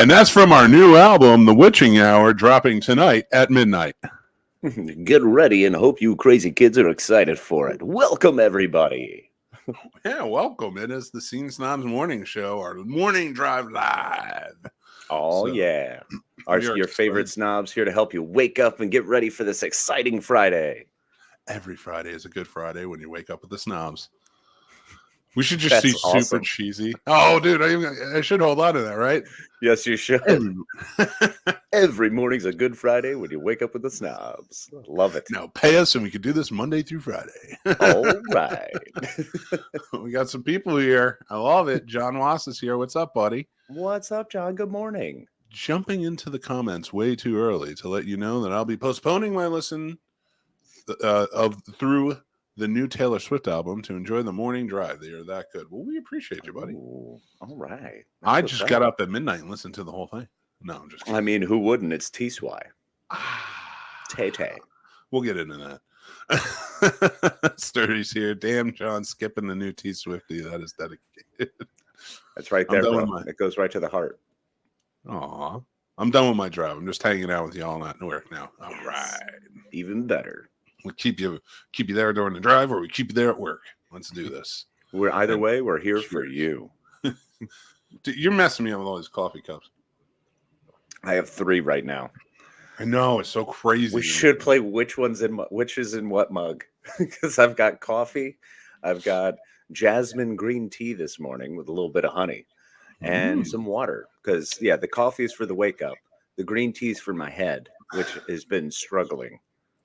And that's from our new album, The Witching Hour, dropping tonight at midnight. Get ready and hope you crazy kids are excited for it. Welcome, everybody. Yeah, welcome. It is the Scene Snobs morning show, our morning drive live. Oh, So, yeah. Your favorite snobs here to help you wake up and get ready for this exciting Friday. Every Friday is a good Friday when you wake up with the snobs. We should just see awesome. Super cheesy. Oh, dude, I should hold on to that, right? Yes, you should. Every morning's a good Friday when you wake up with the snobs. Love it. Now pay us and we can do this Monday through Friday. All right. We got some people here. I love it. John Wass is here. What's up, buddy? What's up, John? Good morning. Jumping into the comments way too early to let you know that I'll be postponing my listen through the new Taylor Swift album to enjoy the morning drive. They are that good. Well, we appreciate you, buddy. Ooh, all right. I just got up at midnight and listened to the whole thing. No, I'm just kidding. I mean, who wouldn't? It's T-Swy. Tay-Tay. We'll get into that. Sturdy's here. Damn, John, skipping the new T Swifty. That is dedicated. That's right there, bro. It goes right to the heart. Aw. I'm done with my drive. I'm just hanging out with y'all at Newark now. All right. Even better. We keep you there during the drive, or we keep you there at work. Let's do this. Either way, we're here for you. Dude, you're messing me up with all these coffee cups. I have 3 right now. I know, it's so crazy. We should play which is in what mug, because I've got coffee, I've got jasmine green tea this morning with a little bit of honey and some water. Because the coffee is for the wake up. The green tea is for my head, which has been struggling.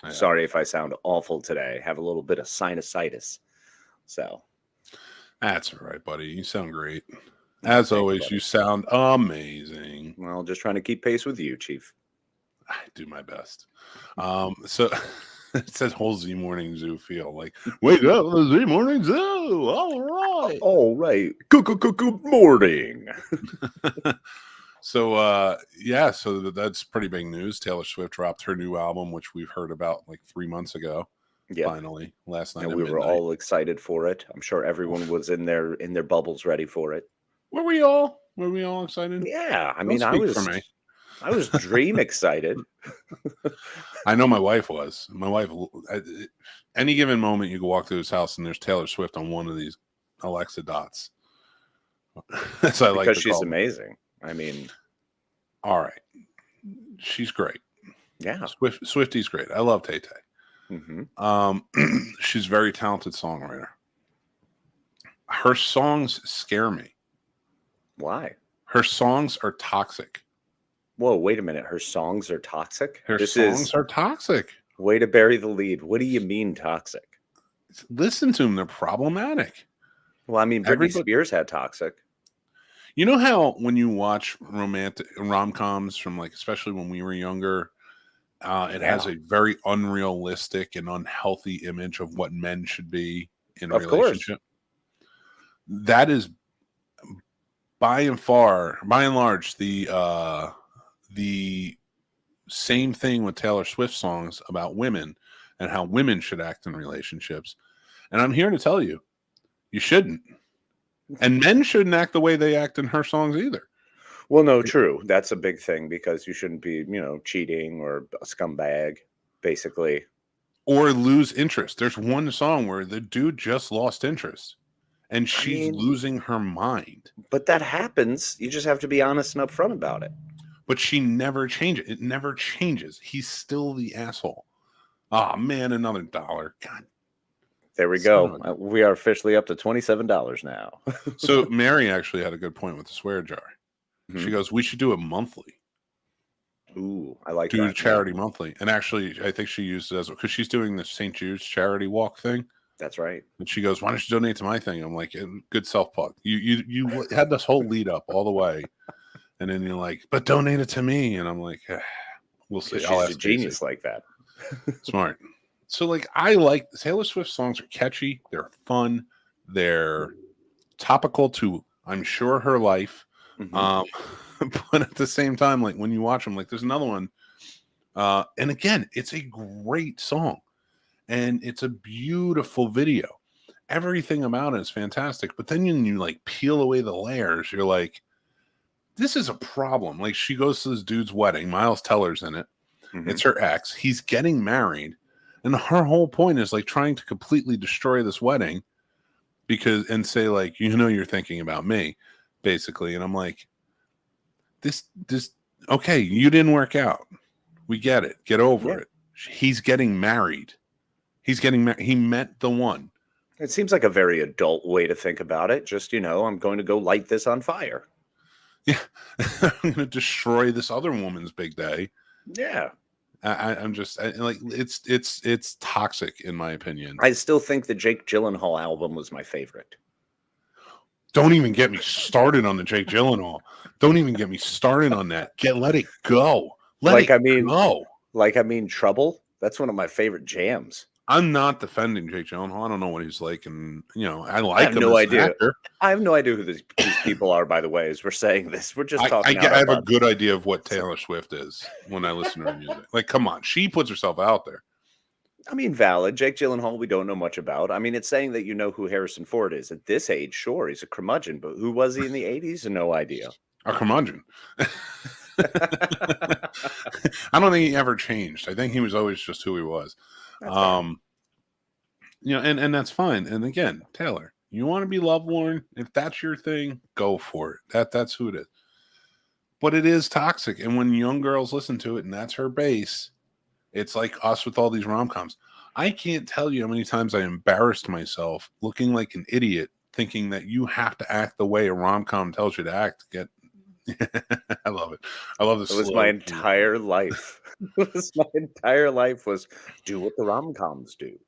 Yeah. Sorry if I sound awful today. I have a little bit of sinusitis. So that's all right, buddy. You sound great. As always, you sound amazing. Well, just trying to keep pace with you, Chief. I do my best. So it says whole Z Morning Zoo feel like, wake up, the Z Morning Zoo. All right. Good morning. So, so that's pretty big news. Taylor Swift dropped her new album, which we've heard about like 3 months ago. Yeah. Finally, last night. And we were all excited for it. I'm sure everyone was in their bubbles ready for it. Were we all excited? Yeah. I mean, I was dream excited. I know my wife was. My wife, at any given moment, you can walk through his house and there's Taylor Swift on one of these Alexa dots. That's what I like. Because she's amazing. I mean, all right, she's great. Yeah, Swifty's great. I love Tay Tay. Mm-hmm. She's a very talented songwriter. Her songs scare me. Why? Her songs are toxic. Whoa, wait a minute. Her songs are toxic? Her songs are toxic. Way to bury the lead. What do you mean toxic? Listen to them. They're problematic. Well, I mean, Britney Spears had toxic. You know how when you watch romantic rom-coms from like, especially when we were younger, it has a very unrealistic and unhealthy image of what men should be in a relationship. That is by and large, the same thing with Taylor Swift songs about women and how women should act in relationships. And I'm here to tell you, you shouldn't. And men shouldn't act the way they act in her songs either. Well, no, true. That's a big thing because you shouldn't be, cheating or a scumbag, basically. Or lose interest. There's one song where the dude just lost interest and she's losing her mind. But that happens. You just have to be honest and upfront about it. But she never changes. It never changes. He's still the asshole. Oh, man, another $1. God. There we go. We are officially up to $27 now. So Mary actually had a good point with the swear jar. Mm-hmm. She goes, we should do it monthly. Ooh, I like that. Do charity monthly. And actually, I think she used it as because she's doing the St. Jude's charity walk thing. That's right. And she goes, "Why don't you donate to my thing?" I'm like, "Good self plug. You had this whole lead up all the way, and then you're like, but donate it to me." And I'm like, "We'll see." Because I'll she's a ask genius Casey. like that. Smart. So like, I like Taylor Swift songs are catchy. They're fun. They're topical to, I'm sure, her life. Mm-hmm. But at the same time, like when you watch them, like there's another one. And again, it's a great song and it's a beautiful video. Everything about it is fantastic. But then when you like peel away the layers, you're like, this is a problem. Like she goes to this dude's wedding. Miles Teller's in it. Mm-hmm. It's her ex. He's getting married. And her whole point is like trying to completely destroy this wedding because, and say like, you're thinking about me, basically. And I'm like, this, okay, you didn't work out. We get it. Get over it. He's getting married. He met the one. It seems like a very adult way to think about it. Just, I'm going to go light this on fire. Yeah. I'm going to destroy this other woman's big day. Yeah. I'm just like, it's toxic in my opinion. I still think the Jake Gyllenhaal album was my favorite. Don't even get me started on the Jake Gyllenhaal. Don't even get me started on that. Let it go. Let it go. Like, Trouble. That's one of my favorite jams. I'm not defending Jake Gyllenhaal. I don't know what he's like, and I like him no as idea. an actor. I have no idea who these people are. By the way, as we're saying this, we're just talking. I have a good idea of what Taylor Swift is when I listen to her music. Like, come on, she puts herself out there. I mean, valid. Jake Gyllenhaal, we don't know much about. I mean, it's saying that you know who Harrison Ford is at this age. Sure, he's a curmudgeon, but who was he in the '80s? No idea. A curmudgeon. I don't think he ever changed. I think he was always just who he was. And that's fine. And again, Taylor, you want to be lovelorn? If that's your thing, go for it. That's who it is. But it is toxic. And when young girls listen to it and that's her base, it's like us with all these rom-coms. I can't tell you how many times I embarrassed myself looking like an idiot thinking that you have to act the way a rom-com tells you to act to get. I love it. I love this. It was my entire life. My entire life was do what the rom-coms do.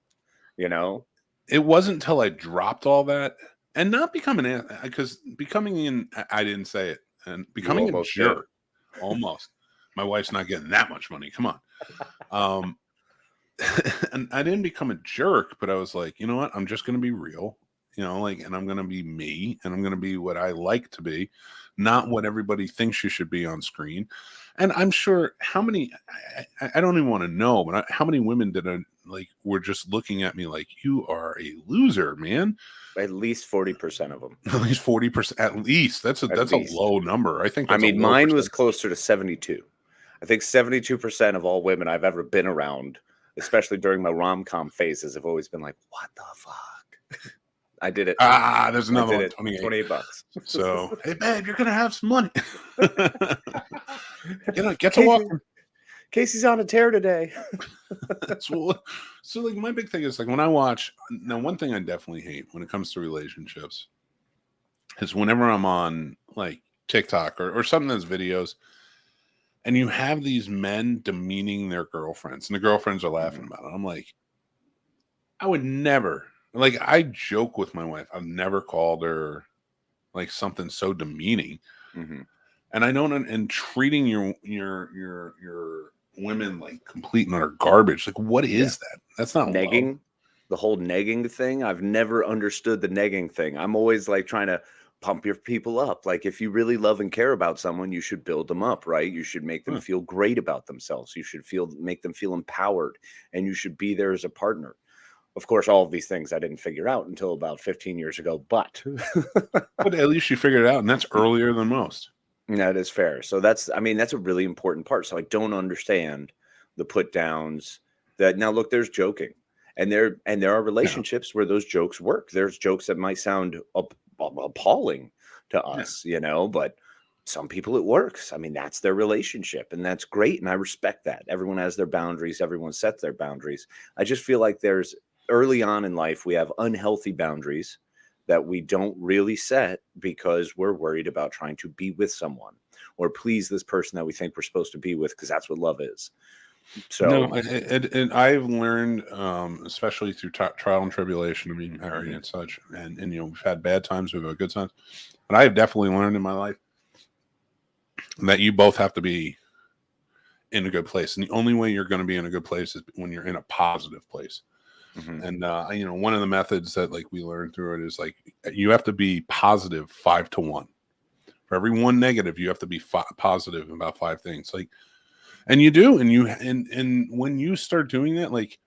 It wasn't until I dropped all that and not becoming because becoming I didn't say it, and becoming a jerk. Almost. My wife's not getting that much money. Come on. And I didn't become a jerk, but I was like, you know what? I'm just going to be real, and I'm going to be me, and I'm going to be what I like to be, not what everybody thinks you should be on screen. And I'm sure how many, I don't even want to know, but how many women were just looking at me like, you are a loser, man. At least 40% of them. At least 40%. At least that's a low number. I think. Mine was closer to 72. I think 72% of all women I've ever been around, especially during my rom-com phases, have always been like, "What the fuck?" I did it. There's another one. $28. So, hey, babe, you're gonna have some money. Get to walk. Casey's on a tear today. So like my big thing is like when I watch now, one thing I definitely hate when it comes to relationships is whenever I'm on like TikTok or something that's videos and you have these men demeaning their girlfriends and the girlfriends are laughing about it. I'm like, I would never, like, I joke with my wife. I've never called her like something so demeaning. Mm-hmm. And I don't, and treating your women like complete and utter garbage. Like, what is that? That's not negging. Love. The whole negging thing. I've never understood the negging thing. I'm always like trying to pump your people up. Like if you really love and care about someone, you should build them up, right? You should make them feel great about themselves. You should make them feel empowered, and you should be there as a partner. Of course, all of these things I didn't figure out until about 15 years ago, but at least you figured it out, and that's earlier than most. That is fair. So that's a really important part. So I don't understand the put downs that now look, there's joking and there are relationships where those jokes work. There's jokes that might sound appalling to us, but some people it works. I mean, that's their relationship and that's great. And I respect that. Everyone has their boundaries. Everyone sets their boundaries. I just feel like there's early on in life, we have unhealthy boundaries that we don't really set because we're worried about trying to be with someone or please this person that we think we're supposed to be with because that's what love is. So, and I've learned, especially through trial and tribulation of being married and such, and we've had bad times, we've had good times, but I have definitely learned in my life that you both have to be in a good place, and the only way you're going to be in a good place is when you're in a positive place. And one of the methods that like we learned through it is like you have to be positive 5 to 1. For every one negative, you have to be positive about 5 things. Like, and you do, and when you start doing that, like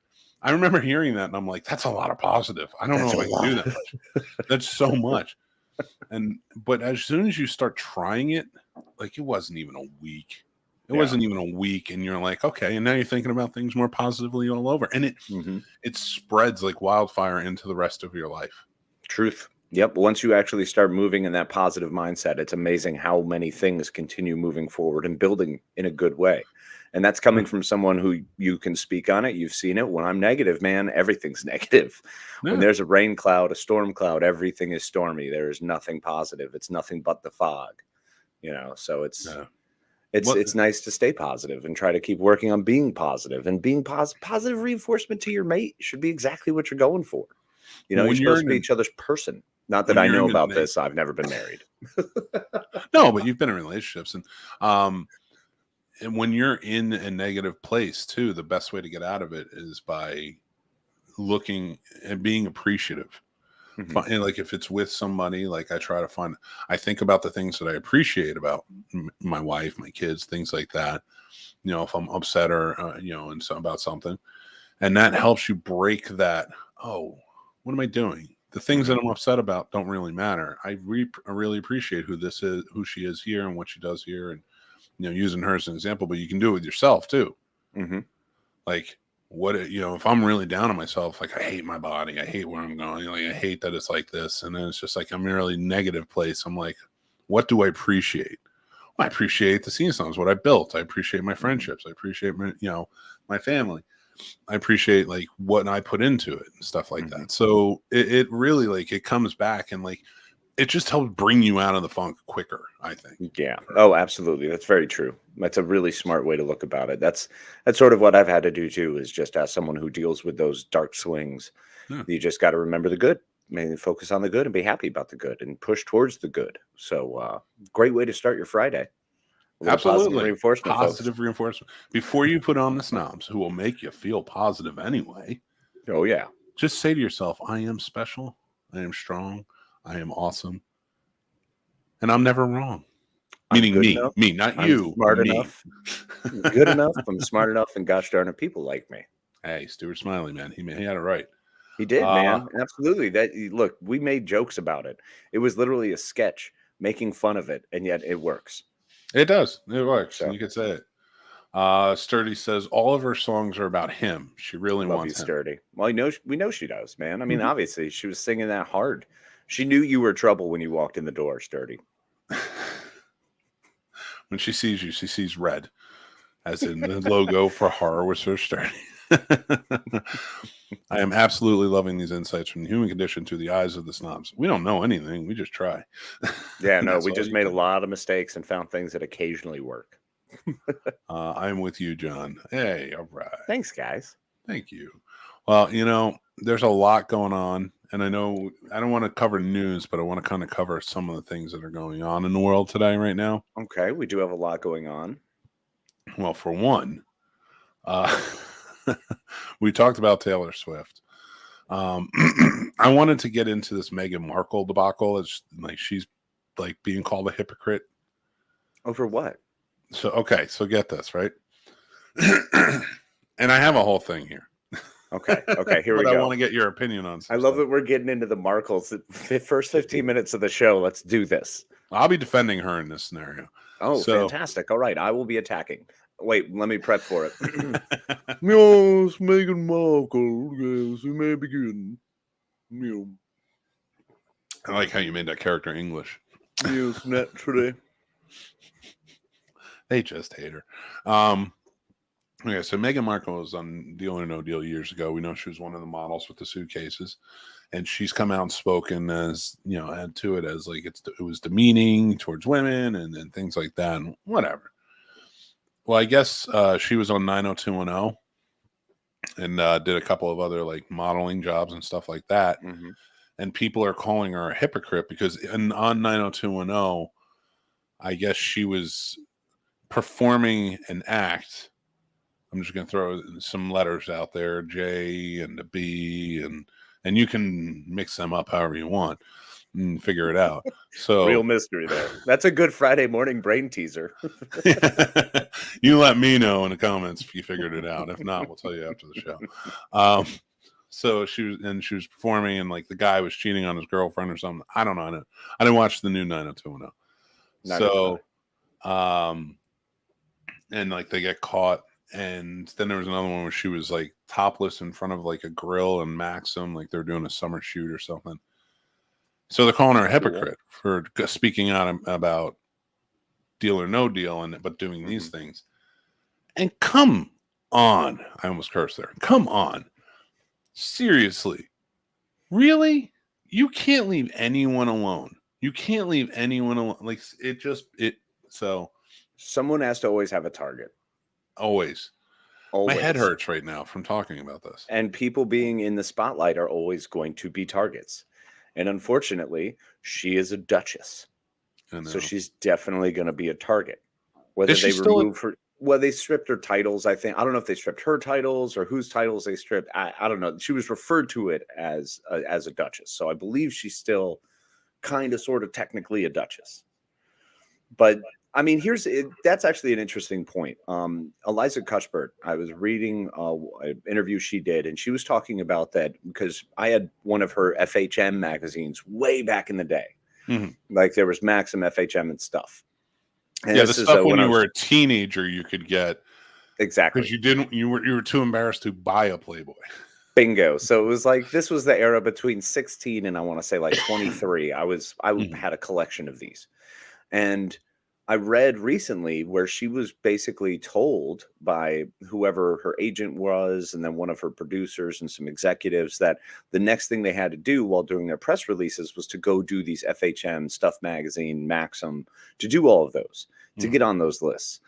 I remember hearing that, and I'm like, that's a lot of positive. I don't know if I can do that much. That's so much. But as soon as you start trying it, like it wasn't even a week. It wasn't even a week, and you're like, okay, and now you're thinking about things more positively all over, and it spreads like wildfire into the rest of your life. Truth. Yep. Once you actually start moving in that positive mindset, it's amazing how many things continue moving forward and building in a good way. And that's coming from someone who you can speak on it. You've seen it. When I'm negative, man, everything's negative. Yeah. When there's a rain cloud, a storm cloud, everything is stormy. There is nothing positive. It's nothing but the fog. So it's nice to stay positive and try to keep working on being positive, and being positive reinforcement to your mate should be exactly what you're going for. You're supposed to be each other's person. Not that I know about this. I've never been married. No, but you've been in relationships, and when you're in a negative place too, the best way to get out of it is by looking and being appreciative. And like if it's with somebody, like I think about the things that I appreciate about my wife, my kids, things like that. If I'm upset or about something, and that helps you break that. Oh, what am I doing? The things that I'm upset about don't really matter. I really appreciate who she is here and what she does here, and using her as an example. But you can do it with yourself too. Like, if I'm really down on myself, like I hate my body, I hate where I'm going, like I hate that it's like this, and then it's just like I'm in a really negative place. I'm like, what do I appreciate? Well, I appreciate the Scene Snobs, what I built. I appreciate my friendships. I appreciate my family. I appreciate like what I put into it and stuff like that. So it really like it comes back, and like it just helps bring you out of the funk quicker, I think. Yeah. Oh, absolutely. That's very true. That's a really smart way to look about it. That's sort of what I've had to do too, is just as someone who deals with those dark swings, you just got to remember the good, maybe focus on the good and be happy about the good and push towards the good. So great way to start your Friday. Absolutely. Positive reinforcement. Before you put on the snobs, who will make you feel positive anyway. Oh, yeah. Just say to yourself, I am special. I am strong. I am awesome. And I'm never wrong. Meaning me, enough. Me, not I'm you. Smart me. Enough. Good enough. I'm smart enough. And gosh darn it, people like me. Hey, Stuart Smiley, man. He had it right. He did, man. Absolutely. Look, we made jokes about it. It was literally a sketch making fun of it. And yet it works. It does. It works. So. You could say it. Sturdy says all of her songs are about him. She really wants him. Sturdy. Well, we know she does, man. I mean, obviously, she was singing that hard. She knew you were trouble when you walked in the door, Sturdy. When she sees you, she sees red, as in the logo for horror was so Sturdy. I am absolutely loving these insights from the human condition through the eyes of the snobs. We don't know anything. We just try. Yeah, no, we just made a lot of mistakes and found things that occasionally work. I'm with you, John. Hey, all right. Thanks, guys. Thank you. Well, there's a lot going on, and I know I don't want to cover news, but I want to kind of cover some of the things that are going on in the world today right now. Okay, we do have a lot going on. Well, for one, we talked about Taylor Swift. I wanted to get into this Meghan Markle debacle. It's like she's like being called a hypocrite. Over what? So get this, right? And I have a whole thing here. Okay, here we go. I want to get your opinion on something. I love that we're getting into the Markles. The first 15 minutes of the show, let's do this. I'll be defending her in this scenario. Oh, fantastic. All right, I will be attacking. Wait, let me prep for it. Yes, Meghan Markle. Yes, we may begin. I like how you made that character English. Yes, naturally. They just hate her. Okay, so Meghan Markle was on Deal or No Deal years ago. We know she was one of the models with the suitcases, and she's come out and spoken as add to it as like it was demeaning towards women and things like that, and whatever. Well, I guess she was on 90210 and did a couple of other like modeling jobs and stuff like that. Mm-hmm. And people are calling her a hypocrite because on 90210, I guess she was performing an act. I'm just going to throw some letters out there, J and a B, and you can mix them up however you want and figure it out. So real mystery there. That's a good Friday morning brain teaser. You let me know in the comments if you figured it out. If not, we'll tell you after the show. So she was performing, and like the guy was cheating on his girlfriend or something. I don't know. I didn't watch the new 90210. So, and like they get caught, and then there was another one where she was like topless in front of like a grill and Maxim, like they're doing a summer shoot or something. So they're calling her a hypocrite for speaking out about Deal or No Deal, but doing these things. And come on, I almost cursed there. Come on. Seriously, really? You can't leave anyone alone. You can't leave anyone alone. Like so. Someone has to always have a target. Always. My head hurts right now from talking about this. And people being in the spotlight are always going to be targets. And unfortunately, she is a duchess. So she's definitely going to be a target. Whether they remove her. Well, they stripped her titles, I think. I don't know if they stripped her titles or whose titles they stripped. I don't know. She was referred to it as a duchess. So I believe she's still kind of sort of technically a duchess. But, I mean, that's actually an interesting point. Eliza Cuthbert, I was reading an interview she did, and she was talking about that because I had one of her FHM magazines way back in the day. Mm-hmm. Like there was Maxim, FHM, and stuff. And yeah, the stuff when you were a teenager you could get. Exactly. Because you were too embarrassed to buy a Playboy. Bingo. So it was like this was the era between 16 and I want to say like 23. I had a collection of these. And I read recently where she was basically told by whoever her agent was and then one of her producers and some executives that the next thing they had to do while doing their press releases was to go do these FHM, Stuff Magazine, Maxim, to do all of those, to get on those lists.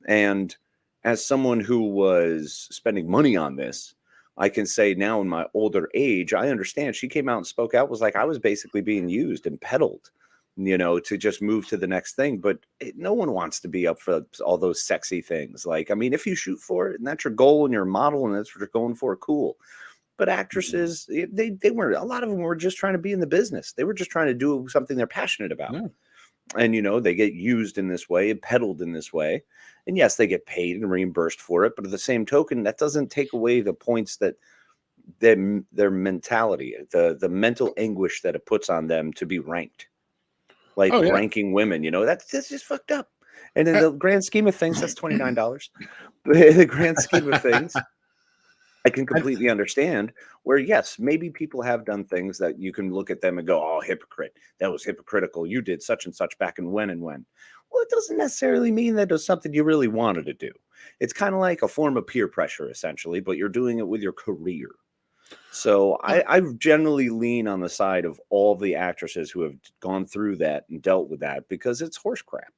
And as someone who was spending money on this, I can say now in my older age, I understand she came out and spoke out, was like, I was basically being used and peddled, to just move to the next thing. But no one wants to be up for all those sexy things. Like, I mean, if you shoot for it and that's your goal and you're a model and that's what you're going for, cool. But actresses, they weren't, a lot of them were just trying to be in the business. They were just trying to do something they're passionate about. Yeah. And, they get used in this way and peddled in this way. And yes, they get paid and reimbursed for it. But at the same token, that doesn't take away the points that their mentality, the mental anguish that it puts on them to be ranked. Like ranking women, that's just fucked up. And in the grand scheme of things, that's $29. But in the grand scheme of things, I can completely understand where, yes, maybe people have done things that you can look at them and go, oh, hypocrite. That was hypocritical. You did such and such back in when and when. Well, it doesn't necessarily mean that it was something you really wanted to do. It's kind of like a form of peer pressure, essentially, but you're doing it with your career. So I generally lean on the side of all the actresses who have gone through that and dealt with that because it's horse crap.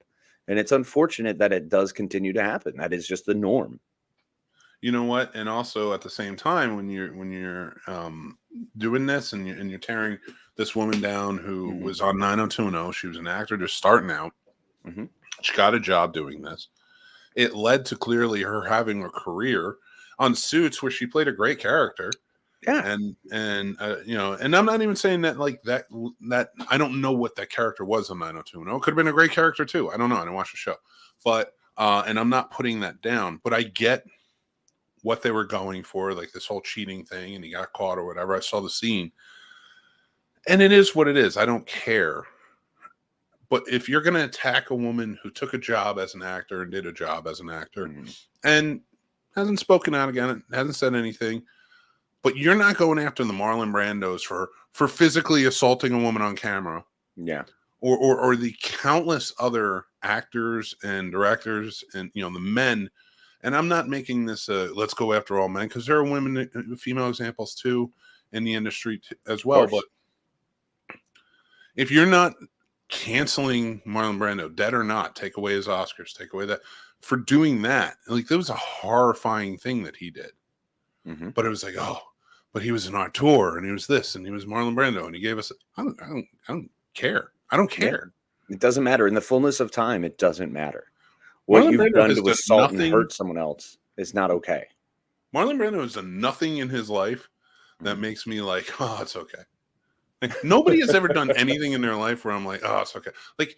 And it's unfortunate that it does continue to happen. That is just the norm. You know what? And also at the same time, when you're doing this and you're tearing this woman down who was on 90210, she was an actor just starting out. Mm-hmm. She got a job doing this. It led to clearly her having a career on Suits where she played a great character. Yeah. And and I'm not even saying that like that I don't know what that character was on 90210. It could have been a great character too. I don't know. I didn't watch the show. But and I'm not putting that down, but I get what they were going for, like this whole cheating thing, and he got caught or whatever. I saw the scene. And it is what it is. I don't care. But if you're going to attack a woman who took a job as an actor and did a job as an actor and hasn't spoken out again, hasn't said anything, but you're not going after the Marlon Brandos for physically assaulting a woman on camera. Yeah. Or the countless other actors and directors and, the men. And I'm not making this let's go after all men because there are women, female examples too in the industry as well. But if you're not canceling Marlon Brando, dead or not, take away his Oscars, take away that, for doing that. Like, that was a horrifying thing that he did. Mm-hmm. But it was like, oh, but he was in our tour, and he was this, and he was Marlon Brando, and he gave us. I don't care. I don't care. Yeah. It doesn't matter. In the fullness of time, it doesn't matter. What Marlon you've Brando done has to done assault nothing. and hurt someone else is not okay. Marlon Brando has done nothing in his life that makes me like, oh, it's okay. Like, nobody has ever done anything in their life where I'm like, oh, it's okay. Like,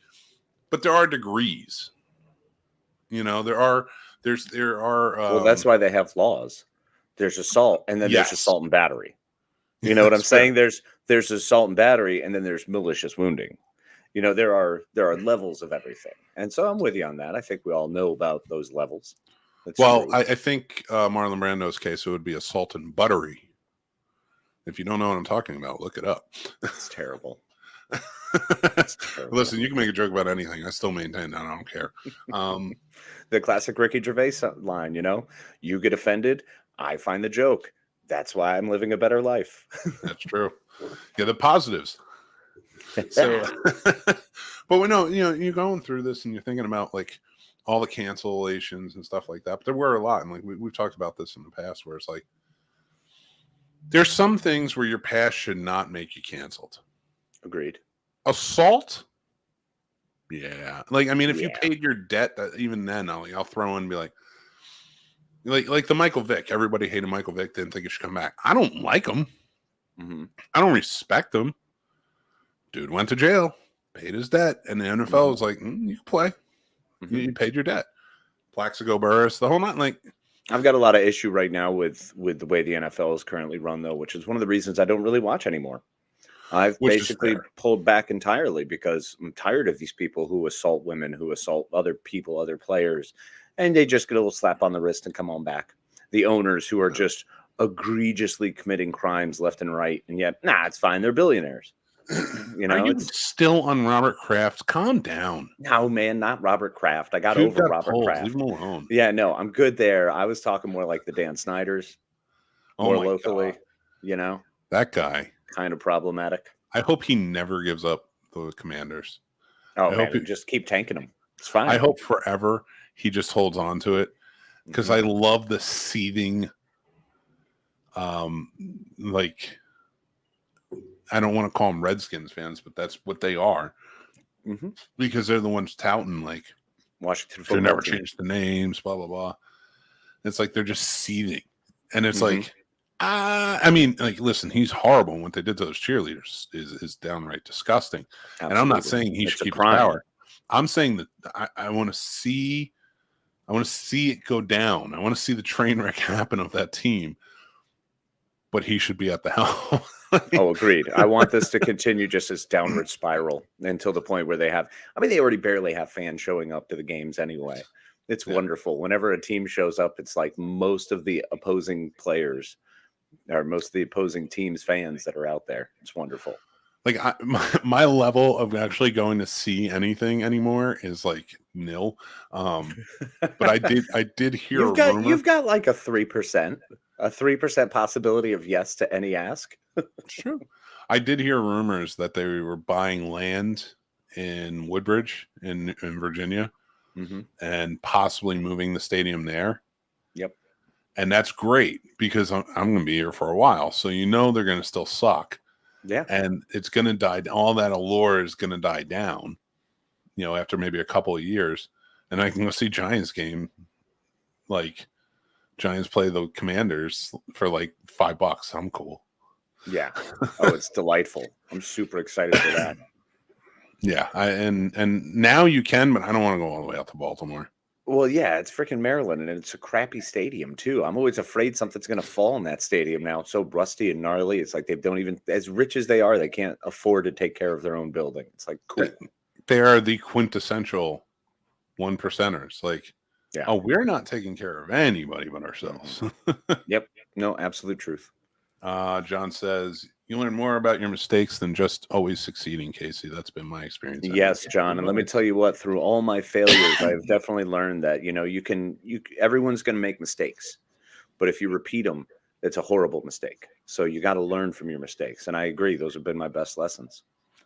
but there are degrees. You know, there are. Well, that's why they have laws. There's assault, and then there's assault and battery. You know what I'm saying? There's assault and battery, and then there's malicious wounding. You know, there are levels of everything, and so I'm with you on that. I think we all know about those levels. I think Marlon Brando's case, it would be assault and buttery. If you don't know what I'm talking about, look it up. It's terrible. Listen, you can make a joke about anything. I still maintain that I don't care. The classic Ricky Gervais line, you know, you get offended, I find the joke. That's why I'm living a better life. That's true. Yeah, the positives. So, but we know, you know, you're going through this and you're thinking about like all the cancellations and stuff like that. But there were a lot, and like we've talked about this in the past, where it's like there's some things where your past should not make you canceled. Agreed. Assault. Yeah, like I mean, if you paid your debt, even then, I'll throw in and be like the Michael Vick. Everybody hated Michael Vick, didn't think he should come back. I don't like him. Mm-hmm. I don't respect him. Dude went to jail, paid his debt, and the NFL was like, you can play. Mm-hmm. You paid your debt. Plaxico Burress, the whole night. Like, I've got a lot of issue right now with the way the NFL is currently run, though, which is one of the reasons I don't really watch anymore. I've basically pulled back entirely because I'm tired of these people who assault women, who assault other people, other players, and they just get a little slap on the wrist and come on back. The owners who are just egregiously committing crimes left and right, and yet, it's fine. They're billionaires. You know, are you still on Robert Kraft? Calm down. No, man, not Robert Kraft. I got over Robert Kraft. Leave him alone. Yeah, no, I'm good there. I was talking more like the Dan Snyders, more locally. God. You know, that guy kind of problematic. I hope he never gives up the Commanders. Oh, man, just keep tanking them. It's fine. I hope forever he just holds on to it because I love the seething. Like, I don't want to call them Redskins fans, but that's what they are because they're the ones touting like Washington football. They never changed the names, blah blah blah. It's like they're just seething, and it's like, I mean, like, listen, he's horrible. And what they did to those cheerleaders is downright disgusting. Absolutely. And I'm not saying he should keep his power. I'm saying that I want to see it go down. I want to see the train wreck happen of that team. But he should be at the helm. Oh, agreed. I want this to continue just as downward spiral until the point where they already barely have fans showing up to the games anyway. It's wonderful. Whenever a team shows up, it's like most of the opposing players or most of the opposing team's fans that are out there. It's wonderful. Like my level of actually going to see anything anymore is like nil. But I did hear you've got like a 3%. A 3% possibility of yes to any ask. It's true. I did hear rumors that they were buying land in Woodbridge in Virginia and possibly moving the stadium there. Yep. And that's great because I'm going to be here for a while. So, you know, they're going to still suck. Yeah. And it's going to die. All that allure is going to die down, you know, after maybe a couple of years. And I can go see Giants game. Like, Giants play the Commanders for like $5. I'm cool. Yeah. Oh, it's delightful. I'm super excited for that. Yeah. And now you can, but I don't want to go all the way out to Baltimore. Well, yeah, it's freaking Maryland, and it's a crappy stadium too. I'm always afraid something's going to fall in that stadium now. It's so rusty and gnarly. It's like they don't even, as rich as they are, they can't afford to take care of their own building. It's like, cool. They are the quintessential 1%ers. Like, oh, we're not taking care of anybody but ourselves. Yep. No, absolute truth. John says, you learn more about your mistakes than just always succeeding, Casey. That's been my experience. Yes, John. And let me tell you what, through all my failures, I've definitely learned that, you know, everyone's going to make mistakes, but if you repeat them, it's a horrible mistake. So you got to learn from your mistakes. And I agree. Those have been my best lessons.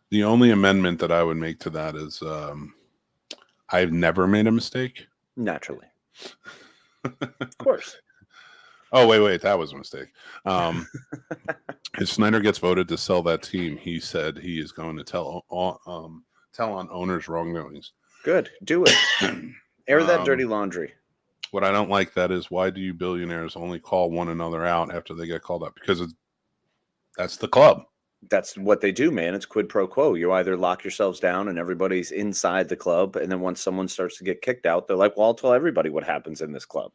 The only amendment that I would make to that is I've never made a mistake. Naturally. Of course. Oh, wait, that was a mistake. If Snyder gets voted to sell that team, he said he is going to tell on owners' wrongdoings. Good. Do it. Air that dirty laundry. What I don't like that is, why do you billionaires only call one another out after they get called out? Because that's the club. That's what they do, man. It's quid pro quo. You either lock yourselves down and everybody's inside the club, and then once someone starts to get kicked out, they're like, well, I'll tell everybody what happens in this club.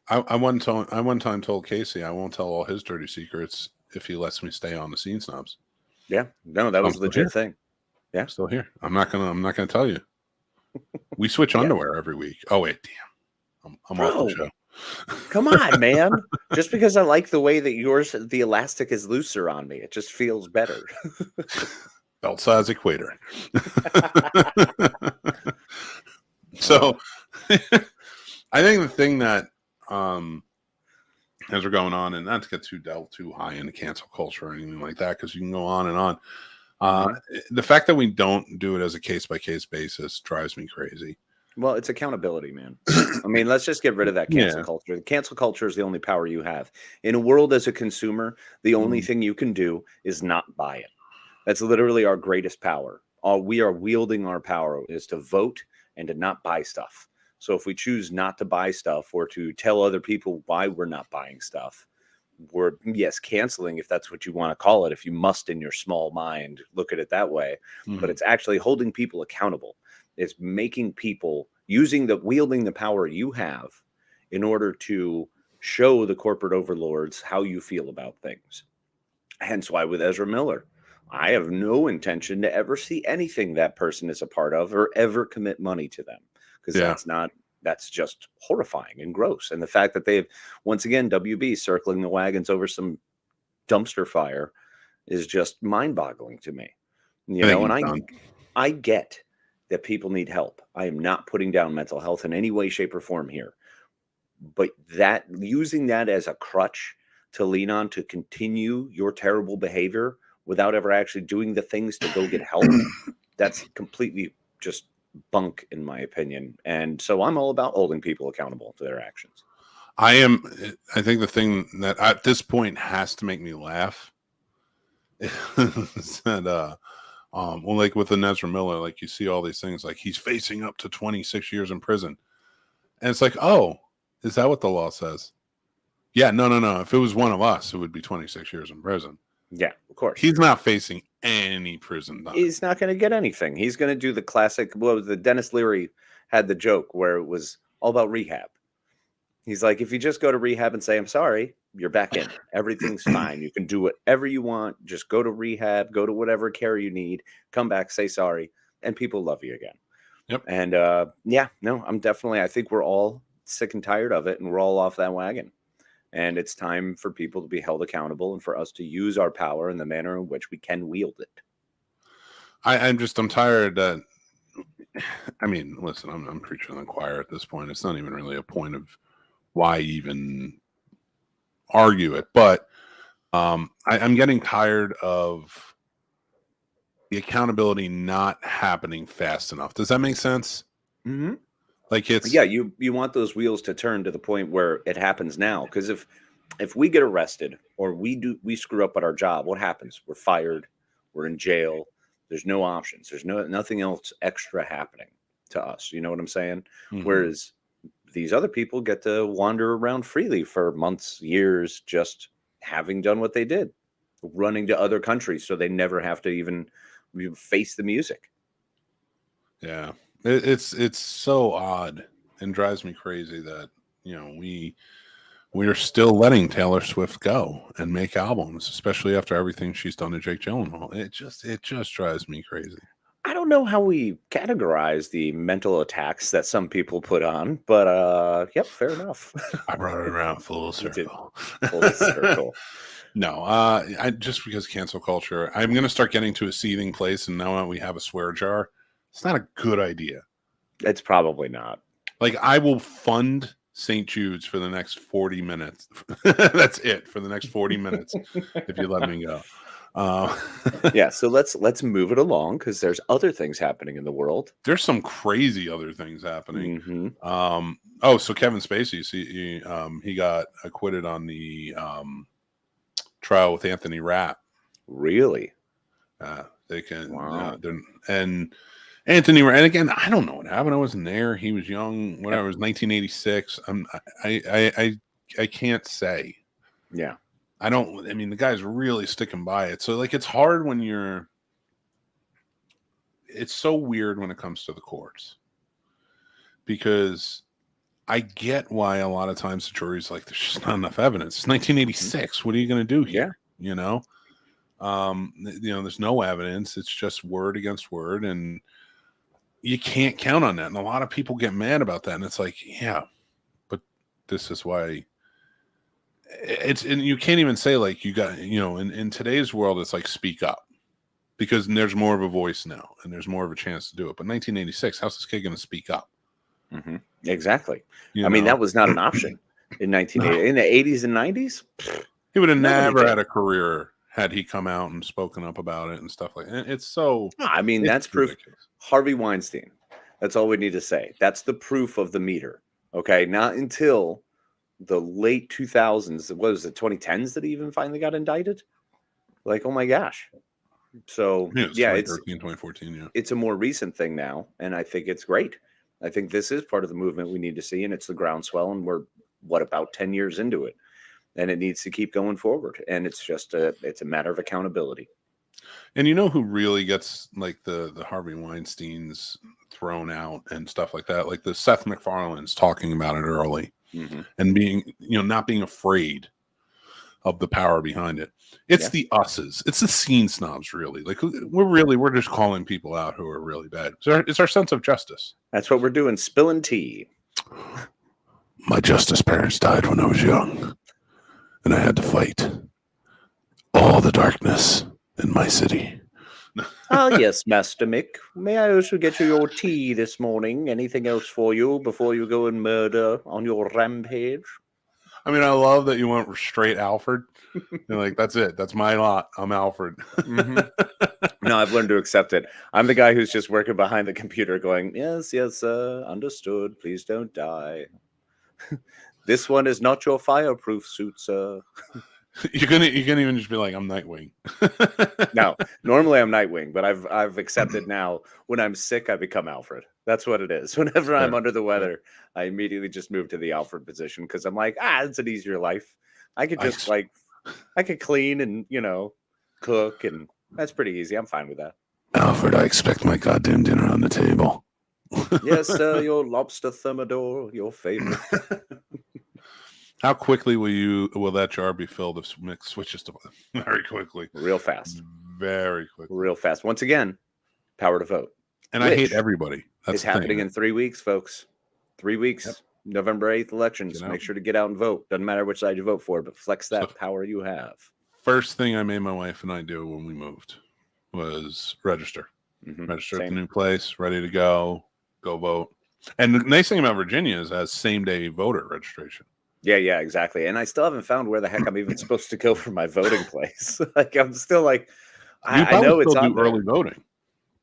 I one time told Casey I won't tell all his dirty secrets if he lets me stay on the Scene Snobs. Yeah. No, that was a legit thing. Yeah. I'm still here. I'm not gonna tell you. We switch underwear every week. Oh wait, damn. I'm off the show. Come on, man. Just because I like the way that the elastic is looser on me, it just feels better. Belt size equator. So I think the thing that as we're going on, and not to get too high into cancel culture or anything like that, because you can go on and on. The fact that we don't do it as a case-by-case basis drives me crazy. Well, it's accountability, man. I mean, let's just get rid of that cancel culture. The cancel culture is the only power you have. In a world as a consumer, the only thing you can do is not buy it. That's literally our greatest power. All we are wielding our power is to vote and to not buy stuff. So if we choose not to buy stuff or to tell other people why we're not buying stuff, we're, yes, canceling, if that's what you want to call it, if you must in your small mind look at it that way. But it's actually holding people accountable. It's making people wielding the power you have in order to show the corporate overlords how you feel about things. Hence why with Ezra Miller, I have no intention to ever see anything that person is a part of or ever commit money to them, because that's just horrifying and gross. And the fact that they've, once again, WB circling the wagons over some dumpster fire is just mind-boggling to me. You know, and I get that people need help. I am not putting down mental health in any way, shape, or form here. But that using that as a crutch to lean on to continue your terrible behavior without ever actually doing the things to go get help, that's completely just bunk, in my opinion. And so I'm all about holding people accountable to their actions. I think the thing that at this point has to make me laugh is that well, like with the Ezra Miller, like you see all these things, like he's facing up to 26 years in prison. And it's like, oh, is that what the law says? Yeah, no. If it was one of us, it would be 26 years in prison. Yeah, of course. He's not facing any prison time. He's not going to get anything. He's going to do the classic, the Dennis Leary had the joke where it was all about rehab. He's like, if you just go to rehab and say, I'm sorry, you're back in. Everything's fine. You can do whatever you want. Just go to rehab, go to whatever care you need, come back, say sorry, and people love you again. Yep. And I think we're all sick and tired of it, and we're all off that wagon. And it's time for people to be held accountable and for us to use our power in the manner in which we can wield it. I'm tired that, I mean, listen, I'm preaching to the choir at this point. It's not even really a point of why even argue it, but I'm getting tired of the accountability not happening fast enough. Does that make sense? Mm-hmm. Like it's you want those wheels to turn to the point where it happens now. Because if we get arrested or we screw up at our job, what happens? We're fired. We're in jail. There's no options. There's nothing else extra happening to us. You know what I'm saying? Mm-hmm. Whereas these other people get to wander around freely for months, years, just having done what they did, running to other countries so they never have to even face the music. Yeah, it's so odd and drives me crazy that, you know, we are still letting Taylor Swift go and make albums, especially after everything she's done to Jake Gyllenhaal. It just drives me crazy. I don't know how we categorize the mental attacks that some people put on, but yep, fair enough. I brought it around full circle. Full circle. No, I just because cancel culture, I'm going to start getting to a seething place, and now we have a swear jar. It's not a good idea. It's probably not. Like, I will fund St. Jude's for the next 40 minutes. That's it for the next 40 minutes if you let me go. Yeah, so let's move it along because there's other things happening in the world. There's some crazy other things happening. So Kevin Spacey, he got acquitted on the trial with Anthony Rapp. Really? They can, Wow. and Anthony, and again, I don't know what happened. I wasn't there. He was young. Whatever. It was 1986. I can't say. Yeah. I don't. I mean, the guy's really sticking by it. So like, it's hard when you're. It's so weird when it comes to the courts, because I get why a lot of times the jury's like, there's just not enough evidence. It's 1986. What are you going to do here? Yeah. You know, there's no evidence. It's just word against word, and you can't count on that. And a lot of people get mad about that. And it's like, yeah, but this is why and you can't even say like, you got, in today's world, it's like, speak up, because there's more of a voice now and there's more of a chance to do it. But 1986, how's this kid going to speak up? Mm-hmm. Exactly. I mean, that was not an option in 1980. In the 80s and 90s. He would have never had a career had he come out and spoken up about it and stuff like that. It's so. I mean, that's proof. Ridiculous. Harvey Weinstein. That's all we need to say. That's the proof of the meter. Okay, not until the late 2000s. What was it? 2010s that he even finally got indicted. Like, oh my gosh. So yeah, it's 2014. Yeah, it's a more recent thing now, and I think it's great. I think this is part of the movement we need to see, and it's the groundswell, and we're about 10 years into it, and it needs to keep going forward. And it's just it's a matter of accountability. And you know who really gets like the Harvey Weinsteins thrown out and stuff like that? Like the Seth MacFarlane's talking about it early, and being, not being afraid of the power behind it. It's the us's. It's the scene snobs, really. Like, we're just calling people out who are really bad. It's our sense of justice. That's what we're doing. Spilling tea. My justice parents died when I was young, and I had to fight all the darkness in my city. Oh, yes, Master Mick. May I also get you your tea this morning? Anything else for you before you go and murder on your rampage? I mean, I love that you went straight Alfred. You're like, that's it. That's my lot. I'm Alfred. No, I've learned to accept it. I'm the guy who's just working behind the computer going, yes, understood. Please don't die. This one is not your fireproof suit, sir. You can even just be like, I'm Nightwing. No, normally I'm Nightwing, but I've accepted now. When I'm sick, I become Alfred. That's what it is. Whenever I'm under the weather, I immediately just move to the Alfred position, because I'm like, it's an easier life. I could just I could clean and cook, and that's pretty easy. I'm fine with that. Alfred, I expect my goddamn dinner on the table. Yes, sir. Your lobster thermidor, your favorite. How quickly will that jar be filled if Mick switches to very quickly? Real fast. Very quickly. Real fast. Once again, power to vote. And I hate everybody. It's happening in 3 weeks, folks. 3 weeks. Yep. November 8th elections. Make sure to get out and vote. Doesn't matter which side you vote for, but flex that power you have. First thing I made my wife and I do when we moved was register. Register at the new place, ready to go vote. And the nice thing about Virginia is it has same-day voter registration. Yeah, exactly. And I still haven't found where the heck I'm even supposed to go for my voting place. Like, I'm still like, I know it's on early voting.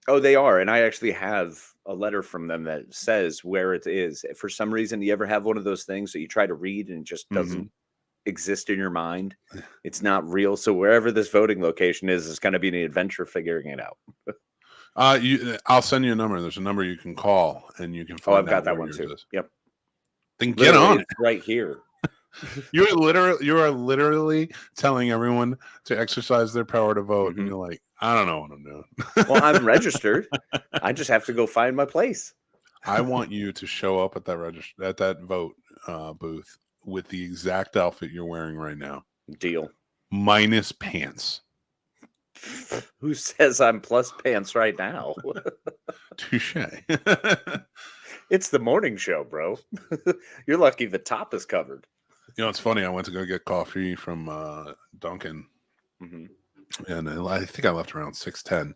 Oh, they are. And I actually have a letter from them that says where it is. For some reason, you ever have one of those things that you try to read and it just doesn't exist in your mind? It's not real. So wherever this voting location is going to be an adventure figuring it out. I'll send you a number. There's a number you can call and you can find I've got that one too. Yep. Then get on it. Right here. You are literally telling everyone to exercise their power to vote, and you're like, I don't know what I'm doing. Well, I'm registered. I just have to go find my place. I want you to show up at that vote booth with the exact outfit you're wearing right now. Deal. Minus pants. Who says I'm plus pants right now? Touche. It's the morning show, bro. You're lucky the top is covered. It's funny. I went to go get coffee from Dunkin', and I think I left around 6:10.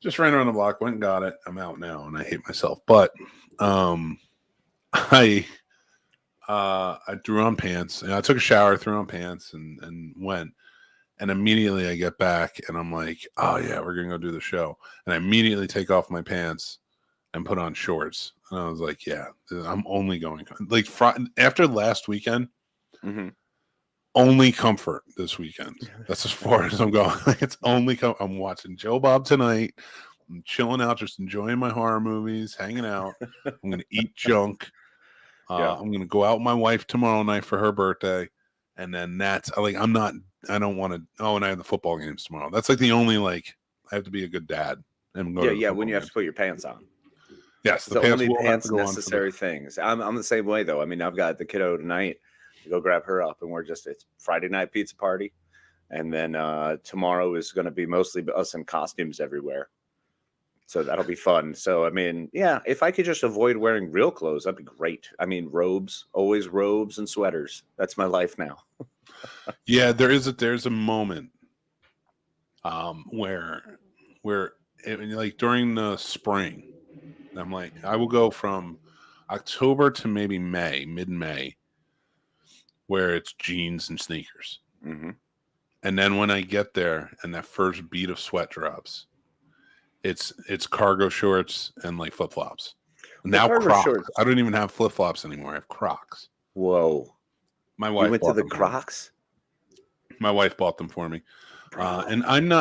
Just ran around the block, went and got it. I'm out now, and I hate myself. But I threw on pants. I took a shower, threw on pants, and went. And immediately I get back and I'm like, oh yeah, we're going to go do the show. And I immediately take off my pants and put on shorts. And I was like, yeah, I'm only going like after last weekend, only comfort this weekend. That's as far as I'm going. It's only I'm watching Joe Bob tonight. I'm chilling out, just enjoying my horror movies, hanging out. I'm going to eat junk. I'm going to go out with my wife tomorrow night for her birthday. And then that's like, I don't want to. Oh, and I have the football games tomorrow. That's like the only like I have to be a good dad and go. Yeah. When you have to put your pants on. Yes, the only pants necessary things. I'm the same way though. I mean, I've got the kiddo tonight to go grab her up, and it's Friday night pizza party, and then tomorrow is going to be mostly us in costumes everywhere. So that'll be fun. So I mean, yeah, if I could just avoid wearing real clothes, that'd be great. I mean, robes, always robes and sweaters. That's my life now. Yeah, there's a moment where like during the spring, I'm like, I will go from October to maybe mid-May, where it's jeans and sneakers. And then when I get there and that first beat of sweat drops, it's cargo shorts and like flip-flops. Now Crocs. Shorts. I don't even have flip-flops anymore. I have Crocs. Whoa. My wife went to the Crocs? My wife bought them for me. And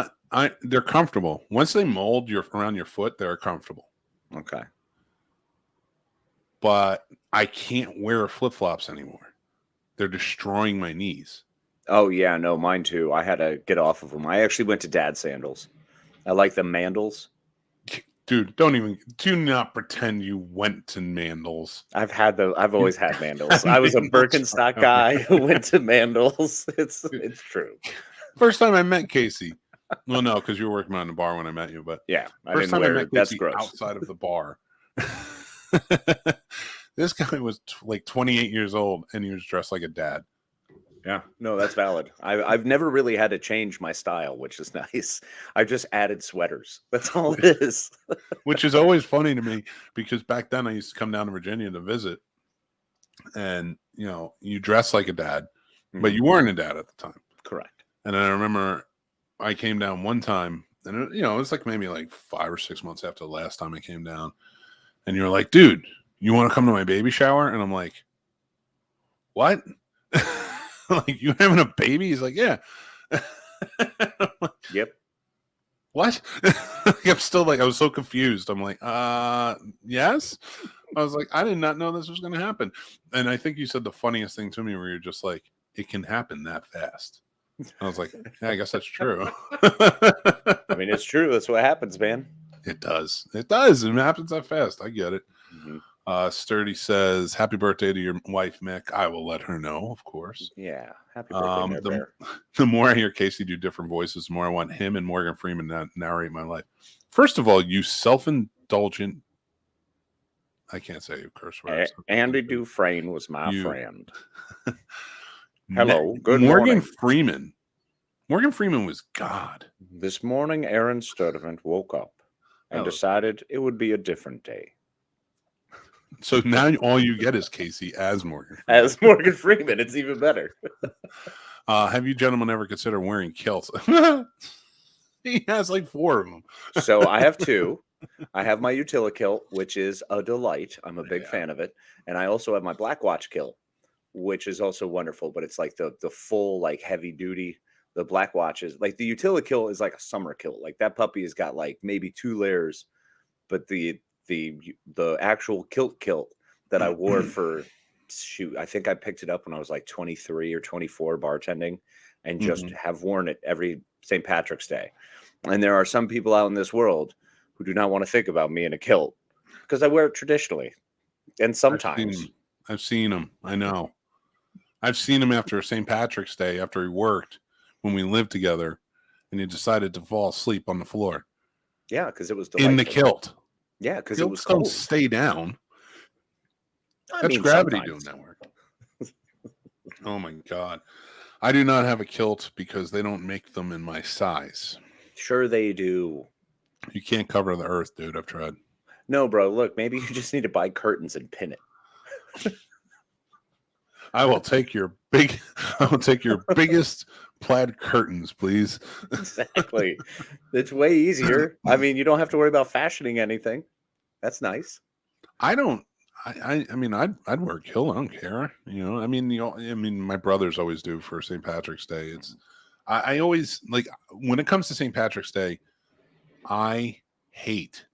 they're comfortable. Once they mold around your foot, they're comfortable. Okay. But I can't wear flip-flops anymore. They're destroying my knees. Oh, yeah. No, mine too. I had to get off of them. I actually went to dad sandals. I like the Mandals. Dude, do not pretend you went to Mandals. I've always had Mandals. I was a Birkenstock guy who went to Mandals. It's true. First time I met Casey. Well, no, because you were working behind the bar when I met you. But yeah, first time I met Casey outside of the bar. This guy was like 28 years old, and he was dressed like a dad. Yeah, no, that's valid. I've never really had to change my style, which is nice. I just added sweaters. That's all it is. Which is always funny to me because back then I used to come down to Virginia to visit, and you dress like a dad, but you weren't a dad at the time. Correct. And then I remember I came down one time, and it was like maybe like 5 or 6 months after the last time I came down, and you were like, "Dude, you want to come to my baby shower?" And I'm like, "What?" Like, you having a baby? He's like, yeah. Like, yep. What? I'm still like, I was so confused. I'm like, yes. I was like, I did not know this was going to happen. And I think you said the funniest thing to me where you're just like, it can happen that fast. I was like, yeah, I guess that's true. I mean, it's true. That's what happens, man. It does. It does. It happens that fast. I get it. Sturdy says, happy birthday to your wife, Mick. I will let her know, of course. Yeah. Happy birthday, the more I hear Casey do different voices, the more I want him and Morgan Freeman to narrate my life. First of all, you self-indulgent. I can't say a curse word. Andy Dufresne was my friend. Hello. Good Morgan morning. Freeman. Morgan Freeman was God. This morning, Aaron Sturdivant woke up and decided it would be a different day. So now all you get is Casey as Morgan Freeman. As Morgan Freeman. It's even better. Have you gentlemen ever considered wearing kilts? He has like 4 of them. So I have 2. I have my Utila kilt, which is a delight. I'm a big fan of it. And I also have my Black Watch kilt, which is also wonderful. But it's like the full, like, heavy duty. The Black Watch is like the Utila kilt is like a summer kilt. Like that puppy has got like maybe 2 layers. But the actual kilt that I wore for I think I picked it up when I was like 23 or 24 bartending, and just have worn it every St. Patrick's Day. And there are some people out in this world who do not want to think about me in a kilt because I wear it traditionally. And sometimes I've seen him. I know. I've seen him after St. Patrick's Day, after he worked when we lived together, and he decided to fall asleep on the floor. Yeah, because it was delightful. In the kilt. Yeah, because it was cold. Don't stay down. That's gravity doing that work. Oh my God. I do not have a kilt because they don't make them in my size. Sure they do. You can't cover the earth, dude. I've tried. No, bro. Look, maybe you just need to buy curtains and pin it. I will take your biggest, plaid curtains, please. Exactly. It's way easier. I mean, you don't have to worry about fashioning anything. That's nice. I don't. I mean, I'd wear kilt. I don't care. I mean, my brothers always do for St. Patrick's Day. I always like when it comes to St. Patrick's Day. I hate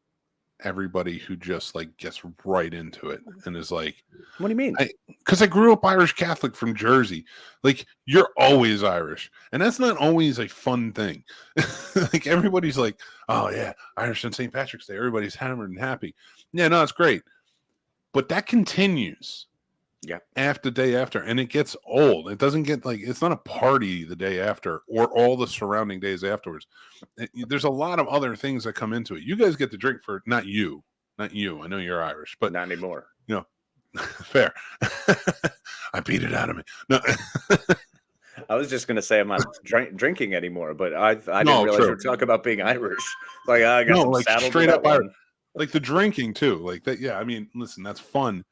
everybody who just like gets right into it and is like, what do you mean? Because I grew up Irish Catholic from Jersey. Like, you're always Irish, and that's not always a fun thing. Like, everybody's like, oh yeah, Irish on St. Patrick's Day, everybody's hammered and happy. Yeah, no, it's great, but that continues after day after, and it gets old. It doesn't get like, it's not a party the day after or all the surrounding days afterwards. There's a lot of other things that come into it. You guys get to drink for not you. I know you're Irish, but not anymore. Fair. I beat it out of me. No. I was just going to say I'm not drinking anymore, but I didn't realize you were talking about being Irish. Like, I got some saddled straight up Irish. Like the drinking too. Like that. Yeah. I mean, listen, that's fun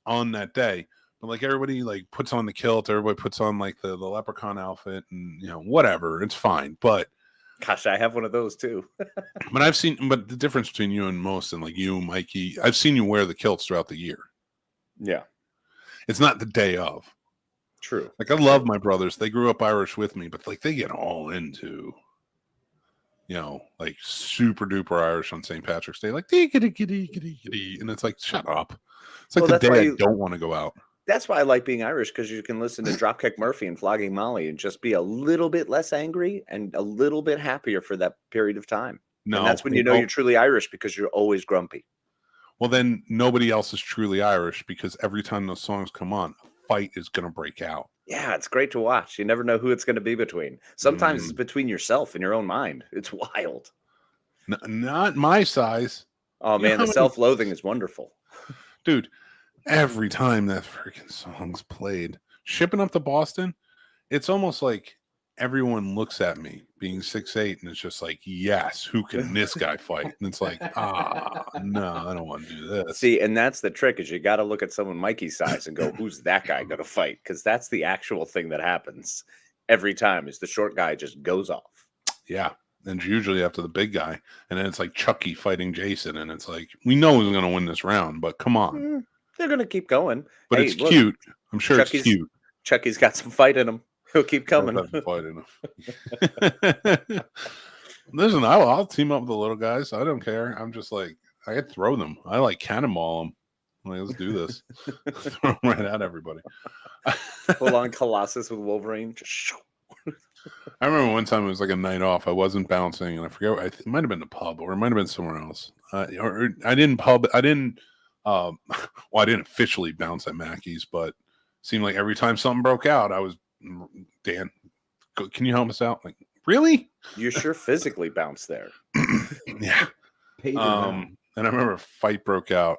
on that day, but like everybody like puts on the kilt, everybody puts on like the leprechaun outfit and whatever. It's fine. But gosh, I have one of those too. But the difference between you and most, and like you, Mikey, I've seen you wear the kilts throughout the year. Yeah. It's not the day of. True. Like, I love my brothers. They grew up Irish with me, but like they get all into, like super duper Irish on St. Patrick's Day. Like, and it's like, shut up. It's like the day I don't want to go out. That's why I like being Irish, because you can listen to Dropkick Murphy and Flogging Molly and just be a little bit less angry and a little bit happier for that period of time. No, and that's when you know you're truly Irish, because you're always grumpy. Well, then nobody else is truly Irish, because every time those songs come on, a fight is going to break out. Yeah, it's great to watch. You never know who it's going to be between. Sometimes it's between yourself and your own mind. It's wild. Not my size. Oh, man, the self-loathing is wonderful. Dude, every time that freaking song's played, shipping up to Boston, it's almost like everyone looks at me being 6'8", and it's just like, yes, who can this guy fight? And it's like, no, I don't want to do this. See, and that's the trick, is you got to look at someone Mikey's size and go, who's that guy going to fight? Because that's the actual thing that happens every time, is the short guy just goes off. Yeah. And usually after the big guy, and then it's like Chucky fighting Jason, and it's like, we know who's going to win this round, but come on. They're going to keep going. But it's cute. I'm sure it's cute. Chucky's got some fight in him. He'll keep coming. Listen, I'll team up with the little guys. I don't care. I'm just like, I could throw them. I like cannonball them. I'm like, let's do this. Throw them right at everybody. Full on Colossus with Wolverine. I remember one time it was like a night off. I wasn't bouncing, and I forget. It might have been the pub, or it might have been somewhere else. Or I didn't pub. I didn't. Well, I didn't officially bounce at Mackey's, but it seemed like every time something broke out, I was, Dan, can you help us out? Like, really? You sure physically bounced there. Yeah. And I remember a fight broke out.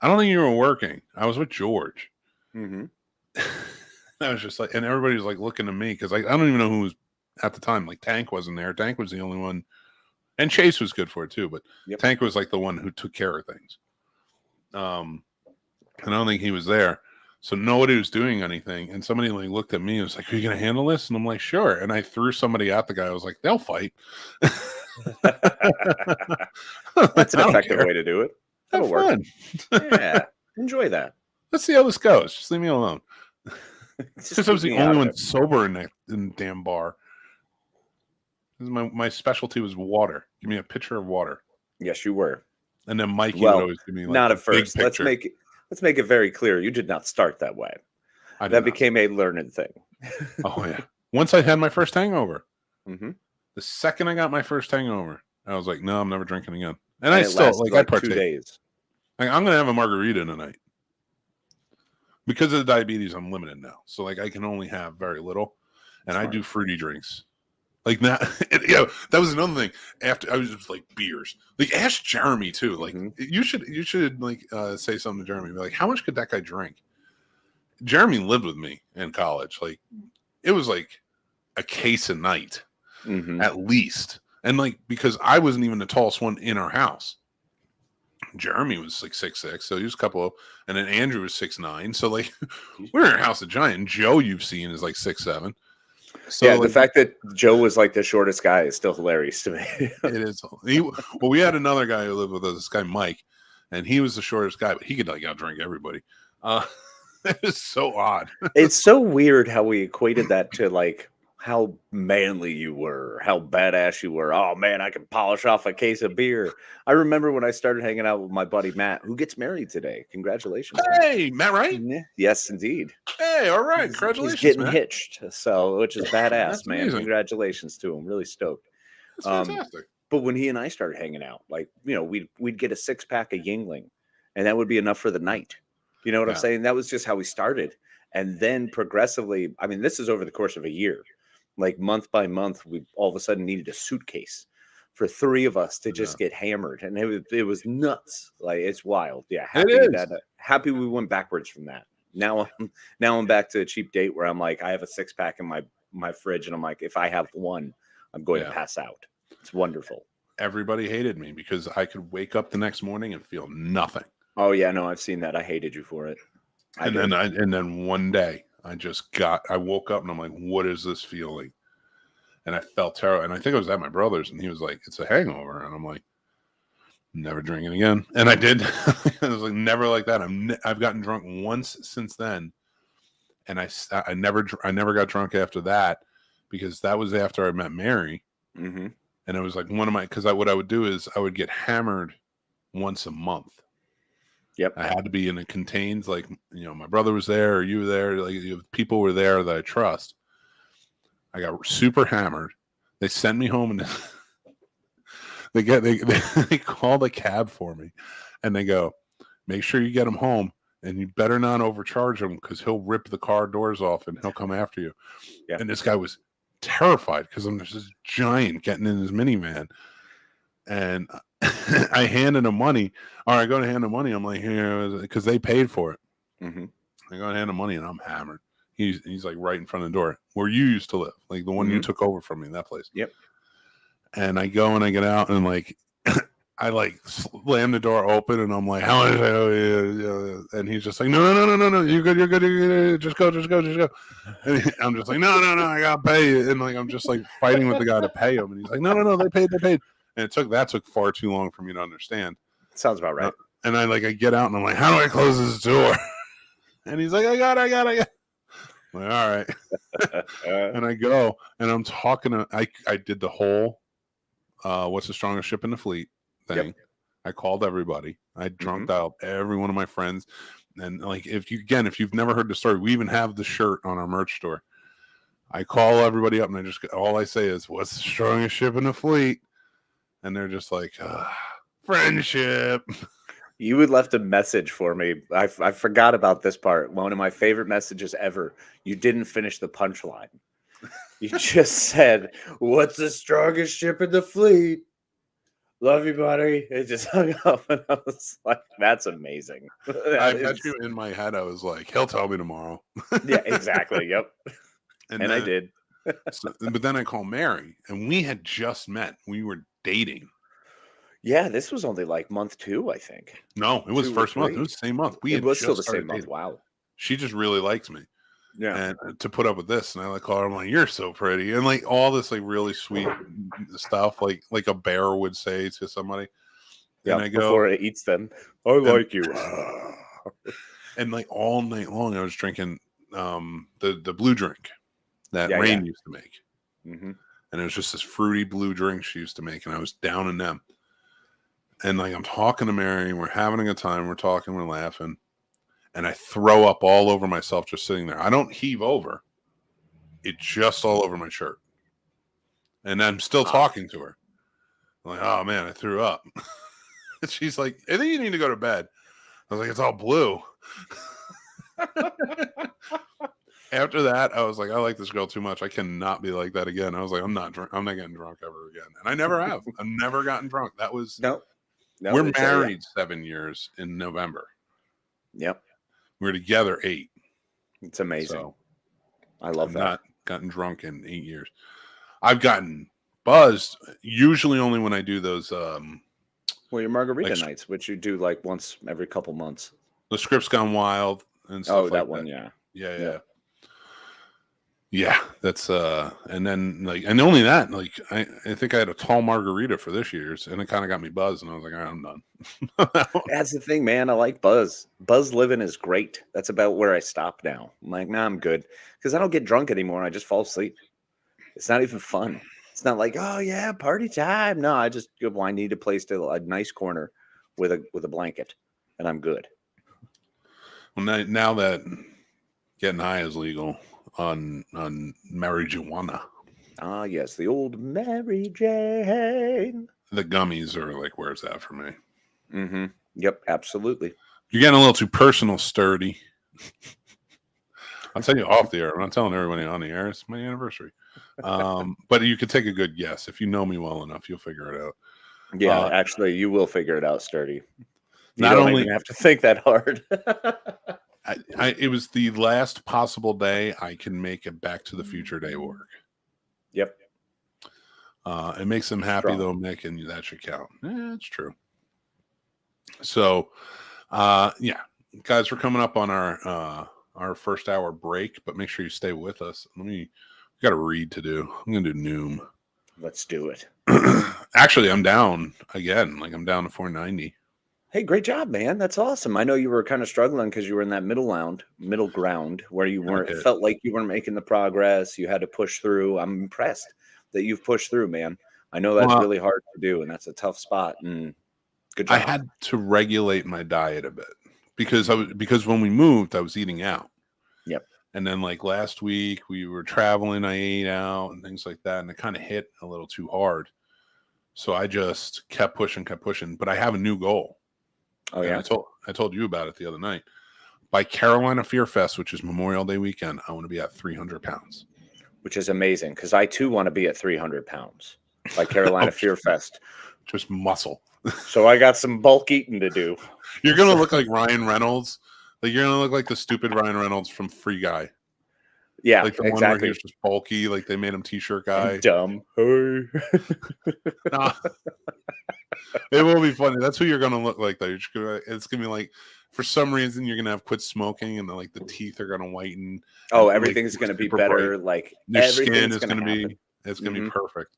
I don't think you were working. I was with George. Mm-hmm. I was just like, and everybody was like looking at me, because I don't even know who was at the time. Like, Tank wasn't there. Tank was the only one, and Chase was good for it too. But Tank was like the one who took care of things. And I don't think he was there, so nobody was doing anything. And somebody like looked at me and was like, "Are you gonna handle this?" And I'm like, "Sure." And I threw somebody at the guy. I was like, "They'll fight." That's an effective way to do it. That'll work. Yeah, enjoy that. Let's see how this goes. Just leave me alone. Because I was the only one sober in the damn bar. My specialty was water. Give me a pitcher of water. Yes, you were. And then Mikey would always give me like, not at first. Let's make it very clear. You did not start that way. That became a learned thing. Oh yeah. Once I had my first hangover. Mm-hmm. The second I got my first hangover, I was like, no, I'm never drinking again. And I still I partake. 2 days. I'm gonna have a margarita tonight. Because of the diabetes, I'm limited now. So like I can only have very little. And I do fruity drinks. Like that, that was another thing. After I was just like beers. Like ask Jeremy too. Like you should like say something to Jeremy. Be like, how much could that guy drink? Jeremy lived with me in college. Like it was like a case a night, at least. And like because I wasn't even the tallest one in our house. Jeremy was like 6'6", so he was a couple, and then Andrew was 6'9". So like we're in a house of giant. Joe, you've seen, is like 6'7". So yeah, like, the fact that Joe was like the shortest guy is still hilarious to me. it is. Well, we had another guy who lived with us, this guy Mike, and he was the shortest guy, but he could like outdrink everybody. It was so odd. It's so weird how we equated that to like how manly you were, how badass you were. Oh man, I can polish off a case of beer. I remember when I started hanging out with my buddy Matt, who gets married today. Congratulations. Hey, Matt, right? Yes, indeed. Hey, all right. Congratulations. He's getting Matt. hitched, so which is badass, man. Amazing. Congratulations to him. Really stoked. That's fantastic. But when he and I started hanging out, like, you know, we'd get a 6-pack of Yingling, and that would be enough for the night. You know what I'm saying? That was just how we started. And then progressively, I mean, this is over the course of a year. Like month by month, we all of a sudden needed a suitcase for 3 of us to just get hammered, and it was nuts. Like, it's wild. Yeah, happy we went backwards from that. Now I'm back to a cheap date where I'm like, I have a 6-pack in my fridge, and I'm like, if I have one, I'm going to pass out. It's wonderful. Everybody hated me because I could wake up the next morning and feel nothing. Oh yeah, no, I've seen that. I hated you for it. And then one day I woke up and I'm like, what is this feeling? And I felt terrible. And I think I was at my brother's, and he was like, it's a hangover. And I'm like, never drinking again. And I did. I was like, never like that. I've gotten drunk once since then. And I never got drunk after that, because that was after I met Mary. Mm-hmm. And it was like what I would do is I would get hammered once a month. Yep. I had to be in a contained, like, you know, my brother was there or you were there, like people were there that I trust. I got super hammered. They sent me home, and they called a cab for me, and they go, make sure you get him home, and you better not overcharge him, because he'll rip the car doors off and he'll come after you. Yeah. And this guy was terrified because I'm just this giant getting in his minivan, and I handed him money. Or I go to hand him money. I'm like, here, because they paid for it. Mm-hmm. I go to hand him money, and I'm hammered. He's like right in front of the door where you used to live, like the one you took over from me, that place. Yep. And I go and I get out, and like I like slam the door open, and I'm like, how much? And he's just like, no, you're good, just go. And I'm just like, no, I gotta pay you. And like I'm just like fighting with the guy to pay him, and he's like, no, they paid. And that took far too long for me to understand. Sounds about right. And I get out, and I'm like, how do I close this door? And he's like, I got. I'm like, all right. And I go, and I'm talking to, I did the whole what's the strongest ship in the fleet thing. Yep. I called everybody. I drunk dialed every one of my friends. And like, if you've never heard the story, we even have the shirt on our merch store. I call everybody up, and all I say is, what's the strongest ship in the fleet? And they're just like, friendship. You had left a message for me. I forgot about this part. One of my favorite messages ever. You didn't finish the punchline. You just said, what's the strongest ship in the fleet? Love you, buddy. It just hung up, and I was like, that's amazing. I bet you in my head, I was like, he'll tell me tomorrow. Yeah, exactly. Yep. And then, I did. But then I called Mary, and we had just met. We were dating. Yeah, this was only like month 2, I think. No, it was first month. It was the same month. It was still the same month. Wow. She just really likes me. Yeah. And to put up with this, and I like call her, I'm like, you're so pretty. And like all this like really sweet stuff, like a bear would say to somebody. Yeah, and I go, before it eats them. I like you. And like all night long, I was drinking the blue drink that Rain used to make. Mm-hmm. And it was just this fruity blue drink she used to make, and I was down in them. And like I'm talking to Mary, and we're having a good time, we're talking, we're laughing, and I throw up all over myself just sitting there. I don't heave over. It's just all over my shirt. And I'm still talking to her. I'm like, oh man, I threw up. She's like, I think you need to go to bed. I was like, it's all blue. After that, I was like, I like this girl too much. I cannot be like that again. I was like, I'm not getting drunk ever again. And I never have. I've never gotten drunk. That was no. We're married 7 years in November. Yep. We're together 8. It's amazing. So, I love that. Not gotten drunk in 8 years. I've gotten buzzed usually only when I do those. Well, your margarita nights, which you do like once every couple months. The Script's Gone Wild and stuff. Oh, that one, yeah. Yeah. Yeah, that's and then like, and only that, like I think I had a tall margarita for this year's, and it kind of got me buzzed, and I was like, all right, I'm done. That's the thing, man. I like Buzz. Buzz living is great. That's about where I stop now. I'm like, nah, I'm good because I don't get drunk anymore. I just fall asleep. It's not even fun. It's not like, oh yeah, party time. No, I just go. Well, I need a place to a nice corner with a blanket, and I'm good. Well, now that getting high is legal on marijuana, Ah, yes, the old Mary Jane. the gummies are like, where's that for me? Mm-hmm. Yep, absolutely. You're getting a little too personal, Sturdy. I'll tell you off the air. I'm not telling everybody on the air. It's my anniversary. But you could take a good guess. If you know me well enough, you'll figure it out. Yeah, actually, you will figure it out, Sturdy. You not don't only even have to think that hard. it was the last possible day I can make a Back to the Future day work. Yep. It makes them happy though, Mick, and that should count. It's true. So, yeah, guys, we're coming up on our first hour break, but make sure you stay with us. We got a read to do. I'm gonna do Noom. Let's do it. Actually, I'm down again. Like I'm down to 490. Hey, great job, man. That's awesome. I know you were kind of struggling because you were in that middle ground where you weren't felt like you weren't making the progress. You had to push through. I'm impressed that you've pushed through, man. I know that's really hard to do, and that's a tough spot. And good job. I had to regulate my diet a bit because when we moved, I was eating out. Yep. And then like last week we were traveling, I ate out and things like that, and it kind of hit a little too hard. So I just kept pushing, but I have a new goal. Oh yeah. I told you about it the other night. By Carolina Fear Fest, which is Memorial Day weekend, I want to be at 300 pounds. Which is amazing because I too want to be at 300 pounds by Carolina Fear Fest. Just muscle. So I got some bulk eating to do. You're gonna look like Ryan Reynolds. Like you're gonna look like the stupid Ryan Reynolds from Free Guy. Yeah, like the one where he was just bulky, like they made him t-shirt guy. And dumb. Hey. Nah. It will be funny. That's who you're gonna look like though. It's gonna be like for some reason you're gonna have quit smoking and like the teeth are gonna whiten. Oh, everything's gonna be better. Bright. Like your skin is gonna be perfect.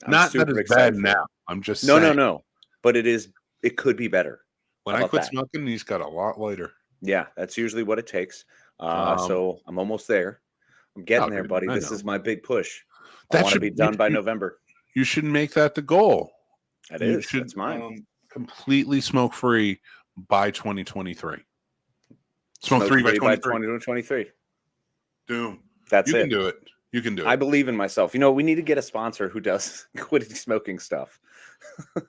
Not that it's bad now. I'm just saying. No. But it could be better. When I quit smoking, these got a lot lighter. Yeah, that's usually what it takes. So I'm almost there. I'm getting there, buddy. This is my big push. I want to be done by November. You should make that the goal. That's mine. Completely smoke free by 2023. Smoke free by 2023. Doom. That's it. You can do it. You can do it. I believe in myself. You know, we need to get a sponsor who does quitting smoking stuff.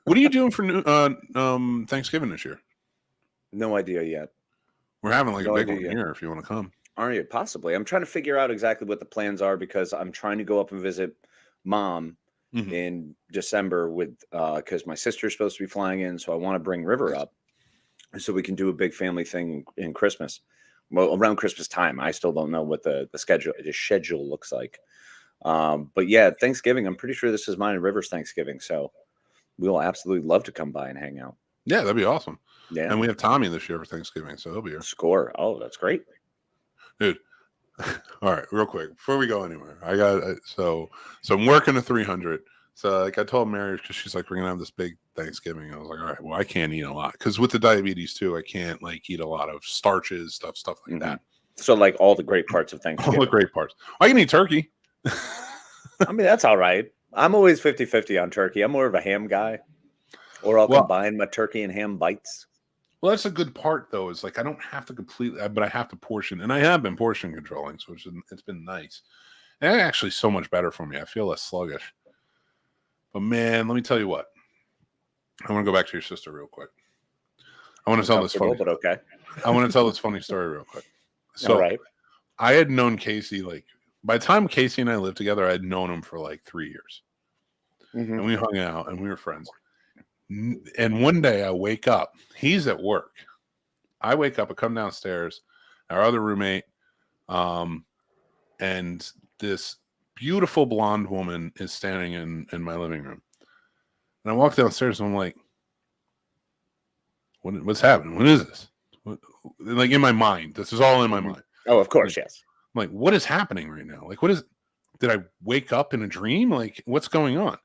What are you doing for Thanksgiving this year? No idea yet. We're having like a big one here if you want to come. Are you? Possibly. I'm trying to figure out exactly what the plans are because I'm trying to go up and visit Mom in December with because my sister's supposed to be flying in, so I want to bring River up so we can do a big family thing in Christmas. Well, around Christmas time. I still don't know what the schedule looks like. But yeah, Thanksgiving. I'm pretty sure this is mine and River's Thanksgiving, so we'll absolutely love to come by and hang out. Yeah, that'd be awesome. Yeah, and we have Tommy this year for Thanksgiving, so he'll be here. Score. Oh, that's great, dude. All right, real quick before we go anywhere, I got so I'm working a 300. So like I told Mary because she's like we're gonna have this big Thanksgiving. I was like, all right, well I can't eat a lot because with the diabetes too, I can't like eat a lot of starches, stuff like that. So like all the great parts of Thanksgiving. All the great parts. I can eat turkey. I mean that's all right. I'm always 50-50 on turkey. I'm more of a ham guy, or I'll combine my turkey and ham bites. Well, that's a good part, though, is like I don't have to completely, but I have to portion. And I have been portion controlling, so it's been nice. And it's actually so much better for me. I feel less sluggish. But, man, let me tell you what. I want to go back to your sister real quick. I want to tell this funny but okay. I want to tell this funny story real quick. So, I had known Casey, like, by the time Casey and I lived together, I had known him for like 3 years. And we hung out, and we were friends. And one day I wake up, he's at work. I wake up, I come downstairs, our other roommate, and this beautiful blonde woman is standing in my living room. And I walk downstairs and I'm like, what's happening? What is this? Like in my mind, this is all in my mind. Oh, of course, yes. I'm like, what is happening right now? Like, did I wake up in a dream? Like, what's going on?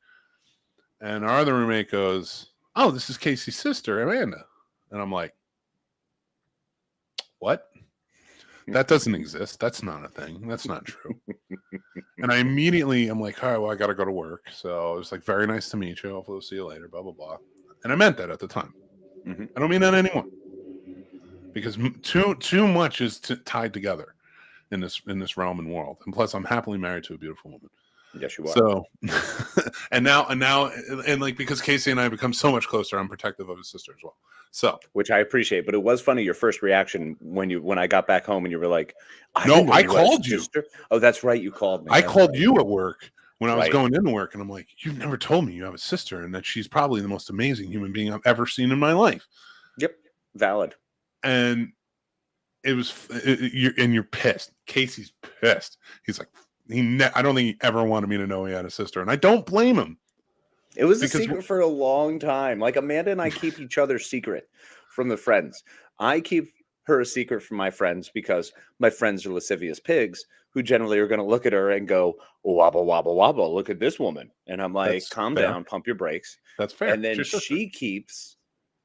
And our other roommate goes, oh, this is Casey's sister, Amanda. And I'm like, what? That doesn't exist. That's not a thing. That's not true. And I'm like, all right, well, I got to go to work. So it was like, very nice to meet you. Hopefully we'll see you later, blah, blah, blah. And I meant that at the time. Mm-hmm. I don't mean that anymore. Because too much is tied together in this realm and world. And plus, I'm happily married to a beautiful woman. Yes, you are. So, and now, like, because Casey and I have become so much closer, I'm protective of his sister as well. So, which I appreciate, but it was funny your first reaction when I got back home and you were like, I called you. Oh, that's right, you called me. I called you at work when I was going into work, and I'm like, you've never told me you have a sister and that she's probably the most amazing human being I've ever seen in my life. Yep, valid. And it was, you're pissed. Casey's pissed. He's like, I don't think he ever wanted me to know he had a sister, and I don't blame him. It was a secret for a long time. Like, Amanda and I keep each other's secret from the friends. I keep her a secret from my friends because my friends are lascivious pigs who generally are going to look at her and go, wobble, wobble, wobble. Look at this woman. And I'm like, that's calm down, pump your brakes. That's fair. And then she keeps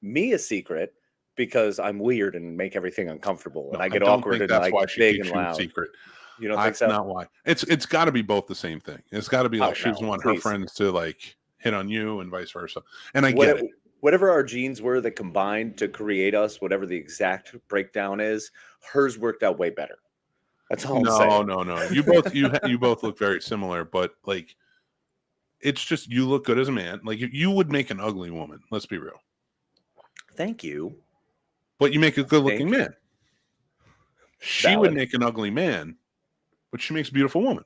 me a secret because I'm weird and make everything uncomfortable. And I get awkward and like big and loud. Secret. You don't think so? That's not why. It's got to be both the same thing. It's got to be like she doesn't want her friends to like hit on you and vice versa. And I get it. Whatever our genes were that combined to create us, whatever the exact breakdown is, hers worked out way better. That's all I'm saying. No. You both look very similar, but like it's just you look good as a man. Like you would make an ugly woman. Let's be real. Thank you. But you make a good-looking man. She would make an ugly man, but she makes a beautiful woman.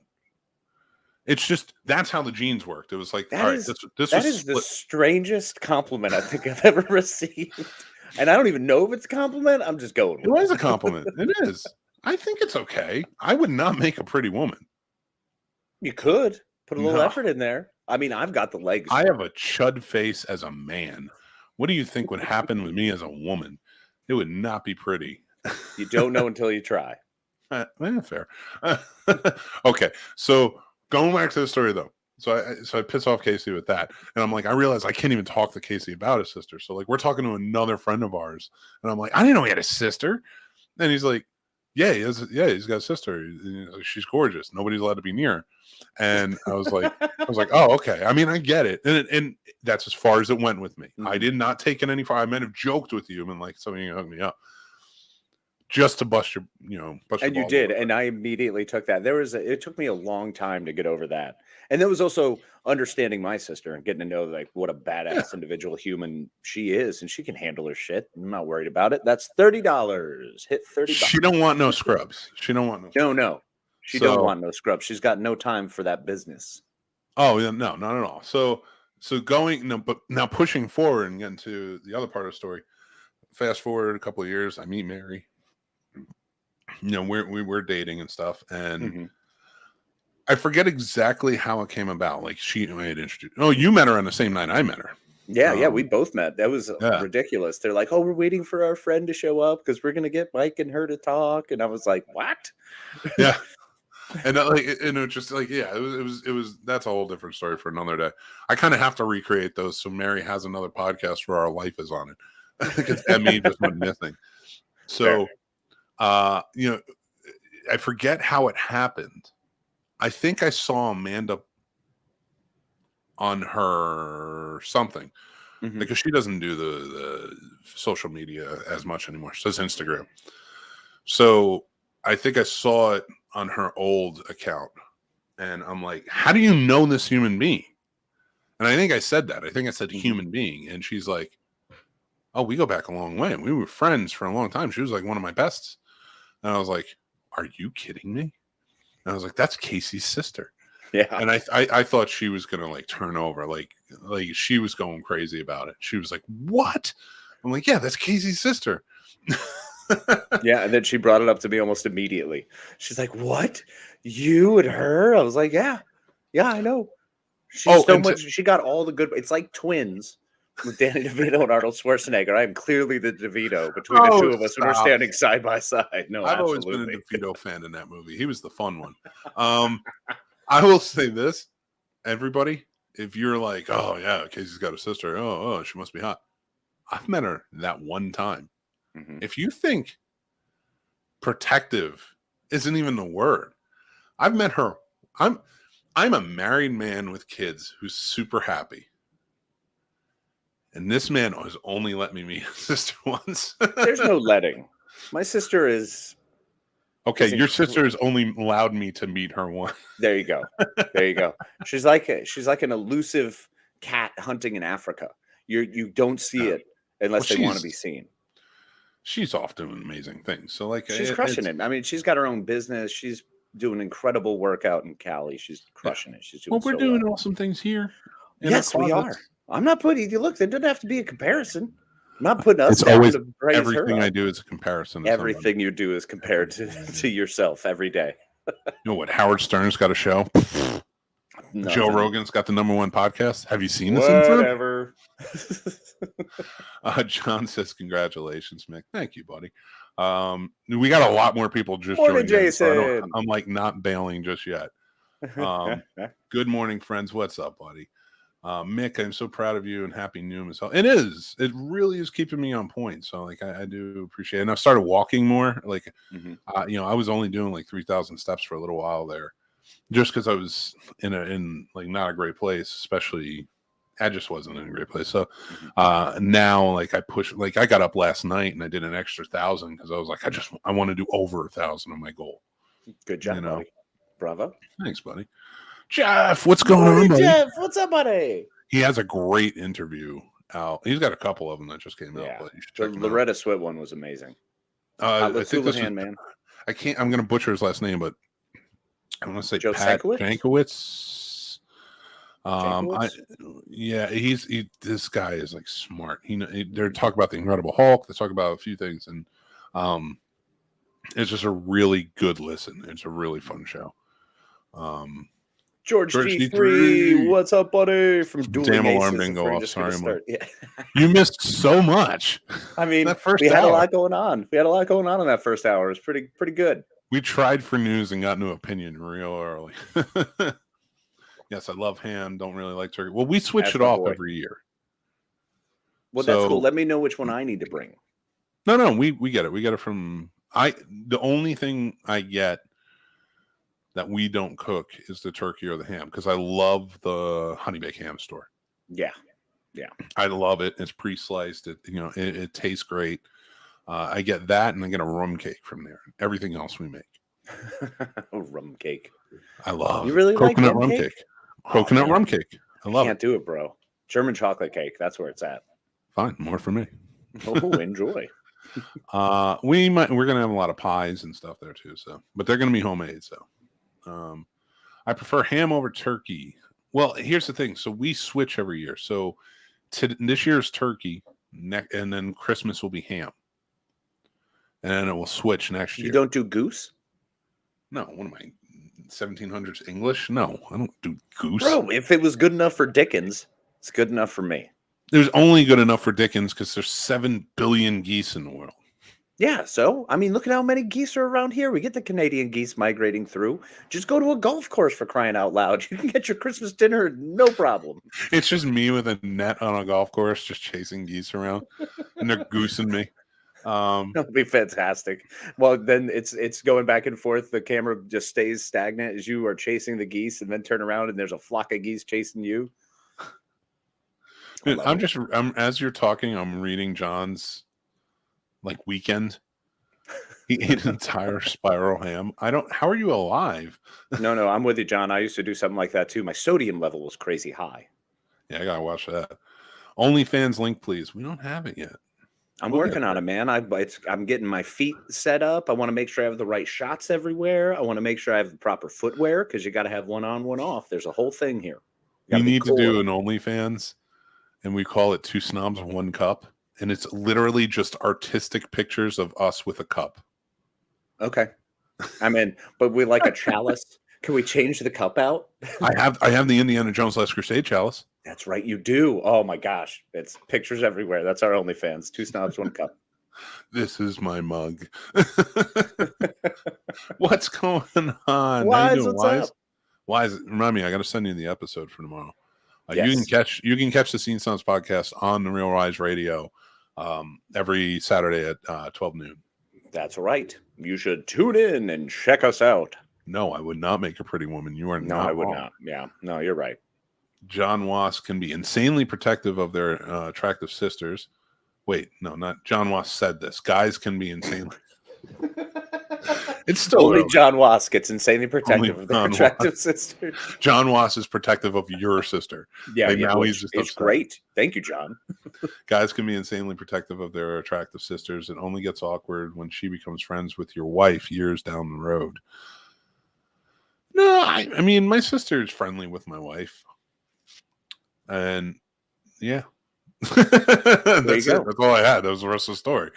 It's just that's how the genes worked. It was like, all right, this is the strangest compliment I think I've ever received, and I don't even know if it's a compliment. I'm just going with it. It is a compliment. It is. I think it's okay. I would not make a pretty woman. You could put a little effort in there. I mean, I've got the legs. I have a chud face as a man. What do you think would happen with me as a woman? It would not be pretty. You don't know until you try. Fair. Okay, so going back to the story though. So I piss off Casey with that, and I'm like, I realize I can't even talk to Casey about his sister. So like, we're talking to another friend of ours, and I'm like, I didn't know he had a sister. And he's like, yeah, he's got a sister. She's gorgeous. Nobody's allowed to be near her. And I was like, oh, okay. I mean, I get it, and that's as far as it went with me. Mm-hmm. I did not take it any far. I might have joked with you and like, something you hooked me up. Just to bust your, and you did, and I immediately took that. It took me a long time to get over that, and there was also understanding my sister and getting to know like what a badass individual human she is, and she can handle her shit. I'm not worried about it. That's $30. Hit $30. She don't want no scrubs. She don't want no. No. She don't want no scrubs. She's got no time for that business. Oh yeah, no, not at all. So but now pushing forward and getting to the other part of the story. Fast forward a couple of years, I meet Mary. We're dating and stuff, and I forget exactly how it came about. Like she had introduced. Oh, you met her on the same night I met her. Yeah, we both met. That was ridiculous. They're like, "Oh, we're waiting for our friend to show up because we're gonna get Mike and her to talk." And I was like, "What?" Yeah, and it was just like, yeah, it was. That's a whole different story for another day. I kind of have to recreate those, so Mary has another podcast where our life is on it because Emmy just went missing. So. I forget how it happened. I think I saw Amanda on her something because she doesn't do the social media as much anymore. She does Instagram. So I think I saw it on her old account, and I'm like, how do you know this human being? And I think I said that. I think I said human being, and she's like, oh, we go back a long way. We were friends for a long time. She was like one of my bests. And I was like, are you kidding me? And I was like, that's Casey's sister. Yeah. And I thought she was going to like turn over. Like she was going crazy about it. She was like, what? I'm like, yeah, that's Casey's sister. Yeah. And then she brought it up to me almost immediately. She's like, what? You and her? I was like, yeah, I know. She's she got all the good. It's like twins, with Danny DeVito and Arnold Schwarzenegger. I am clearly the DeVito between the two of us when we're standing side by side. No, I've always been a DeVito fan in that movie. He was the fun one. I will say this, everybody, if you're like, oh yeah, Casey's got a sister. Oh, she must be hot. I've met her that one time. Mm-hmm. If you think protective isn't even the word, I've met her. I'm a married man with kids who's super happy. And this man has only let me meet his sister once. There's no letting. My sister is... Okay, your sister has only allowed me to meet her once. There you go. There you go. She's like an elusive cat hunting in Africa. You don't see it unless they want to be seen. She's off doing amazing things. So like she's crushing it. I mean, she's got her own business. She's doing incredible work out in Cali. She's crushing it. She's doing we're doing awesome things here. Yes, we are. I'm not putting you. Look, there doesn't have to be a comparison. I'm not putting us. It's down always to praise everything her I do is a comparison. Everything you do is compared to yourself every day. You know what? Howard Stern's got a show. Joe Rogan's got the #1 podcast. Have you seen this? Whatever. John says, "Congratulations, Mick. Thank you, buddy." We got a lot more people just morning, joining. Jason. So I'm like not bailing just yet. Good morning, friends. What's up, buddy? Mick, I'm so proud of you and happy new as hell. It is. It really is keeping me on point. So like I do appreciate it. And I've started walking more. Like I was only doing like 3,000 steps for a little while there, just because I was in like not a great place, especially I just wasn't in a great place. So now like I push, like I got up last night and I did an extra 1,000 because I was like, I want to do over 1,000 of my goal. Good job, buddy. Bravo. Thanks, buddy. Jeff, what's going on, buddy? Jeff, what's up, buddy? He has a great interview out. He's got a couple of them that just came out. But you should check them Loretta Swit one was amazing. I think this man. I can't. I'm going to butcher his last name, but I want to say Joe Pat Jankowicz? This guy is like smart. They're talking about the Incredible Hulk. They talk about a few things, and it's just a really good listen. It's a really fun show. George D3, what's up, buddy? From Damn alarm didn't go off. Sorry, you missed so much. I mean, we had a lot going on. We had a lot going on in that first hour. It was pretty good. We tried for news and got no opinion real early. Yes, I love ham. Don't really like turkey. Well, we switch it off every year. Well, that's cool. Let me know which one I need to bring. No, we get it. We get it from the only thing I get that we don't cook is the turkey or the ham because I love the honey baked ham store. Yeah. I love it. It's pre-sliced. It tastes great. I get that, and I get a rum cake from there. Everything else we make. Rum cake. I love. You really coconut like rum cake? Coconut rum cake. I love it. Can't do it, bro. German chocolate cake. That's where it's at. Fine, more for me. Oh, enjoy. We're gonna have a lot of pies and stuff there too. So, but they're gonna be homemade. So. I prefer ham over turkey. Well, here's the thing. So we switch every year. So this year's turkey, and then Christmas will be ham. And then it will switch next year. You don't do goose? No. What am I, 1700s English? No, I don't do goose. Bro, if it was good enough for Dickens, it's good enough for me. There's only good enough for Dickens because there's 7 billion geese in the world. Yeah, so, I mean, look at how many geese are around here. We get the Canadian geese migrating through. Just go to a golf course for crying out loud. You can get your Christmas dinner, no problem. It's just me with a net on a golf course just chasing geese around, and they're goosing me. That'll be fantastic. Well, then it's going back and forth. The camera just stays stagnant as you are chasing the geese and then turn around and there's a flock of geese chasing you. Dude, I'm as you're talking, I'm reading John's like weekend. He ate an entire spiral ham. How are you alive? No, I'm with you, John. I used to do something like that too. My sodium level was crazy high. Yeah, I gotta watch that. OnlyFans link, please. We don't have it yet. I'm working on it, man. I'm getting my feet set up. I want to make sure I have the right shots everywhere. I want to make sure I have the proper footwear because you got to have one on, one off. There's a whole thing here. We need to do an OnlyFans, and we call it 2 Snobs, 1 Cup. And it's literally just artistic pictures of us with a cup. Okay. I'm in. But we like a chalice. Can we change the cup out? I have the Indiana Jones Last Crusade chalice. That's right, you do. Oh my gosh, it's pictures everywhere. That's our OnlyFans. 2 snobs, 1 cup. This is my mug. What's going on? Wise, what's up? Wise, remind me, I got to send you the episode for tomorrow. Yes. You can catch the Scene Snobs podcast on the Real Rise Radio every Saturday at 12 noon. That's right. You should tune in and check us out. No, I would not make a pretty woman. You are No, not I would wrong. not. Yeah, no, you're right. John Wass can be insanely protective of their attractive sisters. Wait, no, not John Wass said this. Guys can be insanely. It's still only early. John Wass gets insanely protective of their attractive sisters. John Wass is protective of your sister. Yeah, like, yeah, now he's just it's upset. great. Thank you, John. Guys can be insanely protective of their attractive sisters. It only gets awkward when she becomes friends with your wife years down the road. No, I mean, my sister is friendly with my wife. And yeah. That's it. That's all I had. That was the rest of the story.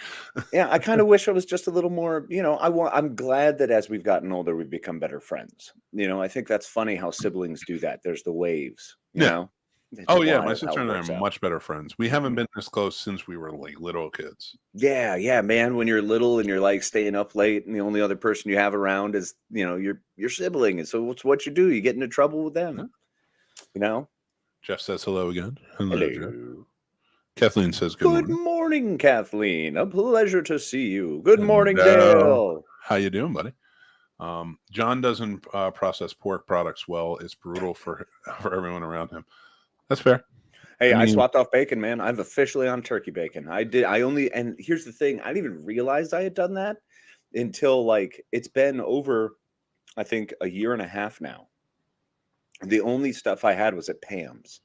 Yeah, I kind of wish I was just a little more, I'm glad that as we've gotten older, we've become better friends. I think that's funny how siblings do that. There's the waves, you know? It's oh yeah, wild my how sister it and I works are out. much better friends. We haven't been this close since we were like little kids. Yeah, man. When you're little and you're like staying up late, and the only other person you have around is your sibling, and so it's what you do. You get into trouble with them. Jeff says hello again. Hello. Jeff. Kathleen says good morning, Kathleen. A pleasure to see you. Good morning, Dale. How you doing, buddy? John doesn't process pork products well. It's brutal for everyone around him. That's fair. Hey, I swapped off bacon, man. I'm officially on turkey bacon. And here's the thing. I didn't even realize I had done that until it's been over, I think, a year and a half now. The only stuff I had was at Pam's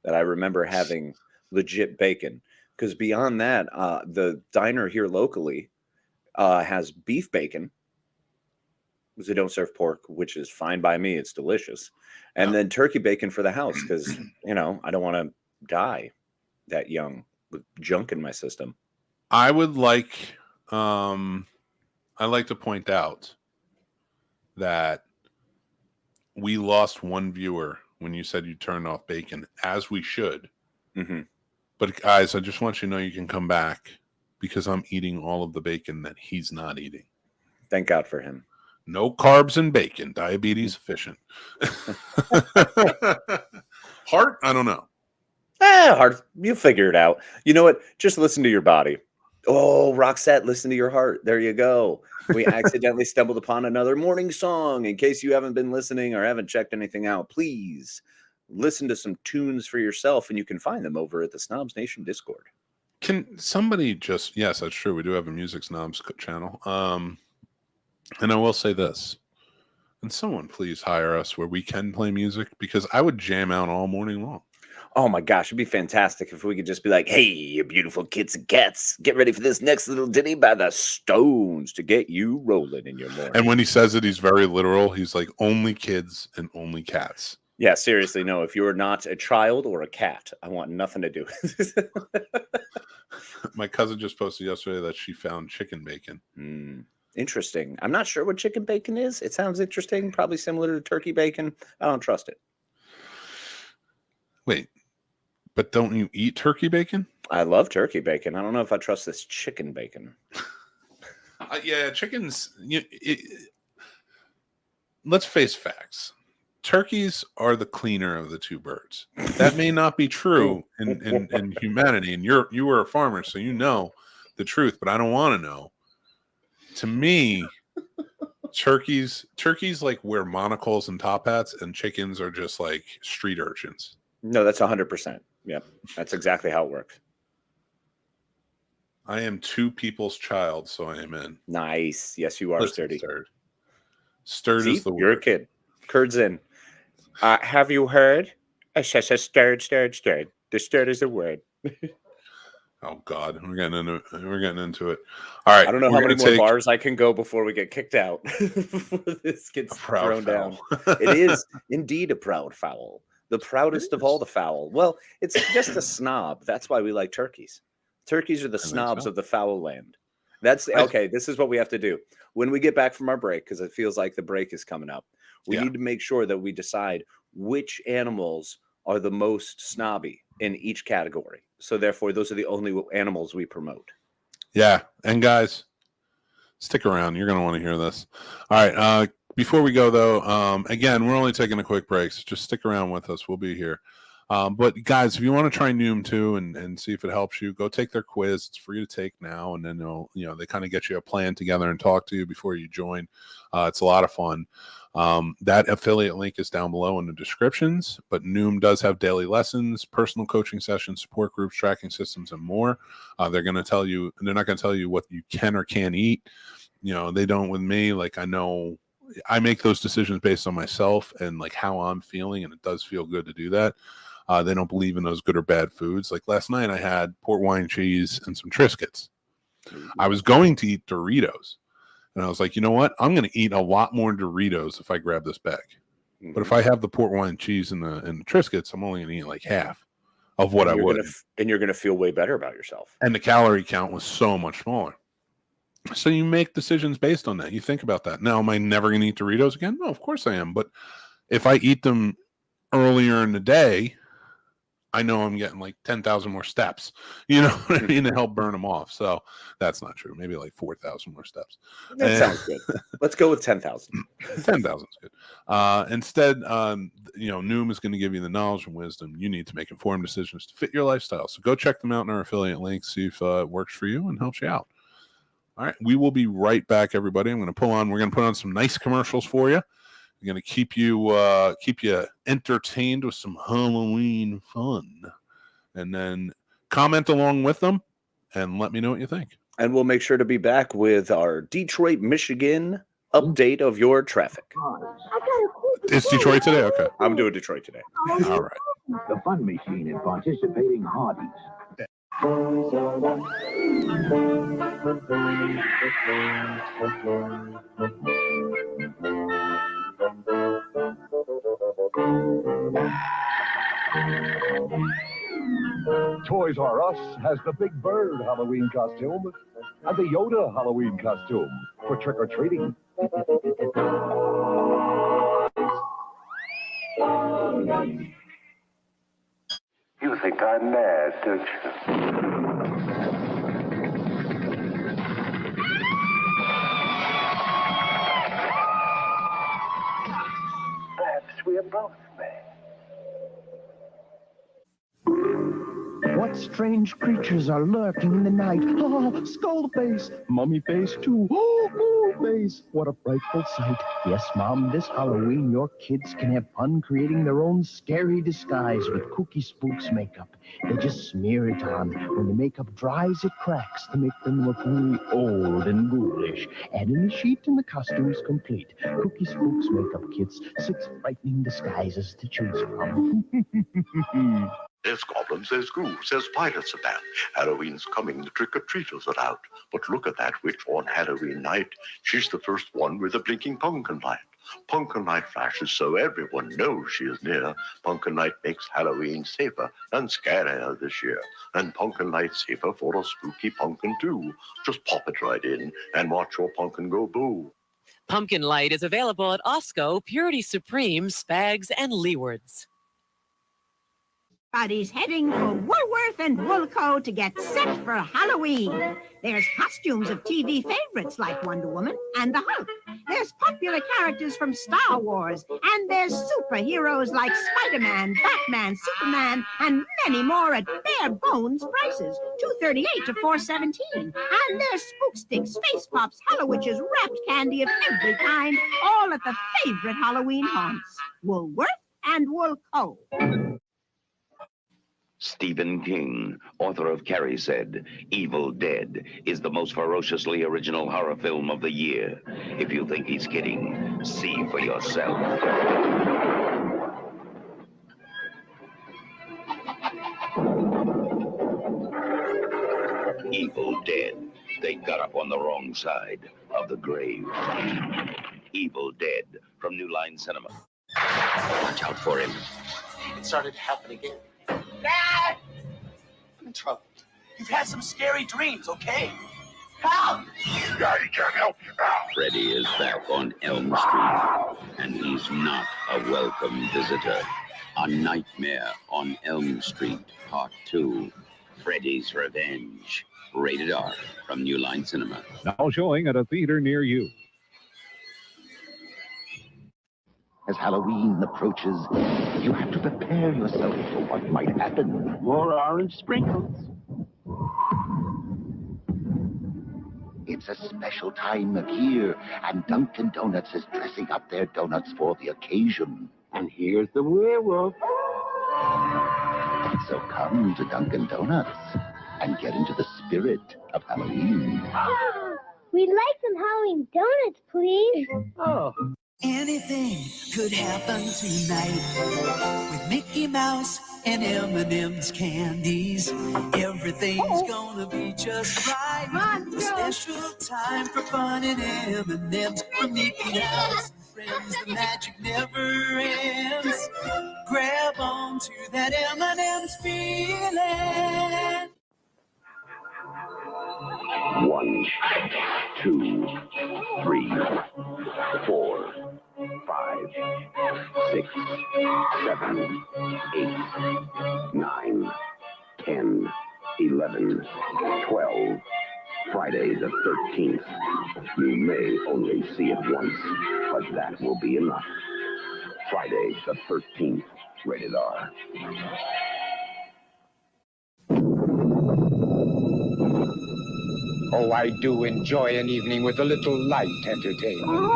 that I remember having legit bacon. Because beyond that, the diner here locally has beef bacon. Because they don't serve pork, which is fine by me. It's delicious. And then turkey bacon for the house because, I don't want to die that young with junk in my system. I would like, I like to point out that we lost one viewer when you said you turned off bacon, as we should. Mm-hmm. But guys, I just want you to know you can come back because I'm eating all of the bacon that he's not eating. Thank God for him. No carbs in bacon. Diabetes efficient. Heart? I don't know. Heart. You figure it out. You know what? Just listen to your body. Oh, Roxette, listen to your heart. There you go. We accidentally stumbled upon another morning song. In case you haven't been listening or haven't checked anything out, please listen to some tunes for yourself, and you can find them over at the Snobs Nation Discord. Can somebody just... Yes, that's true. We do have a Music Snobs channel. And I will say this. And someone please hire us where we can play music, because I would jam out all morning long. Oh my gosh, it'd be fantastic if we could just be like, hey, you beautiful kids and cats, get ready for this next little ditty by the Stones to get you rolling in your morning. And when he says it, he's very literal. He's like, only kids and only cats. Yeah, seriously, no. If you're not a child or a cat, I want nothing to do with it. My cousin just posted yesterday that she found chicken bacon. Interesting. I'm not sure what chicken bacon is. It sounds interesting. Probably similar to turkey bacon. I don't trust it. Wait, but don't you eat turkey bacon? I love turkey bacon. I don't know if I trust this chicken bacon. Yeah, chickens. Let's face facts. Turkeys are the cleaner of the two birds. That may not be true in humanity, and you were a farmer, so you know the truth. But I don't want to know. To me, turkeys like wear monocles and top hats, and chickens are just like street urchins. No, that's 100%. Yep, that's exactly how it works. I am two people's child, so I am in. Nice. Yes, you are, Sturdy. Stirred is the word. You're a kid. Curds in. Have you heard? I says stirred. The stirred is the word. Oh God, we're getting into it. All right, I don't know how many more bars I can go before we get kicked out. Before this gets thrown down. It is indeed a proud fowl. The proudest of all the fowl. Well, it's just a snob. That's why we like turkeys. Turkeys are the snobs of the fowl land. That's okay. This is what we have to do when we get back from our break, because it feels like the break is coming up. We need to make sure that we decide which animals are the most snobby in each category. So therefore, those are the only animals we promote. Yeah. And guys, stick around. You're going to want to hear this. All right. Before we go, though, again, we're only taking a quick break, so just stick around with us. We'll be here. But guys, if you want to try Noom too and see if it helps you, go take their quiz. It's free to take now, and then they kind of get you a plan together and talk to you before you join. It's a lot of fun. That affiliate link is down below in the descriptions. But Noom does have daily lessons, personal coaching sessions, support groups, tracking systems, and more. They're going to tell you, and they're not going to tell you what you can or can't eat. They don't with me. Like, I know I make those decisions based on myself and like how I'm feeling, and it does feel good to do that. They don't believe in those good or bad foods. Like last night I had port wine cheese and some Triscuits. I was going to eat Doritos. And I was like, you know what? I'm going to eat a lot more Doritos if I grab this bag. Mm-hmm. But if I have the port wine cheese and the Triscuits, I'm only going to eat like half of what I would. And you're going to feel way better about yourself. And the calorie count was so much smaller. So you make decisions based on that. You think about that. Now, am I never going to eat Doritos again? No, of course I am. But if I eat them earlier in the day, I know I'm getting like 10,000 more steps, you know what I mean, to help burn them off. So that's not true. Maybe like 4,000 more steps. That sounds good. Let's go with 10,000. 10,000 is good. Instead, Noom is going to give you the knowledge and wisdom you need to make informed decisions to fit your lifestyle. So go check them out in our affiliate link, see if it works for you and helps you out. All right. We will be right back, everybody. We're going to put on some nice commercials for you. We're going to keep you entertained with some Halloween fun, and then comment along with them and let me know what you think. And we'll make sure to be back with our Detroit, Michigan update of your traffic. It's Detroit today? Okay. I'm doing Detroit today. All right. The fun machine in participating Hardee's. Toys R Us has the Big Bird Halloween costume and the Yoda Halloween costume for trick-or-treating. You think I'm mad, don't you? Perhaps we are both mad. What strange creatures are lurking in the night? Ah, skull face, mummy face too. Oh, ghoul face. What a frightful sight. Yes, Mom, this Halloween your kids can have fun creating their own scary disguise with Kooky Spooks makeup. They just smear it on. When the makeup dries, it cracks to make them look really old and ghoulish. Add in the sheet and the costume's complete. Kooky Spooks makeup kits, 6 frightening disguises to choose from. There's goblins, there's ghouls, there's pirates about. Halloween's coming, the trick-or-treaters are out. But look at that witch on Halloween night. She's the first one with a blinking pumpkin light. Pumpkin light flashes so everyone knows she is near. Pumpkin light makes Halloween safer and scarier this year. And pumpkin light safer for a spooky pumpkin too. Just pop it right in and watch your pumpkin go boo. Pumpkin light is available at Osco, Purity Supreme, Spags, and Leewards. Everybody's heading for Woolworth and Woolco to get set for Halloween. There's costumes of TV favorites like Wonder Woman and the Hulk. There's popular characters from Star Wars. And there's superheroes like Spider-Man, Batman, Superman, and many more at bare bones prices, $2.38 to $4.17. And there's Spook Sticks, Face Pops, Hallowitches, wrapped candy of every kind, all at the favorite Halloween haunts, Woolworth and Woolco. Stephen King, author of Carrie, said, Evil Dead is the most ferociously original horror film of the year. If you think he's kidding, see for yourself. Evil Dead. They got up on the wrong side of the grave. Evil Dead from New Line Cinema. Watch out for him. It started to happen again. Dad! I'm in trouble. You've had some scary dreams, okay? Help! Daddy can't help you now. Freddy is back on Elm Street, and he's not a welcome visitor. A Nightmare on Elm Street, Part 2, Freddy's Revenge. Rated R from New Line Cinema. Now showing at a theater near you. As Halloween approaches, you have to prepare yourself for what might happen. More orange sprinkles. It's a special time of year, and Dunkin' Donuts is dressing up their donuts for the occasion. And here's the werewolf. So come to Dunkin' Donuts and get into the spirit of Halloween. We'd like some Halloween donuts, please. Oh. Anything could happen tonight with Mickey Mouse and M&M's candies. Everything's gonna be just right. A special time for fun and M&M's from Mickey Mouse. Friends, the magic never ends. Grab on to that M&M's feeling. 1, 2, 3, 4, 5, 6, 7, 8, 9, 10, 11, 12. Friday the 13th. You may only see it once, but that will be enough. Friday the 13th. Rated R. Oh, I do enjoy an evening with a little light entertainment.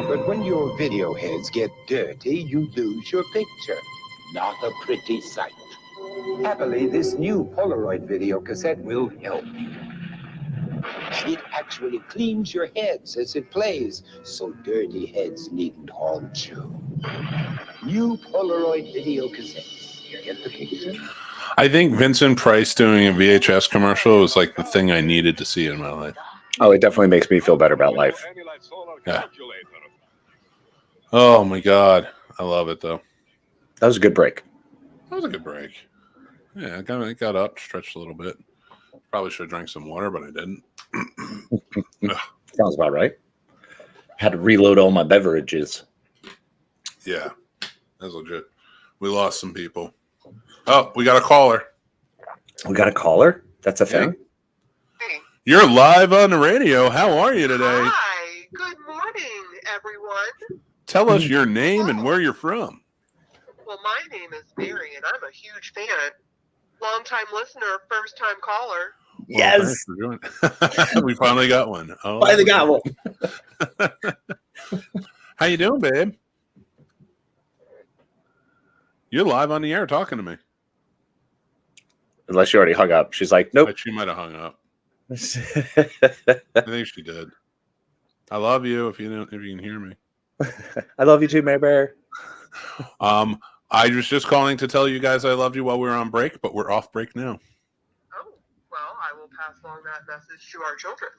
But when your video heads get dirty, you lose your picture. Not a pretty sight. Happily, this new Polaroid video cassette will help. And it actually cleans your heads as it plays, so dirty heads needn't haunt you. New Polaroid video cassettes. Get the picture? I think Vincent Price doing a VHS commercial was like the thing I needed to see in my life. Oh, it definitely makes me feel better about life. Yeah. Oh my God. I love it though. That was a good break. That was a good break. Yeah, I got up, stretched a little bit. Probably should have drank some water, but I didn't. Sounds about right. Had to reload all my beverages. Yeah, that's legit. We lost some people. Oh, we got a caller. We got a caller? That's a thing? You're live on the radio. How are you today? Hi. Good morning, everyone. Tell us your name and where you're from. Well, my name is Mary, and I'm a huge fan. Long-time listener, first-time caller. Yes. Well, we finally got one. Oh, finally got one. How you doing, babe? You're live on the air talking to me. Unless you already hung up. She's like, nope. But she might have hung up. I think she did. I love you if you can hear me. I love you too, Mary Bear. I was just calling to tell you guys I loved you while we were on break, but we're off break now. Oh, well, I will pass along that message to our children.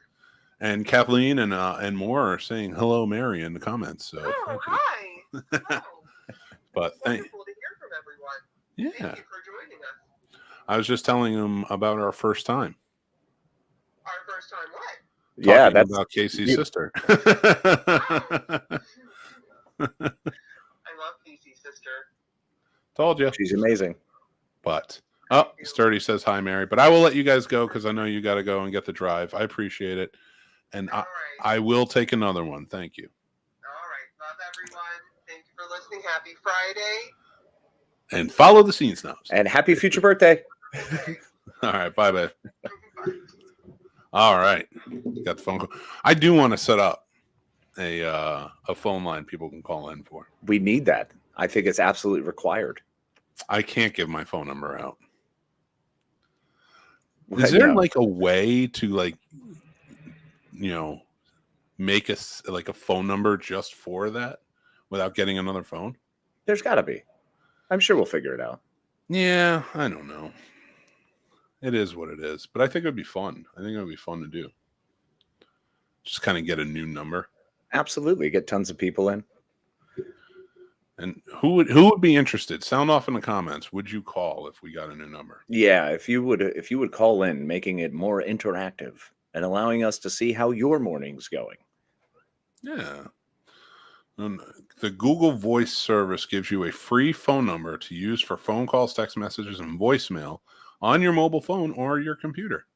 And Kathleen and more are saying hello, Mary, in the comments. So hi. Hello. But wonderful to hear from everyone. Yeah. Thank you for joining us. I was just telling them about our first time. Our first time what? Yeah, Talking that's about Casey's sister. I love Casey's sister. Told you. She's amazing. But Sturdy says hi, Mary. But I will let you guys go because I know you got to go and get the drive. I appreciate it. And I will take another one. Thank you. All right. Love everyone. Thank you for listening. Happy Friday. And follow the Scene Snobs. And happy future birthday. All right. Bye, babe. All right. Got the phone call. I do want to set up a phone line people can call in for. We need that. I think it's absolutely required. I can't give my phone number out. Is there like a way to make us like a phone number just for that without getting another phone? There's got to be. I'm sure we'll figure it out. Yeah, I don't know. It is what it is, but I think it would be fun. I think it would be fun to do. Just kind of get a new number. Absolutely, get tons of people in. And who would be interested? Sound off in the comments. Would you call if we got a new number? Yeah, if you would call in, making it more interactive. and allowing us to see how your morning's going. Yeah. And the Google Voice service gives you a free phone number to use for phone calls, text messages, and voicemail on your mobile phone or your computer.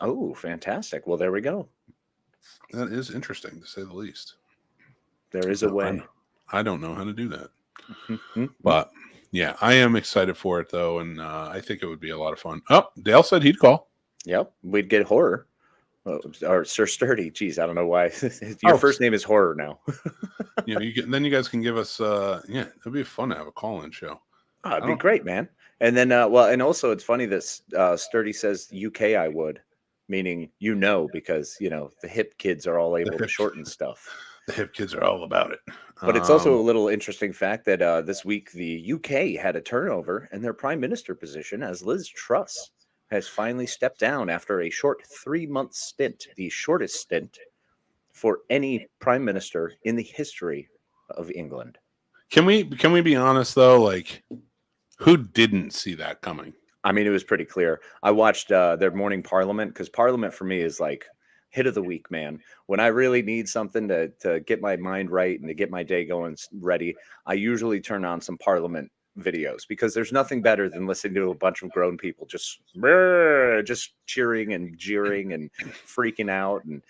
Oh, fantastic. Well, there we go. That is interesting, to say the least. There is a way. I don't know how to do that. But, yeah, I am excited for it, though, and I think it would be a lot of fun. Oh, Dale said he'd call. Yep, we'd get horror. Or Sir Sturdy. Geez, I don't know why. Your first name is Horror now. Then you guys can give us, it'd be fun to have a call-in show. Oh, it'd be great, man. And then, and also it's funny that Sturdy says UK I would, meaning because, the hip kids are all able to shorten stuff. The hip kids are all about it. But it's also a little interesting fact that this week the UK had a turnover in their prime minister position as Liz Truss has finally stepped down after a short 3-month stint, the shortest stint for any prime minister in the history of England. Can we be honest though? Like, who didn't see that coming? I mean, it was pretty clear. I watched their morning Parliament, because Parliament for me is like hit of the week, man. When I really need something to get my mind right and to get my day going ready, I usually turn on some Parliament videos, because there's nothing better than listening to a bunch of grown people just cheering and jeering and freaking out and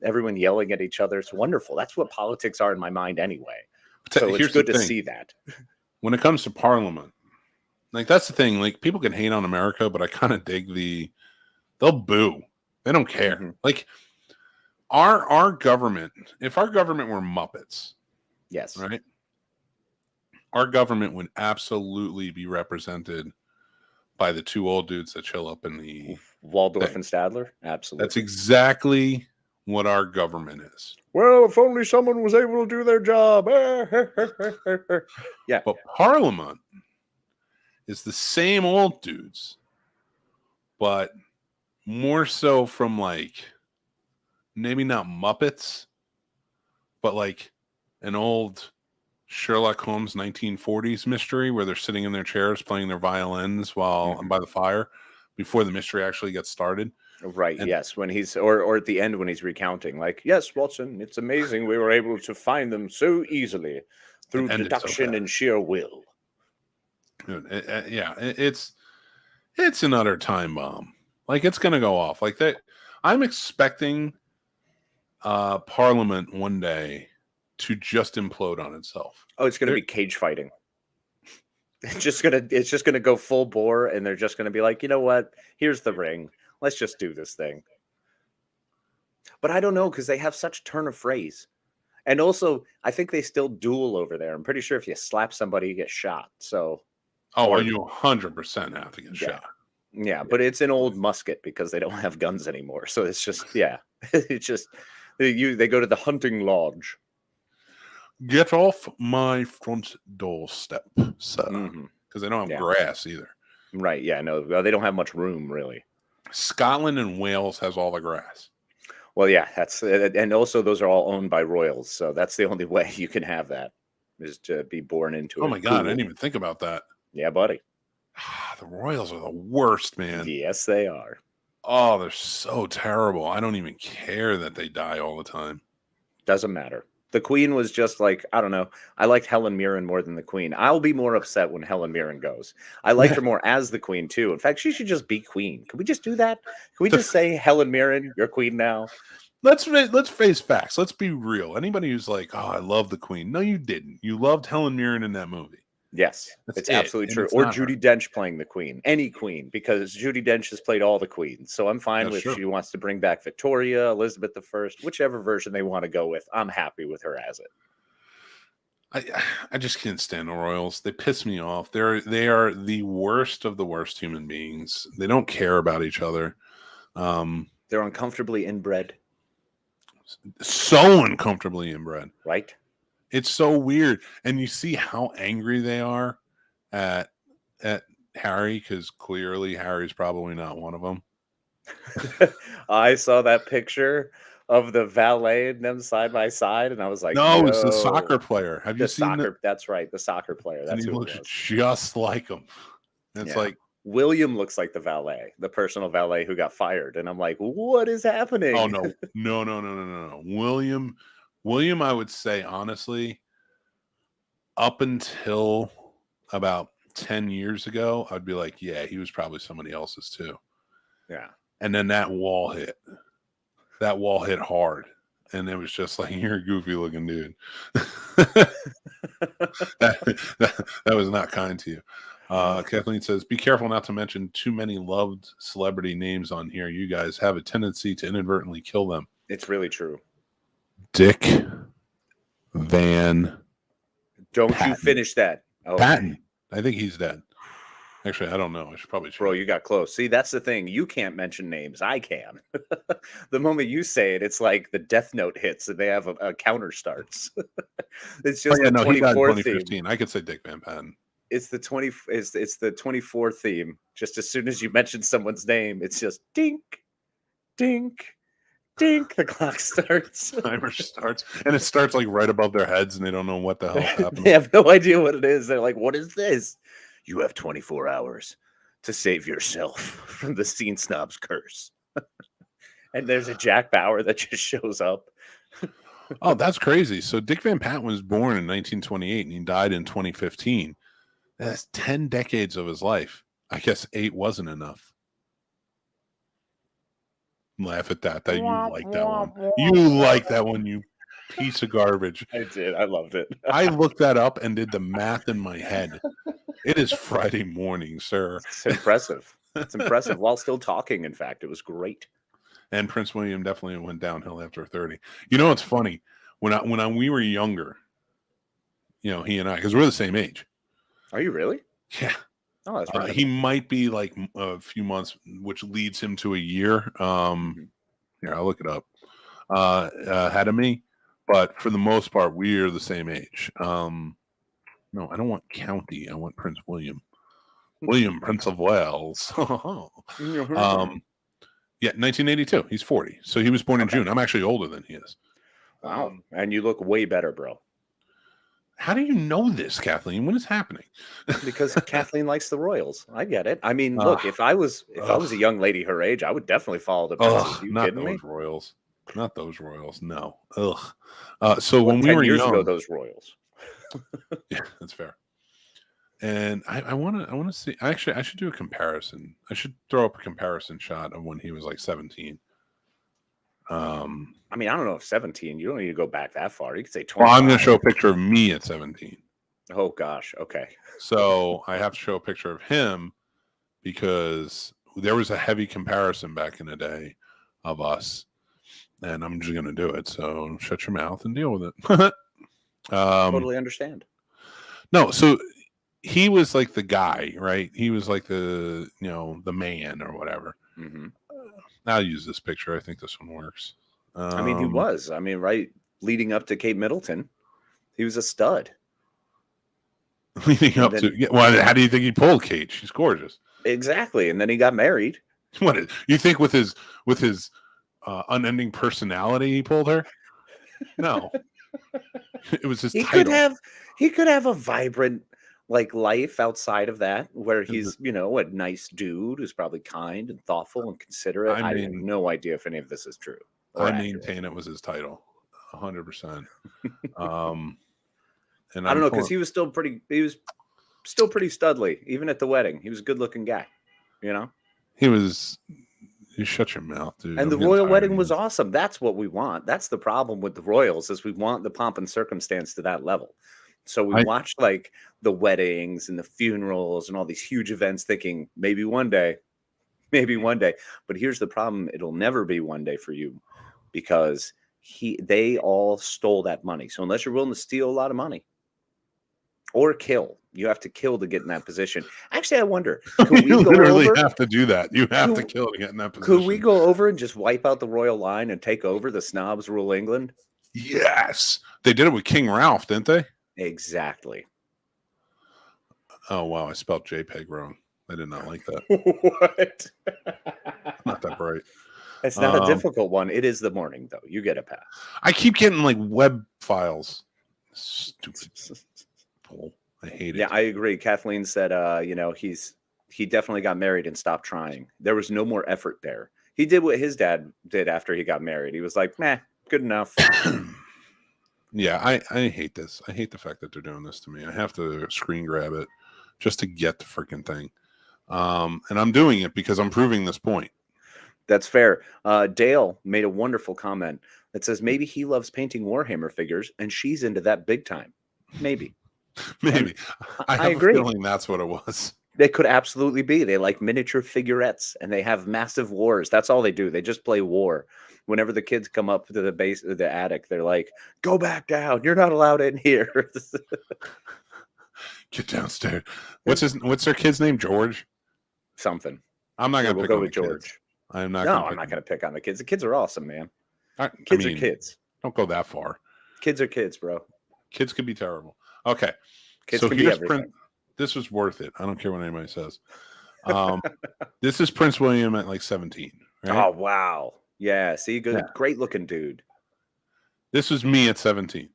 everyone yelling at each other. It's wonderful. That's what politics are in my mind anyway. So it's good to see that. When it comes to Parliament, like, that's the thing. Like, people can hate on America, but I kind of dig they'll boo. They don't care. Mm-hmm. Like, our government, if our government were Muppets, yes, right? Our government would absolutely be represented by the two old dudes that chill up in the Waldorf and Stadler. Absolutely. That's exactly what our government is. Well, if only someone was able to do their job. Yeah. But Parliament is the same old dudes, but more so from, like, maybe not Muppets, but like an old Sherlock Holmes 1940s mystery where they're sitting in their chairs playing their violins while by the fire before the mystery actually gets started. Right. And yes. When he's or at the end when he's recounting, like, yes, Watson, it's amazing we were able to find them so easily through deduction and sheer will. It's an utter time bomb. Like, it's going to go off like that. I'm expecting Parliament one day to just implode on itself. Oh, it's going to be cage fighting. It's just gonna go full bore, and they're just gonna be like, you know what? Here's the ring. Let's just do this thing. But I don't know, because they have such turn of phrase, and also I think they still duel over there. I'm pretty sure if you slap somebody, you get shot. So, you 100% have to get shot. Yeah, but it's an old musket because they don't have guns anymore. So it's just it's just they go to the hunting lodge. Get off my front doorstep, sir. Because they don't have grass either. Right, yeah, no, they don't have much room, really. Scotland and Wales has all the grass. Well, yeah, and also those are all owned by royals, so that's the only way you can have that, is to be born into it. Oh my God, I didn't even think about that. Yeah, buddy. The royals are the worst, man. Yes, they are. Oh, they're so terrible. I don't even care that they die all the time. Doesn't matter. The Queen was just like, I don't know. I liked Helen Mirren more than the Queen. I'll be more upset when Helen Mirren goes. I liked her more as the Queen, too. In fact, she should just be Queen. Can we just do that? Can we just say, Helen Mirren, you're Queen now? Let's face facts. Let's be real. Anybody who's like, oh, I love the Queen. No, you didn't. You loved Helen Mirren in that movie. Yes, it's absolutely true. Or Judi Dench playing the Queen. Any Queen, because Judi Dench has played all the Queens. So I'm fine with she wants to bring back Victoria, Elizabeth I, whichever version they want to go with. I'm happy with her as it. I just can't stand the royals. They piss me off. They are the worst of the worst human beings. They don't care about each other. They're uncomfortably inbred. So uncomfortably inbred. Right? It's so weird. And you see how angry they are at Harry, because clearly Harry's probably not one of them. I saw that picture of the valet and them side by side, and I was like, no, it's the soccer player. Have you seen soccer? That's right, the soccer player. That's and he looks just like him. And it's like, William looks like the valet, the personal valet who got fired. And I'm like, what is happening? Oh, no. William, I would say, honestly, up until about 10 years ago, I'd be like, yeah, he was probably somebody else's too. Yeah. And then that wall hit. That wall hit hard. And it was just like, you're a goofy looking dude. that was not kind to you. Kathleen says, be careful not to mention too many loved celebrity names on here. You guys have a tendency to inadvertently kill them. It's really true. Dick Van Don't Patten. you finish that. Oh, Patton. I think he's dead. Actually, I don't know. I should probably check. Bro, you got close. See, that's the thing. You can't mention names. I can. The moment you say it, it's like the Death Note hits and they have a counter starts. It's just he died in 24 2015. theme. I could say Dick Van Patten. It's the 24 theme. Just as soon as you mention someone's name, it's just dink, dink, dink. The clock starts. Timer starts, and it starts like right above their heads, and they don't know what the hell happened. They have no idea what it is. They're like, "What is this?" You have 24 hours to save yourself from the Scene Snobs curse. And there's a Jack Bauer that just shows up. Oh, that's crazy. So Dick Van Patten was born in 1928 and he died in 2015. That's 10 decades of his life. I guess 8 wasn't enough. Laugh at that. You like that one. You like that one, you piece of garbage. I did. I loved it. I looked that up and did the math in my head. It is Friday morning, sir. It's impressive. It's impressive while still talking. In fact, it was great. And Prince William definitely went downhill after 30. You know, it's funny when we were younger, you know, he and I, because we're the same age. Are you really? Yeah. Oh, that's right. He might be like a few months, which leads him to a year. Here, I'll look it up. Ahead of me, but for the most part, we are the same age. No, I don't want county. I want Prince William. William, Prince of Wales. Yeah, 1982. He's 40. So he was born in June. I'm actually older than he is. Wow. And you look way better, bro. How do you know this, Kathleen? What is happening? Because Kathleen likes the Royals. I get it. I mean, look, if I was a young lady her age, I would definitely follow the princes. You not kidding those me? Royals. Not those Royals. No. Ugh. So when we 10 were years young, ago, those Royals. Yeah, that's fair. And I want to see. Actually, I should do a comparison. I should throw up a comparison shot of when he was like 17. I mean, I don't know if 17. You don't need to go back that far. You could say 20. Well, I'm going to show a picture of me at 17. Oh gosh. Okay. So I have to show a picture of him because there was a heavy comparison back in the day of us, and I'm just going to do it. So shut your mouth and deal with it. Totally understand. No, so he was like the guy, right? He was like the man or whatever. Mm-hmm. I'll use this picture. I think this one works. I mean, he was. I mean, right leading up to Kate Middleton, he was a stud. Leading up to, well, how do you think he pulled Kate? She's gorgeous. Exactly, and then he got married. What you think with his unending personality he pulled her? No, it was his title. He could have a vibrant like life outside of that, where he's a nice dude who's probably kind and thoughtful and considerate. I have no idea if any of this is true. I maintain it was his title, 100%. And I don't know, because he was still pretty studly, even at the wedding. He was a good-looking guy, you know. You shut your mouth, dude. And the royal wedding was awesome. That's what we want. That's the problem with the royals, is we want the pomp and circumstance to that level. So we watch like the weddings and the funerals and all these huge events, thinking maybe one day. But here's the problem: it'll never be one day for you, because they all stole that money. So unless you're willing to steal a lot of money or kill, you have to kill to get in that position. Actually, I wonder, you literally have to do that. You have to kill to get in that position. Could we go over and just wipe out the royal line and take over? The snobs rule England. Yes, they did it with King Ralph, didn't they? Exactly. Oh wow, I spelled JPEG wrong. I did not like that. What? Not that bright. It's not a difficult one. It is the morning, though. You get a pass. I keep getting like web files. Stupid. I hate it. Yeah, I agree. Kathleen said, he's he definitely got married and stopped trying. There was no more effort there. He did what his dad did after he got married. He was like, "Nah, good enough." Yeah, I hate this. I hate the fact that they're doing this to me. I have to screen grab it just to get the freaking thing. And I'm doing it because I'm proving this point. That's fair. Dale made a wonderful comment that says maybe he loves painting Warhammer figures and she's into that big time. Maybe. Maybe. I have agree. a feeling that's what it was. They could absolutely be. They like miniature figurettes and they have massive wars. That's all they do. They just play war. Whenever the kids come up to the base of the attic, they're like, "Go back down. You're not allowed in here." Get downstairs. What's their kid's name? George? Something. I'm not gonna we'll pick go on with the George. kids. I'm not gonna pick on the kids. The kids are awesome, man. Kids are kids. Don't go that far. Kids are kids, bro. Kids could be terrible. Okay. Kids so can be here's everything. This was worth it. I don't care what anybody says. This is Prince William at like 17. Right? Oh wow. Yeah. See, good, great looking dude. This was me at 17.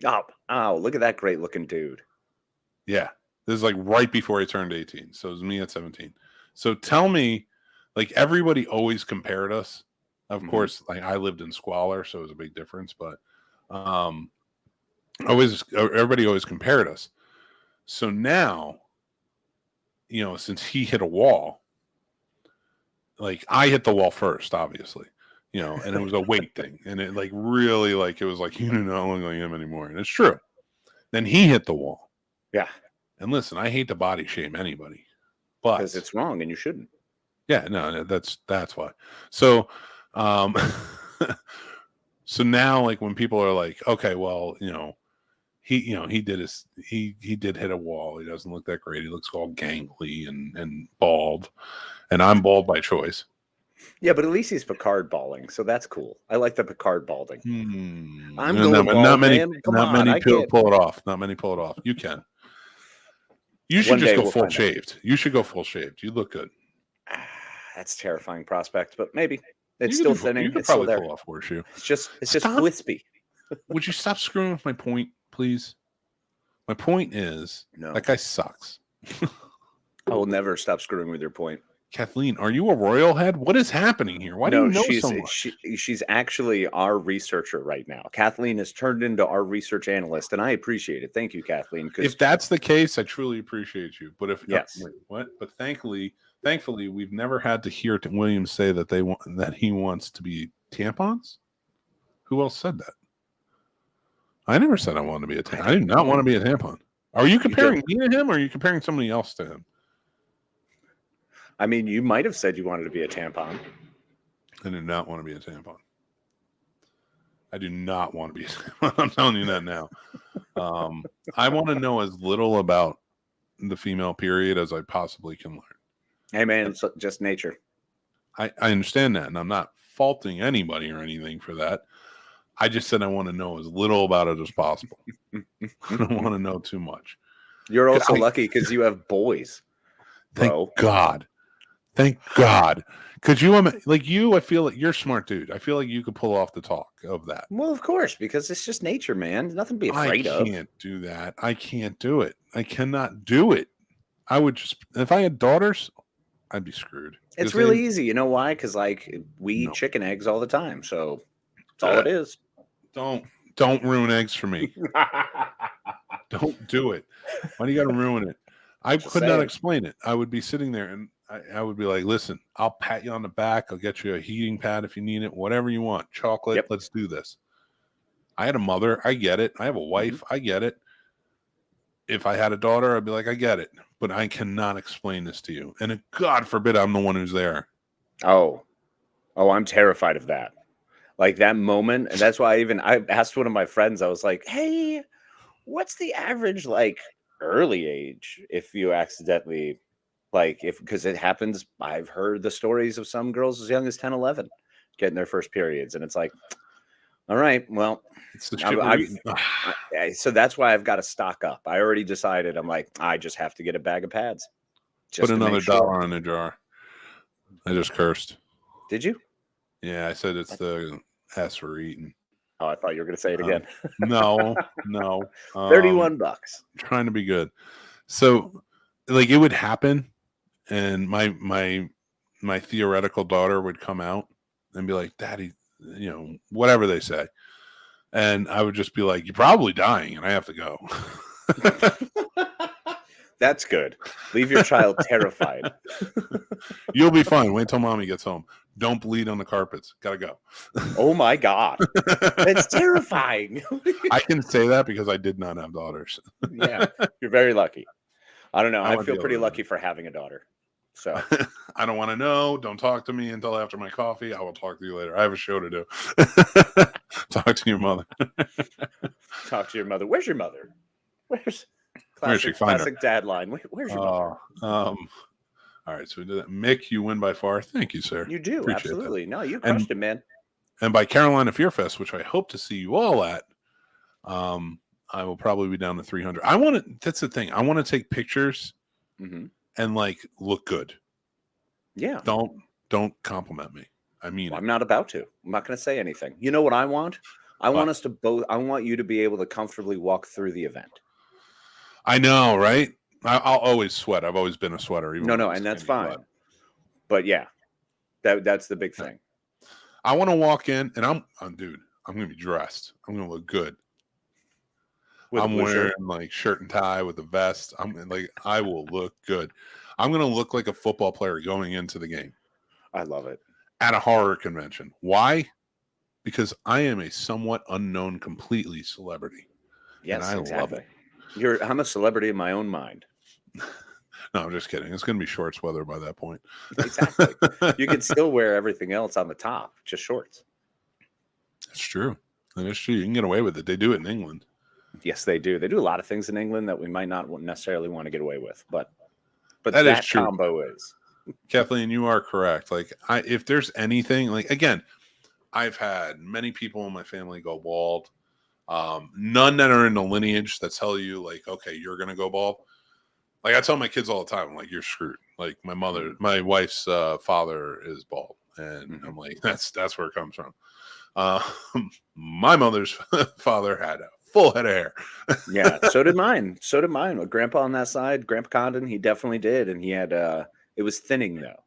Oh, look at that great looking dude. Yeah. This is like right before I turned 18. So it was me at 17. So tell me, like everybody always compared us. Of course, like I lived in squalor, so it was a big difference, but everybody always compared us. So now, since he hit a wall, like I hit the wall first, obviously, and it was a weight thing. And it like really like, it was like, you do not look like him anymore. And it's true. Then he hit the wall. Yeah. And listen, I hate to body shame anybody, but because it's wrong and you shouldn't. Yeah, no, that's why. So, so now like when people are like, okay, well, he did hit a wall. He doesn't look that great. He looks all gangly and bald, and I'm bald by choice. Yeah, but at least he's Picard balling, so that's cool. I like the Picard balding. I'm going bald, not many, man. not many people pull it off. Not many pull it off. You can. You should just go full shaved. You should go full shaved. You look good. That's a terrifying prospect, but maybe it's still thinning. You could it's still probably there. pull off horseshoe. It's just wispy. Would you stop screwing with my point, please? My point is that guy sucks. I will never stop screwing with your point. Kathleen, are you a royal head? What is happening here? Why do you know so much? She's actually our researcher right now. Kathleen has turned into our research analyst, and I appreciate it. Thank you, Kathleen. If that's the case, I truly appreciate you. But if yes, wait, what? But thankfully, we've never had to hear William say that he wants to be tampons. Who else said that? I never said I wanted to be a tampon. I did not want to be a tampon. Are you comparing me to him, or are you comparing somebody else to him? I mean, you might have said you wanted to be a tampon. I did not want to be a tampon. I do not want to be a tampon. I'm telling you that now. I want to know as little about the female period as I possibly can learn. Hey, man, it's just nature. I understand that, and I'm not faulting anybody or anything for that. I just said I want to know as little about it as possible. I don't want to know too much. You're also lucky because you have boys. Thank God. Thank God. Could you, like you, I feel like you're a smart dude. I feel like you could pull off the talk of that. Well, of course, because it's just nature, man. There's nothing to be afraid of. I can't do that. I can't do it. I cannot do it. I would just, if I had daughters, I'd be screwed. It's really easy. You know why? Because like we eat chicken eggs all the time. So that's all it is. Don't ruin eggs for me. Don't do it. Why do you got to ruin it? I could not explain it. I would be sitting there and I would be like, listen, I'll pat you on the back. I'll get you a heating pad if you need it, whatever you want. Chocolate. Yep. Let's do this. I had a mother. I get it. I have a wife. I get it. If I had a daughter, I'd be like, I get it. But I cannot explain this to you. And God forbid I'm the one who's there. Oh, I'm terrified of that. Like that moment. And that's why I asked one of my friends, I was like, hey, what's the average like early age if you accidentally because it happens. I've heard the stories of some girls as young as 10, 11 getting their first periods. And it's like, all right, well, it's the shit so that's why I've got to stock up. I already decided. I'm like, I just have to get a bag of pads. Put another $1 in the jar. I just cursed. Did you? Yeah, I said it's the S we're eating. Oh, I thought you were going to say it again. No. $31. Trying to be good. So, like, it would happen, and my theoretical daughter would come out and be like, "Daddy," whatever they say, and I would just be like, "You're probably dying, and I have to go." That's good. Leave your child terrified. You'll be fine. Wait till mommy gets home. Don't bleed on the carpets. Gotta go. Oh my God. That's terrifying. I can say that because I did not have daughters. Yeah. You're very lucky. I don't know. I would feel be pretty able to lucky for having a daughter. So I don't want to know. Don't talk to me until after my coffee. I will talk to you later. I have a show to do. Talk to your mother. Talk to your mother. Where's your mother? Where's she? Find classic dad line? Where's your mother? All right, so we did that. Mick, you win by far. Thank you, sir. You do. Appreciate Absolutely. that. No, you crushed it, man. And by Carolina Fear Fest, which I hope to see you all at, I will probably be down to 300. I want to. That's the thing. I want to take pictures and like look good. Yeah. Don't compliment me. I mean, well, I'm not about to. I'm not going to say anything. You know what I want? I want us to both. I want you to be able to comfortably walk through the event. I know, right? I'll always sweat. I've always been a sweater. No, and that's fine. But yeah, that's the big thing. I want to walk in, and I'm going to be dressed. I'm going to look good. I'm wearing like shirt and tie with a vest. I will look good. I'm going to look like a football player going into the game. I love it. At a horror convention. Why? Because I am a somewhat unknown, completely celebrity. Yes, and I love it. I'm a celebrity in my own mind. No, I'm just kidding. It's going to be shorts weather by that point. Exactly. You can still wear everything else on the top, just shorts. That's true. That is true. You can get away with it. They do it in England. Yes, they do. They do a lot of things in England that we might not necessarily want to get away with, but that is true. Combo is. Kathleen, you are correct. Like, if there's anything, like, again, I've had many people in my family go bald. None that are in the lineage that tell you, like, okay, you're going to go bald. Like, I tell my kids all the time, I'm like, you're screwed. Like, my wife's father is bald. And I'm like, that's where it comes from. My mother's father had a full head of hair. Yeah, so did mine. With Grandpa on that side, Grandpa Condon, he definitely did. And he had, it was thinning though.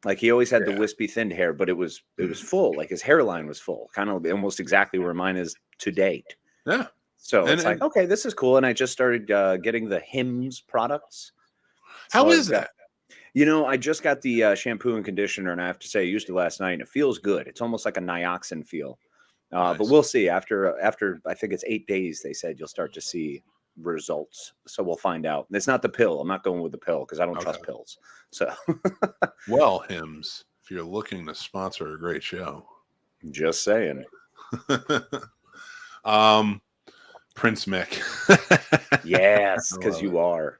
Like, he always had the wispy thinned hair, but it was full. Like, his hairline was full, kind of almost exactly where mine is to date. Yeah. So it's like, okay, this is cool. And I just started getting the Hims products. How is that? I just got the shampoo and conditioner, and I have to say, I used it last night, and it feels good. It's almost like a Nioxin feel. Nice. But we'll see. After I think it's 8 days, they said you'll start to see results. So we'll find out. It's not the pill. I'm not going with the pill because I don't trust pills. So, well, Hims, if you're looking to sponsor a great show, just saying. Prince Mick. Yes, because you are.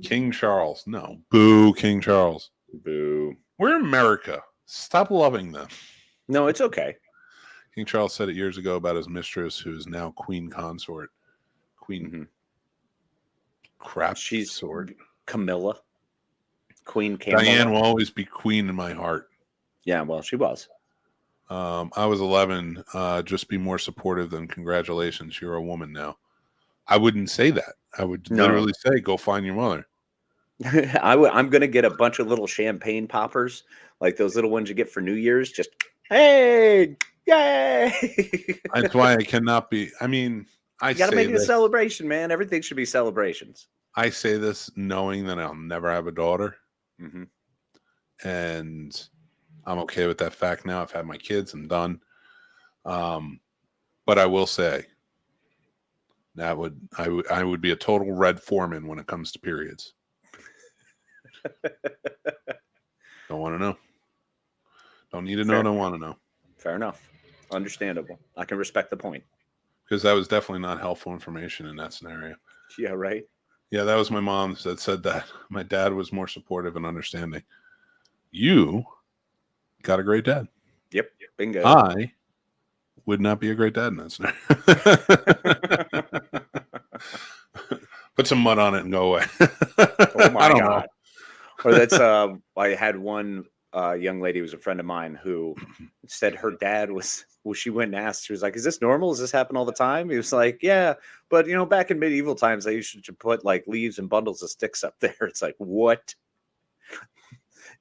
King Charles. No. Boo, King Charles. Boo. We're America. Stop loving them. No, it's okay. King Charles said it years ago about his mistress, who is now Queen Consort. Queen crap. She's sword. Camilla. Queen Camilla. Diane will always be queen in my heart. Yeah, well, she was. I was 11. Just be more supportive than congratulations. You're a woman now. I wouldn't say that. I would literally say, go find your mother. I'm going to get a bunch of little champagne poppers, like those little ones you get for New Year's. Just, hey, yay. That's why I cannot be. I mean, you got to make it a celebration, man. Everything should be celebrations. I say this knowing that I'll never have a daughter. Mm-hmm. And I'm okay with that fact now. I've had my kids. I'm done. But I will say that I would be a total red foreman when it comes to periods. Don't want to know. Don't need to know. Don't want to know. Fair enough. Understandable. I can respect the point. Because that was definitely not helpful information in that scenario. Yeah, right. Yeah, that was my mom that said that. My dad was more supportive and understanding. You got a great dad. Yep. Bingo. I would not be a great dad in that scenario. Put some mud on it and go away. Oh my God. Or that's I had one young lady who was a friend of mine who said her dad was, well, she went and asked, she was like, is this normal? Does this happen all the time? He was like, yeah, but back in medieval times, they used to put like leaves and bundles of sticks up there. It's like, what?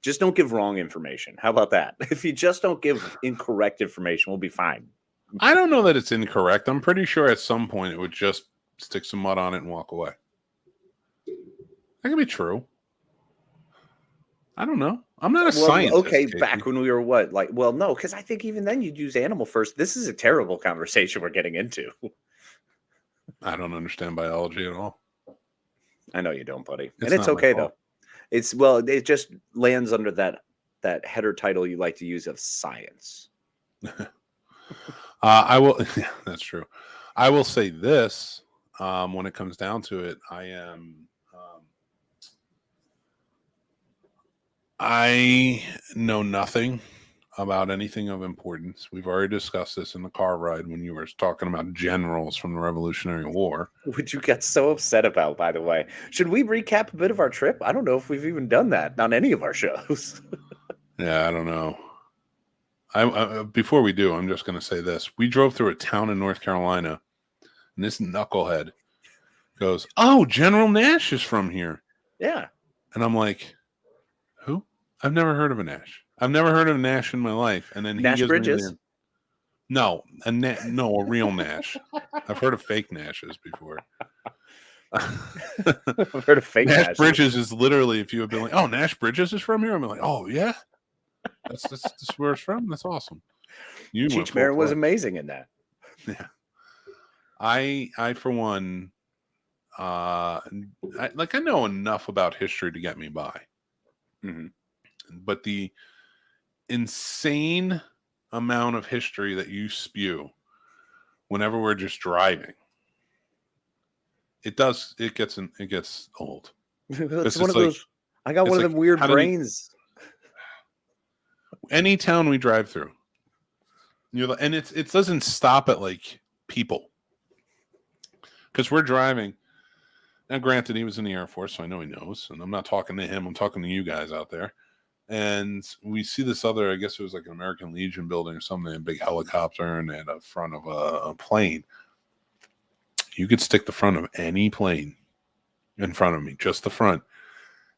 Just don't give wrong information. How about that? If you just don't give incorrect information, we'll be fine. I don't know that it's incorrect. I'm pretty sure at some point it would just stick some mud on it and walk away. That could be true. I don't know. I'm not a scientist. Okay, back when we were what? Like, well, no, because I think even then you'd use animal first. This is a terrible conversation we're getting into. I don't understand biology at all. I know you don't, buddy. And it's okay, though. It just lands under that header title you like to use of science. I will. Yeah, that's true. I will say this. When it comes down to it, I know nothing about anything of importance. We've already discussed this in the car ride when you were talking about generals from the Revolutionary War. Which you got so upset about, by the way. Should we recap a bit of our trip? I don't know if we've even done that on any of our shows. Yeah, I don't know. Before we do, I'm just going to say this. We drove through a town in North Carolina, and this knucklehead goes, "Oh, General Nash is from here." Yeah. And I'm like, who? I've never heard of a Nash. I've never heard of a Nash in my life. And then Nash Bridges? No, a real Nash. I've heard of fake Nashes before. I've heard of fake Nash Bridges is literally, if you have been like, "Oh, Nash Bridges is from here," I'm like, "Oh yeah, that's where it's from. That's awesome." Cheech Marin was amazing in that. Yeah, I for one, I know enough about history to get me by. Mm-hmm. But the insane amount of history that you spew whenever we're just driving, it gets old. It's one of those. I got one of them weird brains. Any town we drive through, and it doesn't stop at like people, because we're driving. Now, granted, he was in the Air Force, so I know he knows. And I'm not talking to him. I'm talking to you guys out there. And we see this other, I guess it was like an American Legion building or something, a big helicopter and at the front of a plane. You could stick the front of any plane in front of me, just the front.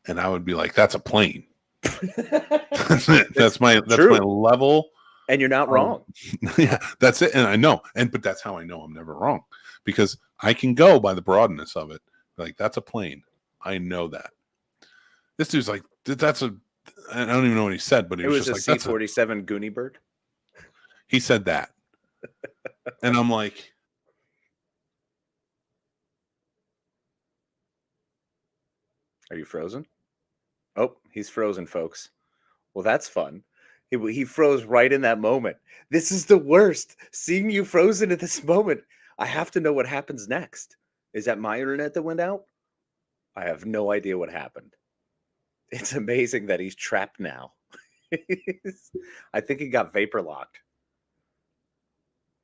And I would be like, that's a plane. That's my level. And you're not wrong. Yeah, that's it. And I know. But that's how I know I'm never wrong. Because I can go by the broadness of it. Like, that's a plane. I know that. This dude's like, I don't even know what he said, but it was just like, C-47 Goonie Bird. He said that. And I'm like, are you frozen? Oh, he's frozen, folks. Well, that's fun. He froze right in that moment. This is the worst. Seeing you frozen at this moment. I have to know what happens next. Is that my internet that went out? I have no idea what happened. It's amazing that he's trapped now. I think he got vapor locked.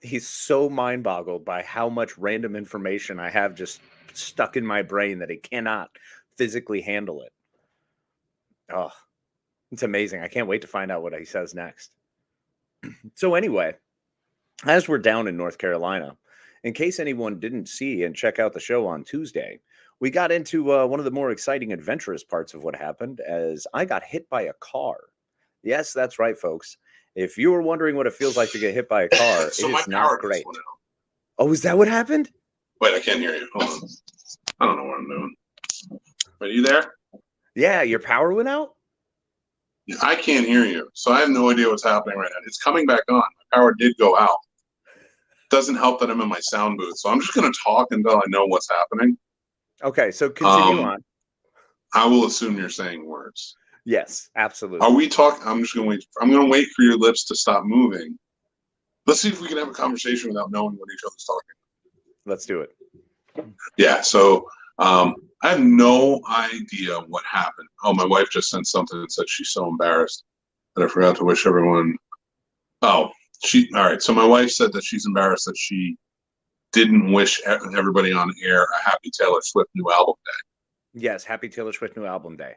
He's so mind boggled by how much random information I have just stuck in my brain that he cannot physically handle it. Oh, it's amazing. I can't wait to find out what he says next. So anyway, as we're down in North Carolina, in case anyone didn't see and check out the show on Tuesday, we got into one of the more exciting, adventurous parts of what happened as I got hit by a car. Yes, that's right, folks. If you were wondering what it feels like to get hit by a car, it is not great. Oh, is that what happened? Wait, I can't hear you. Hold on. I don't know what I'm doing. Are you there? Yeah, your power went out? I can't hear you, so I have no idea what's happening right now. It's coming back on. My power did go out. Doesn't help that I'm in my sound booth, so I'm just going to talk until I know what's happening. Okay, so continue on. I will assume you're saying words. Yes, absolutely. Are we talking? I'm just going to wait. I'm going to wait for your lips to stop moving. Let's see if we can have a conversation without knowing what each other's talking about. Let's do it. Yeah, so I have no idea what happened. Oh, my wife just sent something that said she's so embarrassed that I forgot to wish everyone. Oh. All right. So my wife said that she's embarrassed that she didn't wish everybody on air a happy Taylor Swift new album day. Yes, happy Taylor Swift new album day.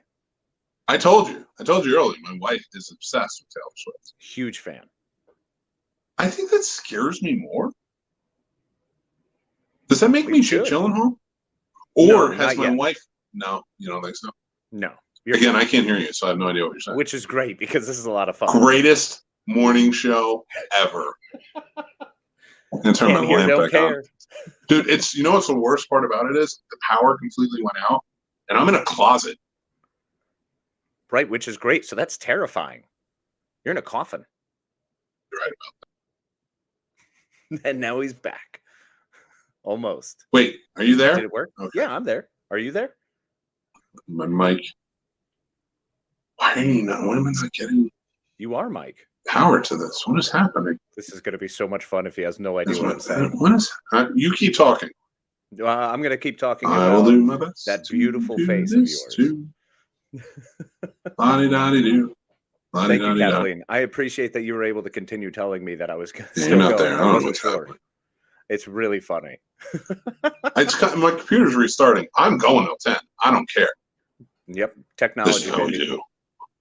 I told you earlier. My wife is obsessed with Taylor Swift. Huge fan. I think that scares me more. Does that make me Jake Gyllenhaal? Or has my wife? No, you don't think so? No. Again, I can't hear you, so I have no idea what you're saying. Which is great because this is a lot of fun. Greatest morning show ever. In terms of lamp don't back care. on. Dude, it's what's the worst part about it is the power completely went out, and I'm in a closet. Right, which is great. So that's terrifying. You're in a coffin. You're right about that. And now he's back. Almost. Wait, are you there? Did it work? Okay. Yeah, I'm there. Are you there? My mic. Why am I not getting? You are Mike. Power to this. What is happening? This is going to be so much fun if he has no idea what I'm saying. What is? You keep talking. I'm going to keep talking I will do my best. That beautiful face of yours. Thank you, Kathleen. I appreciate that you were able to continue telling me that I was still going. There. I wasn't sure. It's really funny. My computer's restarting. I'm going till 10. I don't care. Yep. Technology. This is how we do.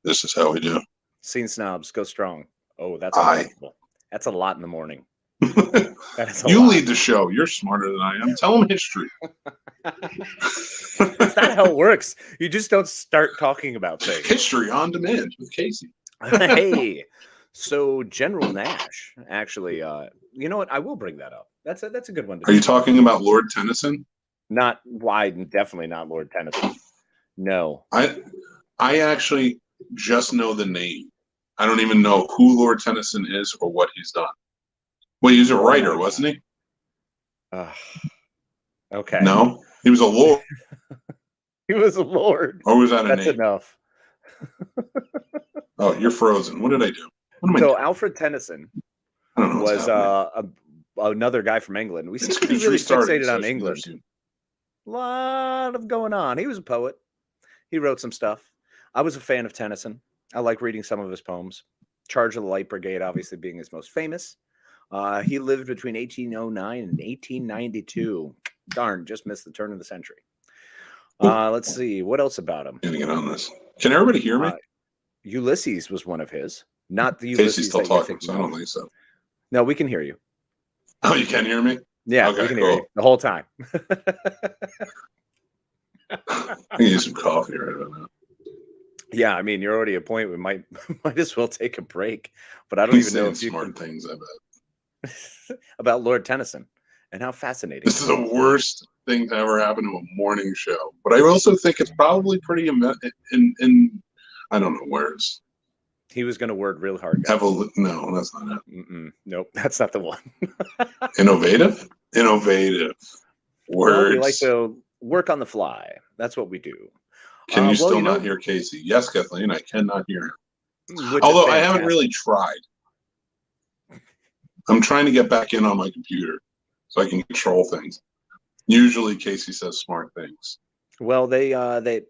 This is how we do. Scene Snobs, go strong. Oh, that's unbelievable. That's a lot in the morning. You lead the show. You're smarter than I am. Tell them history. That's not how it works. You just don't start talking about things. History on demand with Casey. Hey, so General Nash, actually, you know what? I will bring that up. That's a good one. Are you talking about Lord Tennyson? Not why? Definitely not Lord Tennyson. No. I actually just know the name. I don't even know who Lord Tennyson is or what he's done. Well, he was a writer, wasn't he? Okay. No, he was a lord. He was a lord. Or was that a That's name? Enough. Oh, you're frozen. What did I do? So Alfred Tennyson was another guy from England. We seem to be really fixated on England. A lot of going on. He was a poet. He wrote some stuff. I was a fan of Tennyson. I like reading some of his poems. Charge of the Light Brigade, obviously being his most famous. He lived between 1809 and 1892. Darn, just missed the turn of the century. Let's see. What else about him? Gonna get on this. Can everybody hear me? Ulysses was one of his. Not the Ulysses. Ulysses Still that you're talking, thinking so I of. don't think so. No, we can hear you. Oh, you can hear me? Yeah, okay, we can hear you the whole time. I can use some coffee right about now. Yeah, I mean, you're already at a point we might as well take a break. But I don't even know if you smart things. I bet about Lord Tennyson and how fascinating. This is the worst thing to ever happen to a morning show. But I also think it's probably pretty in I don't know words. He was going to word real hard. No, that's not it. Nope, that's not the one. Innovative words. Well, we like to work on the fly. That's what we do. Can you still not hear Casey? Yes, Kathleen, I cannot hear him. Although I haven't really tried. I'm trying to get back in on my computer so I can control things. Usually Casey says smart things. Well, Mick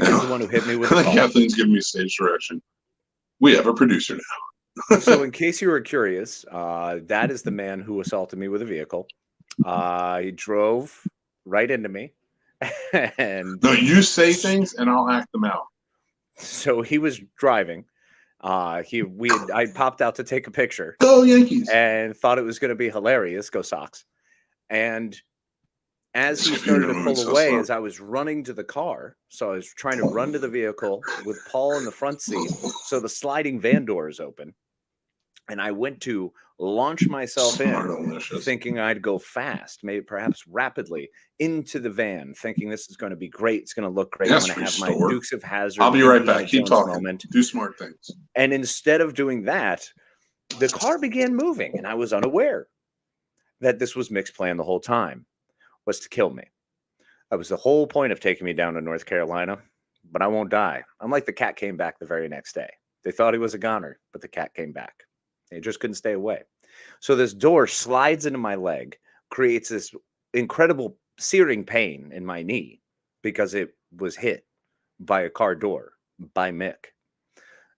is the one who hit me with the call. Kathleen's giving me stage direction. We have a producer now. So in case you were curious, that is the man who assaulted me with a vehicle. He drove right into me. And no, you say things and I'll act them out. So he was driving. I popped out to take a picture. Go Yankees! And thought it was going to be hilarious. Go Sox! And as he started to pull away, as I was running to the car, so I was trying to run to the vehicle with Paul in the front seat. So the sliding van door is open, and I went to launch myself thinking I'd go fast, maybe perhaps rapidly into the van, thinking this is going to be great. It's going to look great. I'm going to have my Dukes of Hazzard. I'll be right back. Keep talking. Moment. Do smart things. And instead of doing that, the car began moving, and I was unaware that this was Mick's plan the whole time, was to kill me. That was the whole point of taking me down to North Carolina, but I won't die. Unlike the cat came back the very next day. They thought he was a goner, but the cat came back. He just couldn't stay away. So this door slides into my leg, creates this incredible searing pain in my knee because it was hit by a car door by Mick.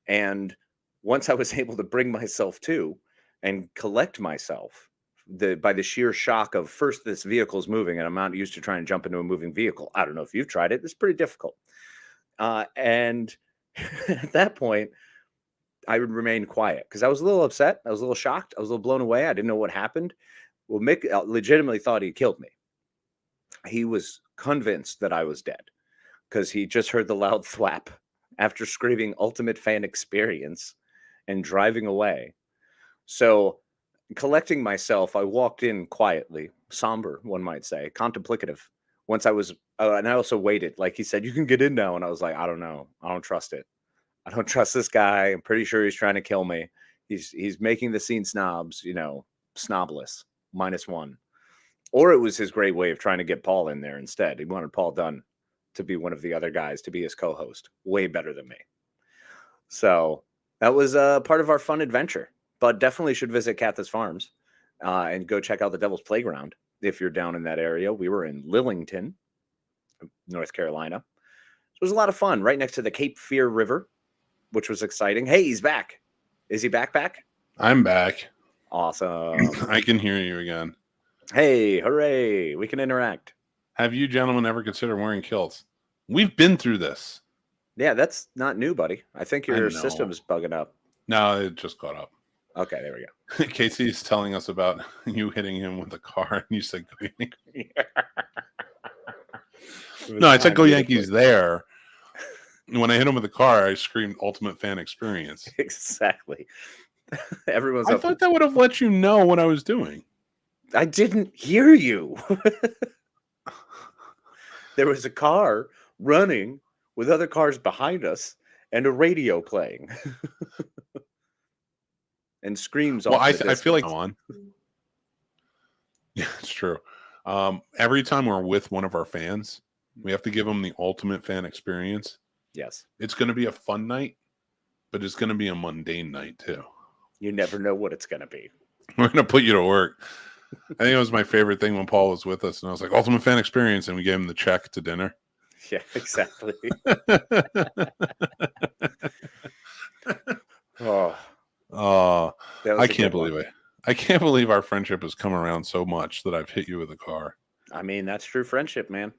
And once I was able to bring myself to and collect myself by the sheer shock of first this vehicle's moving and I'm not used to trying to jump into a moving vehicle. I don't know if you've tried it. It's pretty difficult. And at that point, I would remain quiet because I was a little upset. I was a little shocked. I was a little blown away. I didn't know what happened. Well, Mick legitimately thought he killed me. He was convinced that I was dead because he just heard the loud thwap after screaming ultimate fan experience and driving away. So, collecting myself, I walked in quietly, somber, one might say, contemplative. Once I was, and I also waited. Like he said, you can get in now. And I was like, I don't know. I don't trust it. I don't trust this guy. I'm pretty sure he's trying to kill me. He's making the Scene Snobs, snobless, -1. Or it was his great way of trying to get Paul in there instead. He wanted Paul Dunn to be one of the other guys, to be his co-host. Way better than me. So that was part of our fun adventure. But definitely should visit Catha's Farms and go check out the Devil's Playground if you're down in that area. We were in Lillington, North Carolina. It was a lot of fun, right next to the Cape Fear River, which was exciting. Hey, he's back. Is he back? I'm back. Awesome. I can hear you again. Hey, hooray. We can interact. Have you gentlemen ever considered wearing kilts? We've been through this. Yeah, that's not new, buddy. I think your system's bugging up. No, it just caught up. Okay, there we go. Casey's telling us about you hitting him with a car, and you said, "Go Yankees." No, I said, "Go Yankees" there. When I hit him with a car, I screamed "Ultimate fan experience." Exactly. Everyone's. I thought that would have let you know what I was doing. I didn't hear you. There was a car running with other cars behind us and a radio playing. And screams. Well, I feel like on. Yeah, it's true. Every time we're with one of our fans, we have to give them the ultimate fan experience. Yes. It's going to be a fun night, but it's going to be a mundane night too. You never know what it's going to be. We're going to put you to work. I think it was my favorite thing when Paul was with us, and I was like, ultimate fan experience, and we gave him the check to dinner. Yeah, exactly. I can't believe it. I can't believe our friendship has come around so much that I've hit you with a car. I mean, that's true friendship, man.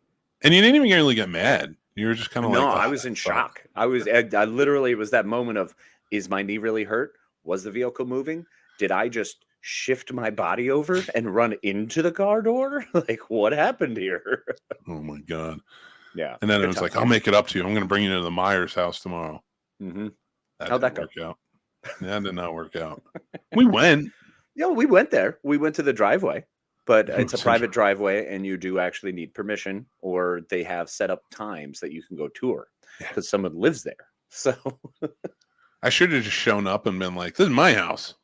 And you didn't even really get mad. You were just kind of like, no, I was in shock. I literally, it was that moment of, is my knee really hurt? Was the vehicle moving? Did I just shift my body over and run into the car door? Like, what happened here? Oh my God. Yeah. And then it was like, I'll make it up to you. I'm going to bring you to the Myers house tomorrow. Mm-hmm. How'd that work out? That did not work out. We went. Yeah, we went there. We went to the driveway, but it's a private driveway, and you do actually need permission, or they have set up times that you can go tour because someone lives there. So I should have just shown up and been like, this is my house,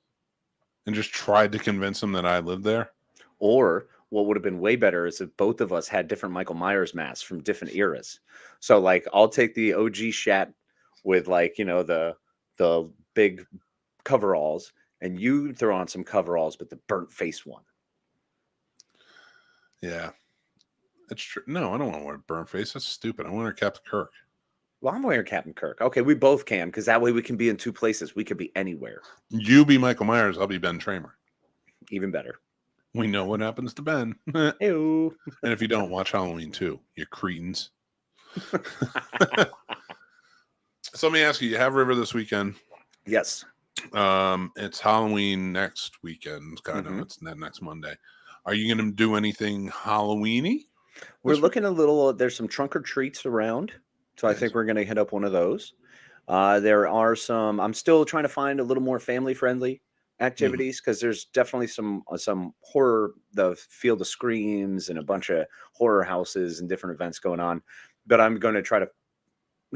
and just tried to convince them that I lived there. Or what would have been way better is if both of us had different Michael Myers masks from different eras. So like, I'll take the OG Shat with like, the big coveralls, and you throw on some coveralls with the burnt face one. Yeah, that's true. No, I don't want to wear burnt face. That's stupid. I want to wear Captain Kirk. Well, I'm wearing Captain Kirk. Okay, we both can, because that way we can be in two places. We could be anywhere. You be Michael Myers. I'll be Ben Tramer. Even better. We know what happens to Ben. Ew. And if you don't, watch Halloween 2, you cretins. So let me ask you, you have River this weekend? Yes. It's Halloween next weekend, kind of. It's next Monday. Are you going to do anything Halloween-y? We're looking a little, there's some trunk or treats around. So I think we're going to hit up one of those. There are some, I'm still trying to find a little more family-friendly activities, because there's definitely some horror, the Field of Screams and a bunch of horror houses and different events going on. But I'm going to try to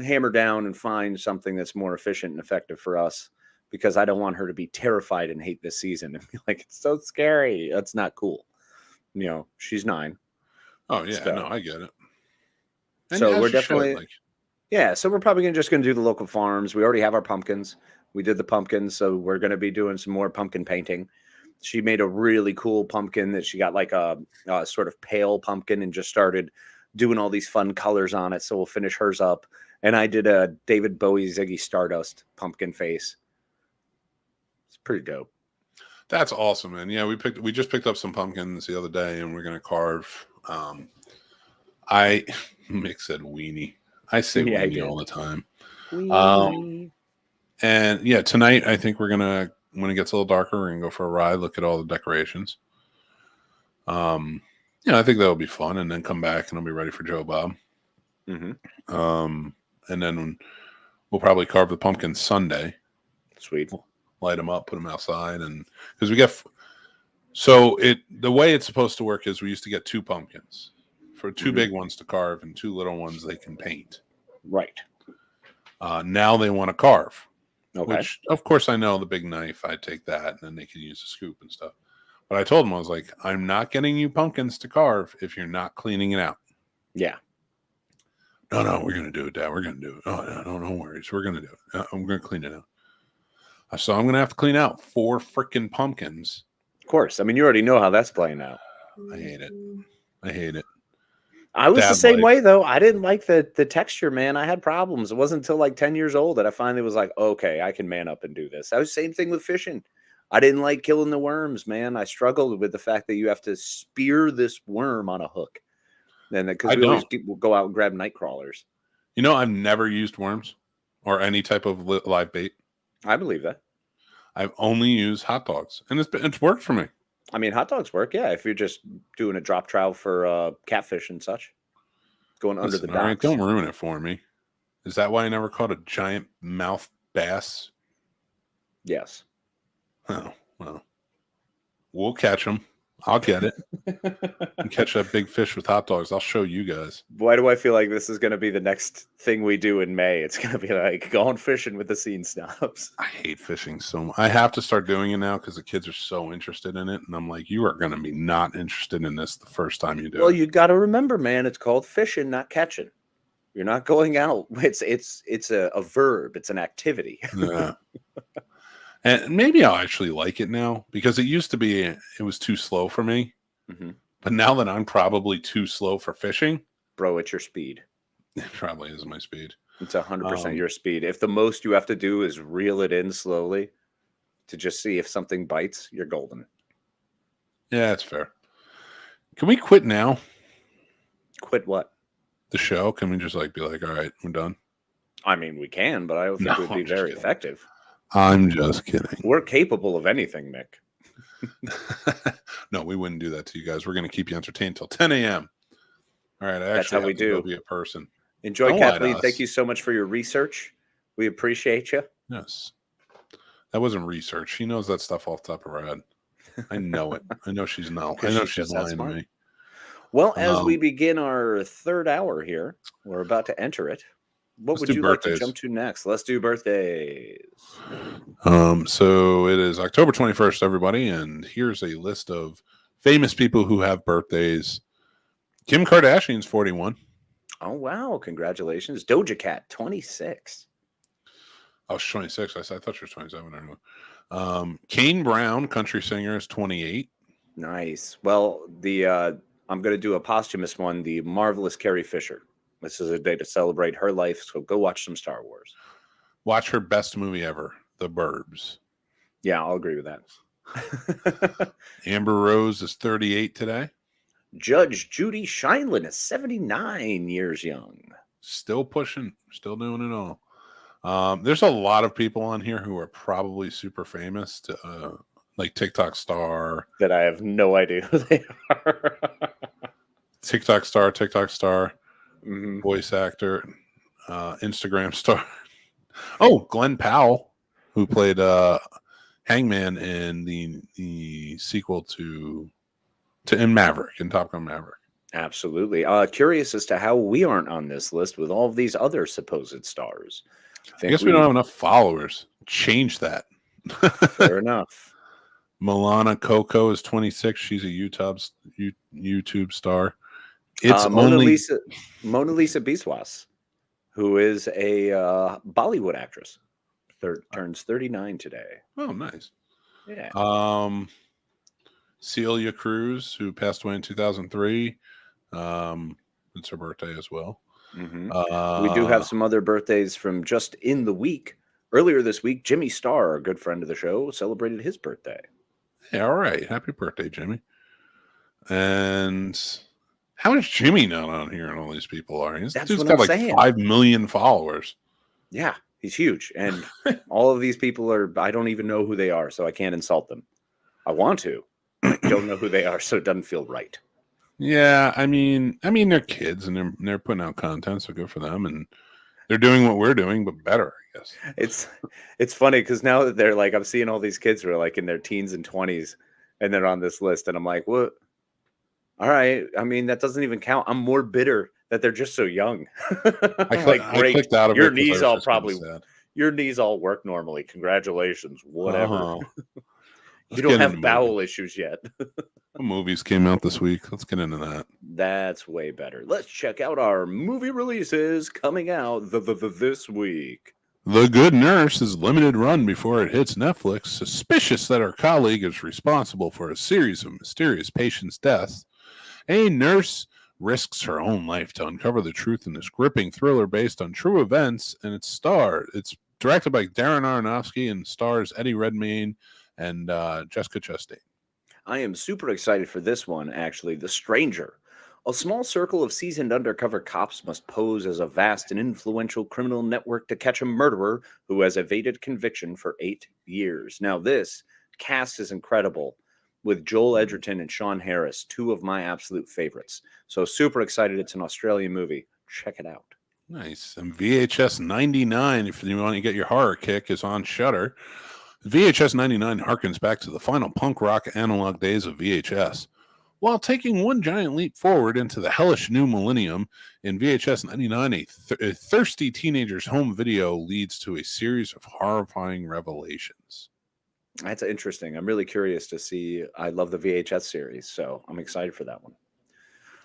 hammer down and find something that's more efficient and effective for us, because I don't want her to be terrified and hate this season and be like, it's so scary. That's not cool. She's 9. Oh yeah, so, no, I get it. And so we're definitely, so we're probably just going to do the local farms. We already have our pumpkins. We did the pumpkins, so we're going to be doing some more pumpkin painting. She made a really cool pumpkin that she got like a sort of pale pumpkin and just started doing all these fun colors on it. So we'll finish hers up. And I did a David Bowie Ziggy Stardust pumpkin face. It's pretty dope. That's awesome, man. Yeah, we just picked up some pumpkins the other day, and we're gonna carve. Mick said weenie. I say weenie all the time. And yeah, tonight I think we're gonna, when it gets a little darker, we're gonna go for a ride, look at all the decorations. I think that'll be fun, and then come back and I'll be ready for Joe Bob. Mm-hmm. And then We'll probably carve the pumpkins Sunday. Sweet. We'll light them up, put them outside, and because we get the way it's supposed to work is we used to get 2 pumpkins for 2 big ones to carve and 2 little ones they can paint. Right. Now they want to carve. Okay. Which, of course, I know the big knife. I'd take that, and then they can use a scoop and stuff. But I told them, I was like, I'm not getting you pumpkins to carve if you're not cleaning it out. Yeah. No, we're going to do it, Dad. We're going to do it. Oh, no worries. We're going to do it. I'm going to clean it out. So I'm going to have to clean out 4 freaking pumpkins. Of course. I mean, you already know how that's playing out. I hate it. I was the same way, though. I didn't like the texture, man. I had problems. It wasn't until like 10 years old that I finally was like, okay, I can man up and do this. That was the same thing with fishing. I didn't like killing the worms, man. I struggled with the fact that you have to spear this worm on a hook. And because we always go out and grab night crawlers. You know, I've never used worms or any type of live bait. I believe that. I've only used hot dogs, and it's worked for me. I mean, hot dogs work, yeah. If you're just doing a drop trout for catfish and such, going under the docks. All right, don't ruin it for me. Is that why I never caught a giant mouth bass? Yes. Oh, well, we'll catch them. I'll get it. And catch that big fish with hot dogs. I'll show you guys. Why do I feel like this is going to be the next thing we do in May? It's going to be like going fishing with the Scene Snobs. I hate fishing so much. I have to start doing it now because the kids are so interested in it. And I'm like, you are going to be not interested in this the first time you do it. Well, you got to remember, man, it's called fishing, not catching. You're not going out. It's a verb. It's an activity. Yeah. And maybe I'll actually like it now because it used to be, it was too slow for me. Mm-hmm. But now that I'm probably too slow for fishing. Bro, it's your speed. It probably is my speed. It's 100% your speed. If the most you have to do is reel it in slowly to just see if something bites, you're golden. Yeah, that's fair. Can we quit now? Quit what? The show? Can we just be like, all right, we're done? I mean, we can, but I don't think it would be very effective. I'm just kidding. We're capable of anything, Mick. No, we wouldn't do that to you guys. We're going to keep you entertained till 10 a.m. All right, That's how we do. Be a person. Enjoy, Kathleen. Thank you so much for your research. We appreciate you. Yes. That wasn't research. She knows that stuff off the top of her head. I know it. I know she's lying to me. Well, as we begin our 3rd hour here, we're about to enter it. What would you like to jump to next? Let's do birthdays. So it is October 21st, everybody, and here's a list of famous people who have birthdays. Kim Kardashian's 41. Oh, wow. Congratulations. Doja Cat, 26. Oh, she's 26. I thought she was 27. Anyway. Kane Brown, country singer, is 28. Nice. Well, I'm going to do a posthumous one, the marvelous Carrie Fisher. This is a day to celebrate her life, so go watch some Star Wars. Watch her best movie ever, The Burbs. Yeah, I'll agree with that. Amber Rose is 38 today. Judge Judy Shineland is 79 years young. Still pushing, still doing it all. There's a lot of people on here who are probably super famous, like TikTok star. That I have no idea who they are. TikTok star. Mm-hmm. Voice actor, Instagram star. Oh, Glenn Powell, who played Hangman in the sequel to in Maverick, in Top Gun Maverick. Absolutely. Curious as to how we aren't on this list with all of these other supposed stars. I guess we don't have enough followers. Change that. Fair enough. Milana Coco is 26. She's a YouTube star. It's Mona Lisa Biswas, who is a Bollywood actress, turns 39 today. Oh, nice. Yeah. Celia Cruz, who passed away in 2003. It's her birthday as well. Mm-hmm. We do have some other birthdays from just in the week. Earlier this week, Jimmy Starr, a good friend of the show, celebrated his birthday. Hey, all right. Happy birthday, Jimmy. And how is Jimmy not on here and all these people are? This dude's got like 5 million followers. Yeah, he's huge. And all of these people I don't even know who they are, so I can't insult them. I want to. I don't know who they are, so it doesn't feel right. Yeah, I mean, they're kids and they're putting out content, so good for them. And They're doing what we're doing, but better, I guess. It's funny because now that they're like, I'm seeing all these kids who are like in their teens and 20s, and they're on this list, and I'm like, what? All right. I mean, that doesn't even count. I'm more bitter that they're just so young. I clicked out of your it 'cause knees I was all just gonna probably say that. your knees all work normally. Congratulations, whatever. Uh-huh. You don't have bowel issues yet. What movies came out this week? Let's get into that. That's way better. Let's check out our movie releases coming out this week. The Good Nurse is limited run before it hits Netflix. Suspicious that her colleague is responsible for a series of mysterious patients' deaths, a nurse risks her own life to uncover the truth in this gripping thriller based on true events, and it's directed by Darren Aronofsky and stars Eddie Redmayne and Jessica Chastain. I am super excited for this one, actually. The Stranger. A small circle of seasoned undercover cops must pose as a vast and influential criminal network to catch a murderer who has evaded conviction for 8 years. Now, this cast is incredible with Joel Edgerton and Sean Harris, two of my absolute favorites. So super excited. It's an Australian movie. Check it out. Nice. And VHS 99, if you want to get your horror kick, is on Shudder. VHS 99 harkens back to the final punk rock analog days of VHS. While taking one giant leap forward into the hellish new millennium, in VHS 99, a thirsty teenager's home video leads to a series of horrifying revelations. That's interesting. I'm really curious to see. I love the VHS series, so I'm excited for that one.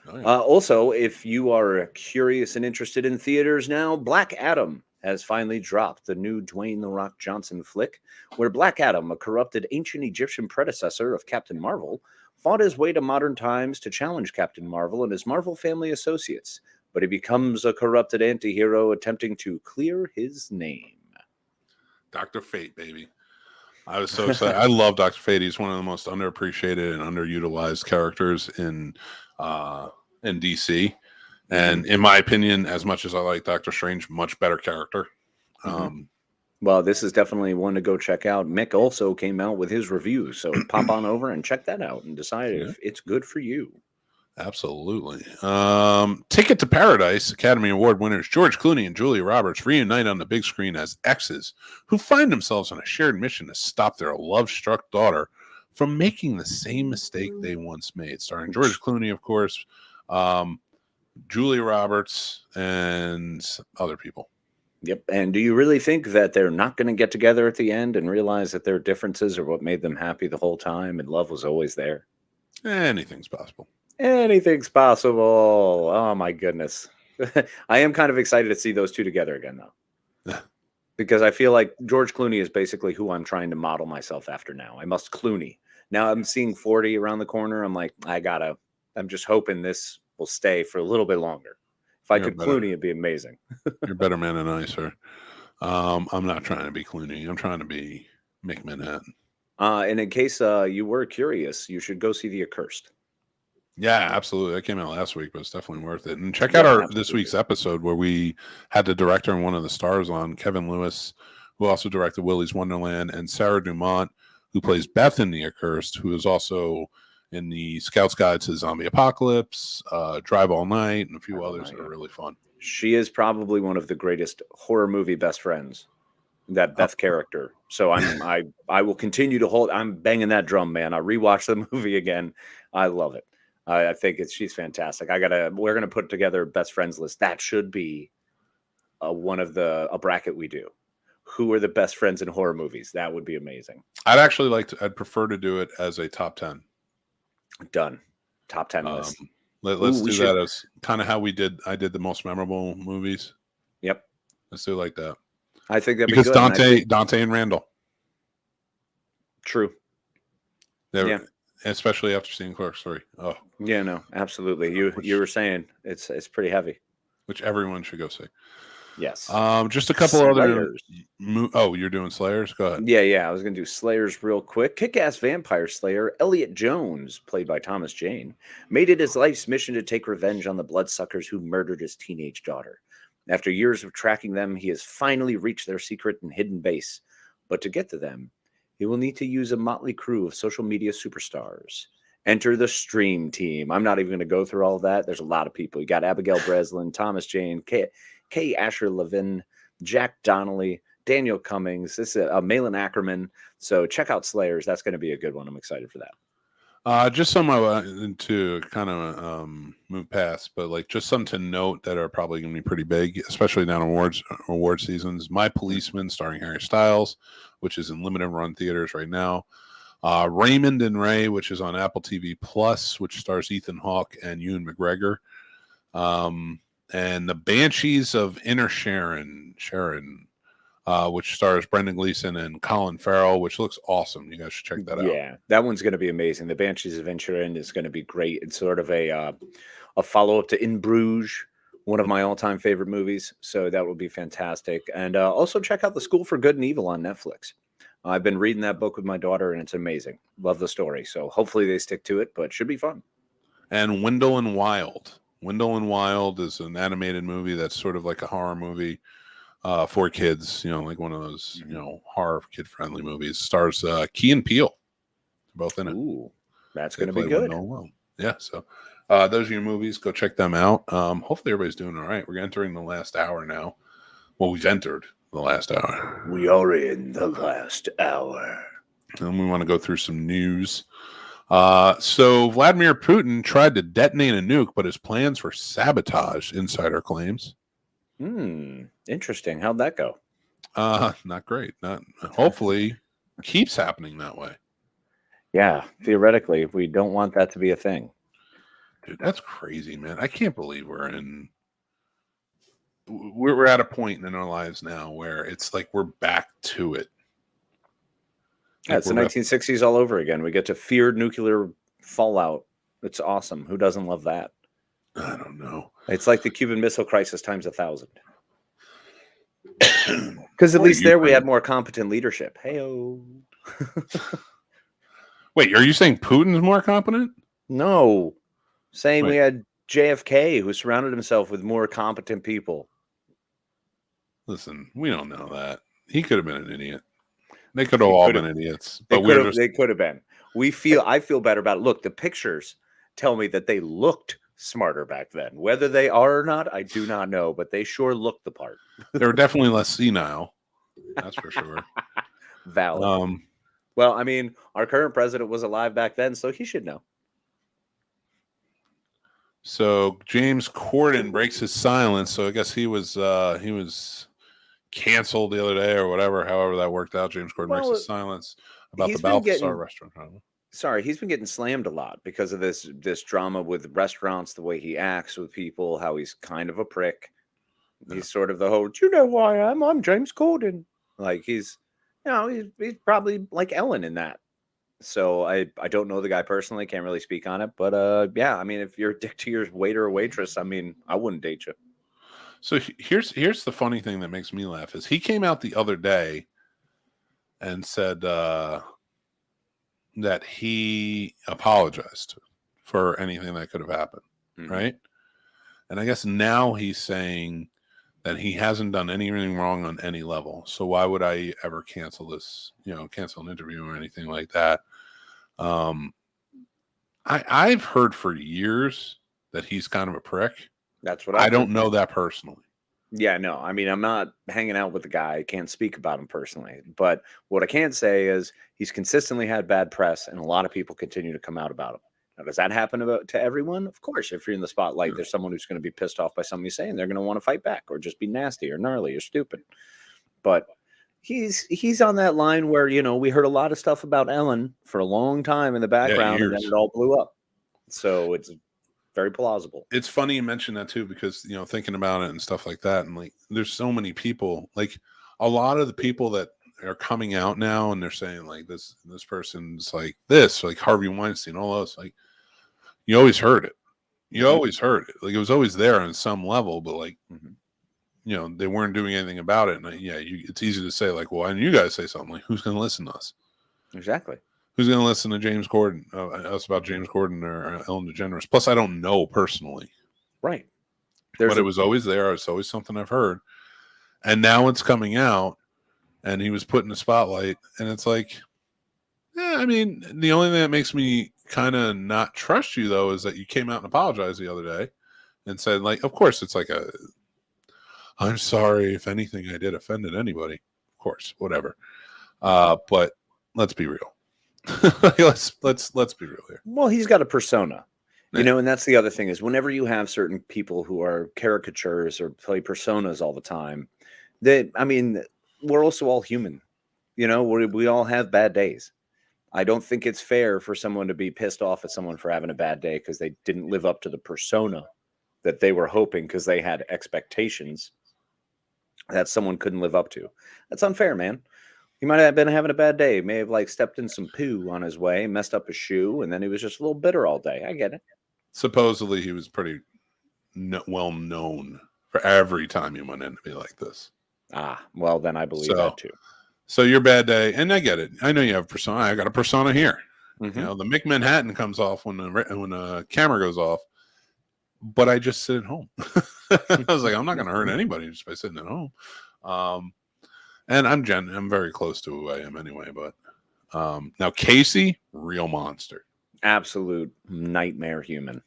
Oh, yeah. Also, if you are curious and interested in theaters now, Black Adam has finally dropped, the new Dwayne "The Rock" Johnson flick, where Black Adam, a corrupted ancient Egyptian predecessor of Captain Marvel, fought his way to modern times to challenge Captain Marvel and his Marvel family associates, but he becomes a corrupted anti-hero attempting to clear his name. Dr. Fate, baby. I was so excited. I love Dr. Fate. He's one of the most underappreciated and underutilized characters in DC. And in my opinion, as much as I like Doctor Strange, much better character. Well, this is definitely one to go check out. Mick also came out with his review, so pop on over and check that out and decide if it's good for you. Absolutely. Ticket to Paradise, Academy Award winners George Clooney and Julia Roberts reunite on the big screen as exes who find themselves on a shared mission to stop their love-struck daughter from making the same mistake they once made. Starring George Clooney, of course, Julia Roberts, and other people. Yep. And do you really think that they're not going to get together at the end and realize that their differences are what made them happy the whole time and love was always there? Anything's possible. Anything's possible. Oh, my goodness. I am kind of excited to see those two together again, though. Because I feel like George Clooney is basically who I'm trying to model myself after now. I must Clooney. Now I'm seeing 40 around the corner. I'm like, I'm just hoping this will stay for a little bit longer. If I could Clooney, it'd be amazing. You're a better man than I, sir. I'm not trying to be Clooney. I'm trying to be Mick Manhattan. And in case you were curious, you should go see The Accursed. Yeah, absolutely. That came out last week, but it's definitely worth it. And check out this week's episode where we had the director and one of the stars on, Kevin Lewis, who also directed Willy's Wonderland, and Sarah Dumont, who plays Beth in The Accursed, who is also in the Scout's Guide to Zombie Apocalypse, Drive All Night, and a few others that are really fun. She is probably one of the greatest horror movie best friends, that Beth character. So I will continue to hold. I'm banging that drum, man. I rewatched the movie again. I love it. I think she's fantastic. We're gonna put together a best friends list. That should be a bracket we do. Who are the best friends in horror movies? That would be amazing. I'd prefer to do it as a top 10. Done. Top 10 list. Let's do that as kind of how I did the most memorable movies. Yep. Let's do it like that. I think that'd because be good. Dante and Randall. True. Yeah. Especially after seeing Clerks 3. Oh. Yeah, no, absolutely. You were saying it's pretty heavy. Which everyone should go see. Yes. Just a couple other. Oh, you're doing Slayers? Go ahead. Yeah. I was going to do Slayers real quick. Kick-ass vampire slayer Elliot Jones, played by Thomas Jane, made it his life's mission to take revenge on the bloodsuckers who murdered his teenage daughter. After years of tracking them, he has finally reached their secret and hidden base. But to get to them, he will need to use a motley crew of social media superstars. Enter the stream team. I'm not even going to go through all of that. There's a lot of people. You got Abigail Breslin, Thomas Jane, Kay Asher Levin, Jack Donnelly, Daniel Cummings. This is Malin Ackerman. So check out Slayers. That's going to be a good one. I'm excited for that. Just some to kind of move past, but like just some to note that are probably going to be pretty big, especially down award seasons. My Policeman, starring Harry Styles, which is in limited run theaters right now. Raymond and Ray, which is on Apple TV Plus, which stars Ethan Hawke and Ewan McGregor. And the Banshees of Sharon, which stars Brendan Gleeson and Colin Farrell, which looks awesome. You guys should check that out. Yeah, that one's going to be amazing. The Banshees of Inisherin is going to be great. It's sort of a follow-up to In Bruges, one of my all-time favorite movies. So that will be fantastic. And also check out The School for Good and Evil on Netflix. I've been reading that book with my daughter, and it's amazing. Love the story. So hopefully they stick to it, but it should be fun. And Wendell and Wild. Wendell and Wild is an animated movie that's sort of like a horror movie for kids, like one of those, horror kid-friendly movies. Stars Key and Peele, both in it. Ooh, that's going to be good. Yeah, so those are your movies. Go check them out. Hopefully everybody's doing all right. We're entering the last hour now. Well, we've entered the last hour. We are in the last hour. And we want to go through some news. So Vladimir Putin tried to detonate a nuke, but his plans were sabotaged, insider claims. Interesting. How'd that go? Not great. Hopefully keeps happening that way. Yeah, theoretically, we don't want that to be a thing. Dude, that's crazy, man. I can't believe we're at a point in our lives now where it's like we're back to it. Yeah, it's the 1960s all over again. We get to fear nuclear fallout. It's awesome. Who doesn't love that? I don't know. It's like the Cuban Missile Crisis times 1,000. Because at least there we had more competent leadership. Hey-o. Wait, are you saying Putin's more competent? No. Saying we had JFK, who surrounded himself with more competent people. Listen, we don't know that. He could have been an idiot. They could have all been idiots. But they could have been. I feel better about it. Look, the pictures tell me that they looked smarter back then. Whether they are or not, I do not know, but they sure looked the part. They were definitely less senile. That's for sure. Valid. Well, I mean, our current president was alive back then, so he should know. So James Corden breaks his silence. So I guess he was canceled the other day or whatever. However that worked out. James Corden breaks his silence about the Balthazar restaurant. Sorry, he's been getting slammed a lot because of this drama with restaurants, the way he acts with people, how he's kind of a prick. He's sort of the whole, do you know who I am? I'm James Corden. Like he's probably like Ellen in that. So I don't know the guy personally, can't really speak on it. But yeah, I mean, if you're a dick to your waiter or waitress, I mean, I wouldn't date you. So here's the funny thing that makes me laugh is he came out the other day and said that he apologized for anything that could have happened, right? And I guess now he's saying that he hasn't done anything wrong on any level. So why would I ever cancel this, cancel an interview or anything like that? I've heard for years that he's kind of a prick. That's what I don't know that personally. Yeah, no, I mean, I'm not hanging out with the guy. I can't speak about him personally. But what I can say is he's consistently had bad press, and a lot of people continue to come out about him. Now, does that happen to everyone? Of course, if you're in the spotlight, there's someone who's going to be pissed off by something you say, and they're going to want to fight back or just be nasty or gnarly or stupid. But he's on that line where, we heard a lot of stuff about Ellen for a long time in the background, and then it all blew up. So it's very plausible. It's funny you mention that too, because thinking about it and stuff like that, and like there's so many people, like a lot of the people that are coming out now and they're saying like this person's like this, like Harvey Weinstein, all those, like you always heard it. You always heard it. Like it was always there on some level, but like they weren't doing anything about it. And it's easy to say like, well, and you guys say something like, who's going to listen to us? Exactly. Who's going to listen to James Corden? Us about James Corden or Ellen DeGeneres? Plus, I don't know personally. Right. But it was always there. It's always something I've heard. And now it's coming out, and he was put in the spotlight. And it's like, I mean, the only thing that makes me kind of not trust you, though, is that you came out and apologized the other day and said, like, of course, it's like I'm sorry if anything I did offended anybody. Of course, whatever. But let's be real. let's be real here. Well, he's got a persona, you know, and that's the other thing is whenever you have certain people who are caricatures or play personas all the time, we're also all human. You know, we all have bad days. I don't think it's fair for someone to be pissed off at someone for having a bad day because they didn't live up to the persona that they were hoping because they had expectations that someone couldn't live up to. That's unfair, man. He might have been having a bad day. He may have like stepped in some poo on his way, messed up his shoe, and then he was just a little bitter all day. I get it. Supposedly, he was pretty well known for every time he went in to be like this. Ah, well, then I believe that too. So your bad day, and I get it. I know you have a persona. I got a persona here. Mm-hmm. You know, the Mick Manhattan comes off when the camera goes off, but I just sit at home. I was like, I'm not going to hurt anybody just by sitting at home. And I'm very close to who I am anyway. But now Casey, real monster, absolute nightmare human.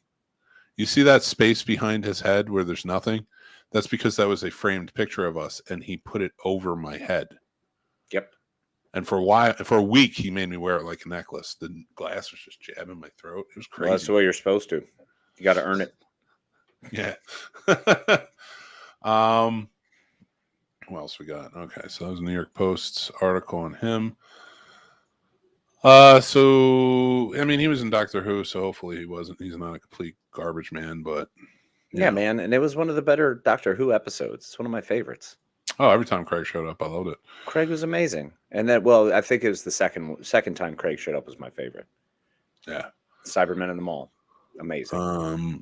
You see that space behind his head where there's nothing? That's because that was a framed picture of us, and he put it over my head. Yep. And for a week, he made me wear it like a necklace. The glass was just jabbing my throat. It was crazy. Well, that's the way you're supposed to. You got to earn it. Yeah. What else we got? Okay, so that was New York Post's article on him. So I mean, he was in Doctor Who, so hopefully he's not a complete garbage man, but yeah, man. And it was one of the better Doctor Who episodes. It's one of my favorites. Oh, every time Craig showed up, I loved it. Craig was amazing. And then, well, I think it was the second time Craig showed up was my favorite. Yeah. Cybermen in the Mall. Amazing.